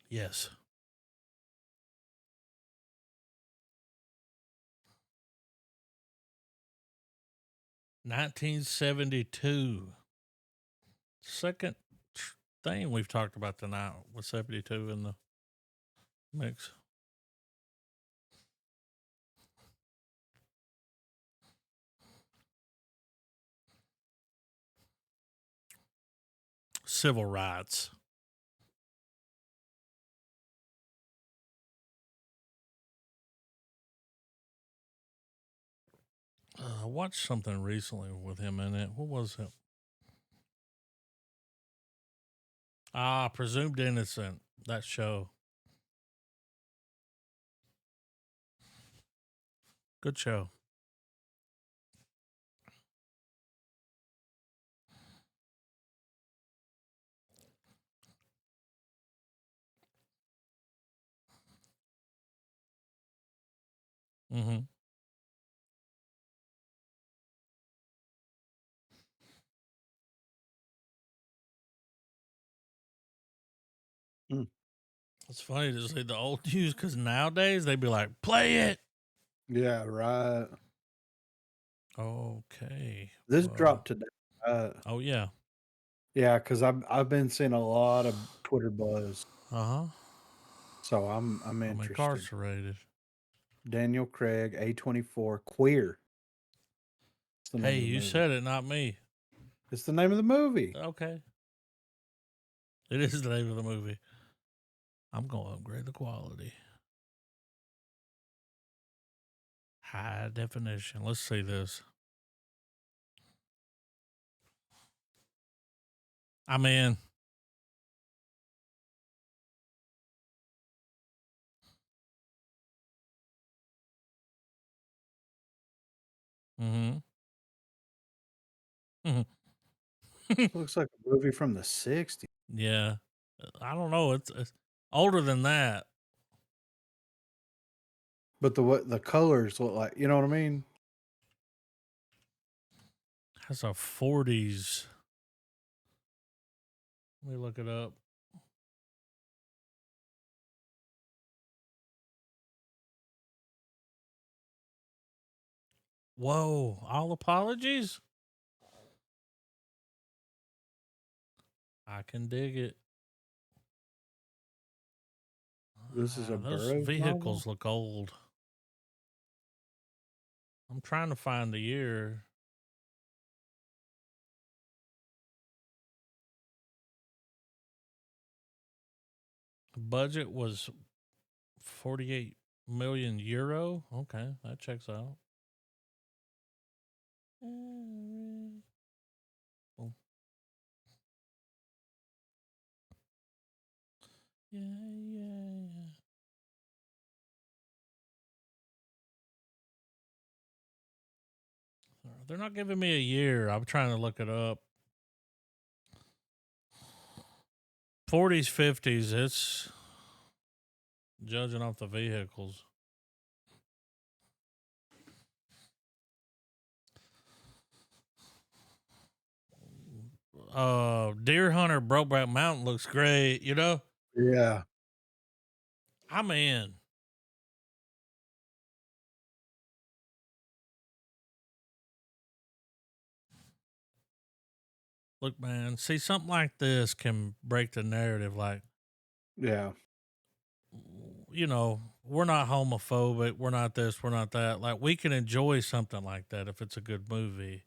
Yes. $1972. Second thing we've talked about tonight with 72 in the mix. Civil rights. I watched something recently with him in it. What was it? Presumed Innocent. That show. Good show. Mm-hmm. Mm. It's funny to see the old news because nowadays they'd be like, "Play it." Yeah, right. Okay. This dropped today. Oh yeah. Yeah, because I've been seeing a lot of Twitter buzz, Uh huh. so I'm I'm interested. incarcerated. Daniel Craig, A24, Queer. It's the name Hey, of the you movie. said it, not me. It's the name of the movie. Okay. It is the name of the movie. I'm gonna upgrade the quality. High definition. Let's see this. I'm in. Mm-hmm. Looks like a movie from the 60s. Yeah. I don't know. It's older than that. But what the colors look like, you know what I mean? That's a 40s. Let me look it up. Whoa. All apologies? I can dig it. This is a Those Burroughs novel. vehicles look old. I'm trying to find the year. The budget was 48 million euro. Okay, that checks out. Oh. Yeah, yeah. They're not giving me a year. I'm trying to look it up. 40s, 50s. It's judging off the vehicles. Deer Hunter Brokeback Mountain looks great, you know? Yeah. I'm in. Look, man, see, something like this can break the narrative. Like, Yeah. you know, we're not homophobic. We're not this. We're not that. Like, we can enjoy something like that if it's a good movie.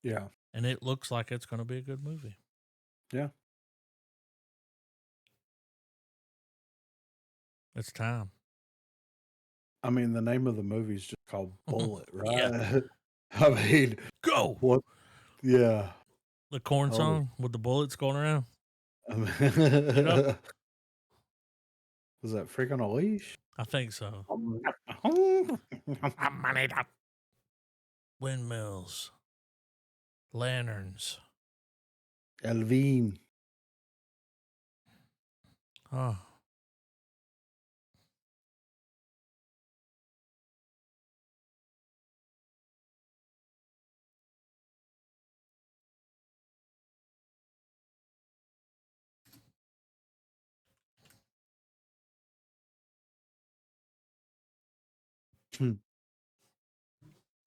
Yeah. And it looks like it's going to be a good movie. Yeah. It's time. I mean, the name of the movie is just called Bullet, Yeah. right? I mean, Go. what? Yeah. The corn Holy. song with the bullets going around. I mean, You know? was that Freak on a Leash? I think so. Windmills, lanterns. Elvin. Oh,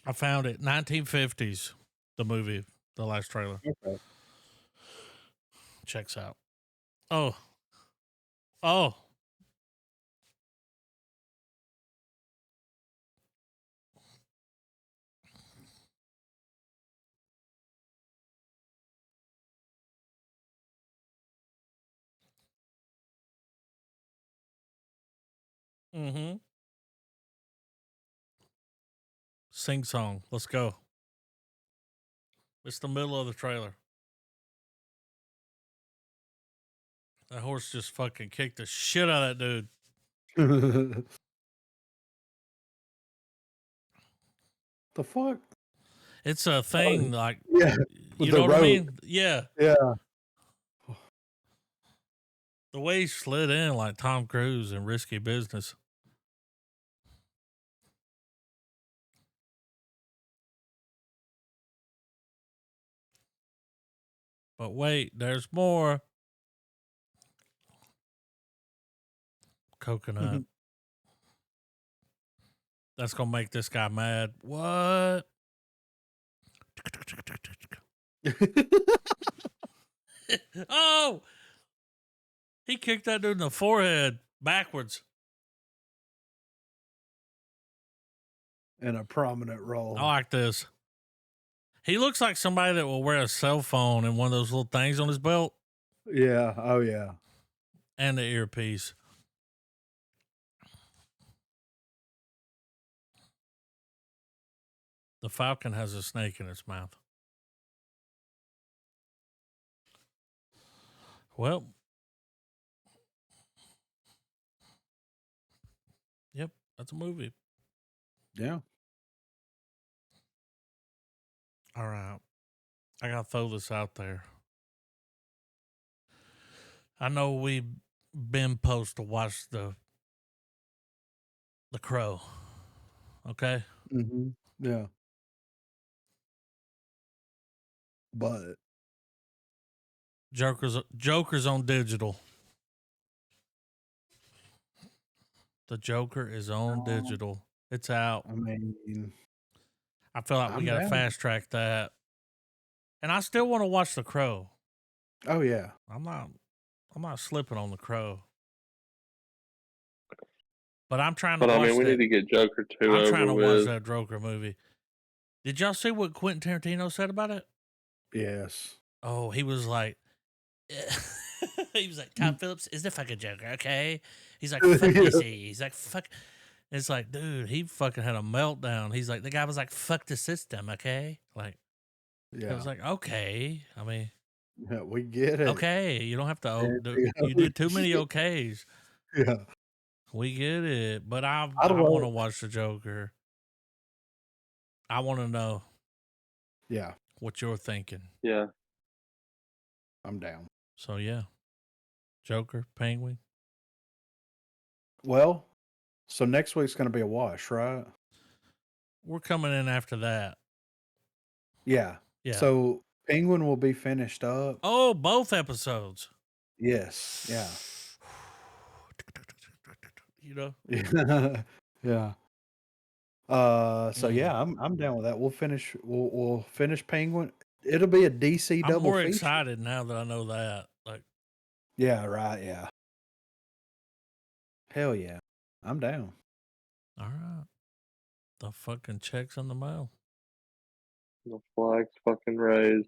I found it. 1950s. The movie, the last trailer. Okay. Checks out. Oh, oh. Mm-hmm. Sing song. Let's go. It's the middle of the trailer. That horse just fucking kicked the shit out of that dude. The fuck? It's a thing, like, Yeah. With you the know what I rope. mean? Yeah. Yeah. The way he slid in, like Tom Cruise in Risky Business. But wait, there's more. Coconut. That's gonna make this guy mad. What? Oh! He kicked that dude in the forehead backwards. In a prominent role. I like this. He looks like somebody that will wear a cell phone and one of those little things on his belt. Yeah. Oh, yeah. And the earpiece. The falcon has a snake in its mouth. Well. Yep, that's a movie. Yeah. All right. I got to throw this out there. I know we've been supposed to watch the Crow. Okay? Mm-hmm. Yeah. But Joker's on digital. The Joker is on digital. It's out. I mean, I feel like we I'm got to down. fast track that. And I still want to watch The Crow. Oh yeah. I'm not slipping on The Crow. But I'm trying to But I watch mean, we that. need to get Joker 2 I'm trying to over watch with. that Joker movie. Did y'all see what Quentin Tarantino said about it? Yes. Oh, he was like, he was like, Todd Phillips is the fucking Joker, okay? He's like, fuck DC. He's like, fuck. It's like, dude, he fucking had a meltdown. He's like, the guy was like, fuck the system, okay? Like, Yeah. it was like, okay. I mean, Yeah, we get it. okay. You don't have to. You did too many okays. Yeah. We get it. But I I'd want to love- watch the Joker. I want to know Yeah. what you're thinking. Yeah. I'm down. So, yeah. Joker, Penguin. Well, so next week's going to be a wash, right? We're coming in after that. Yeah. Yeah. So Penguin will be finished up. Oh, both episodes. Yes. Yeah. You know? Yeah. So yeah, I'm down with that. We'll finish Penguin. It'll be a DC double I'm more feature. excited now that I know that. Like, Yeah, right, yeah. Hell yeah. I'm down. all right. The fucking check's in the mail. The flag's fucking raised.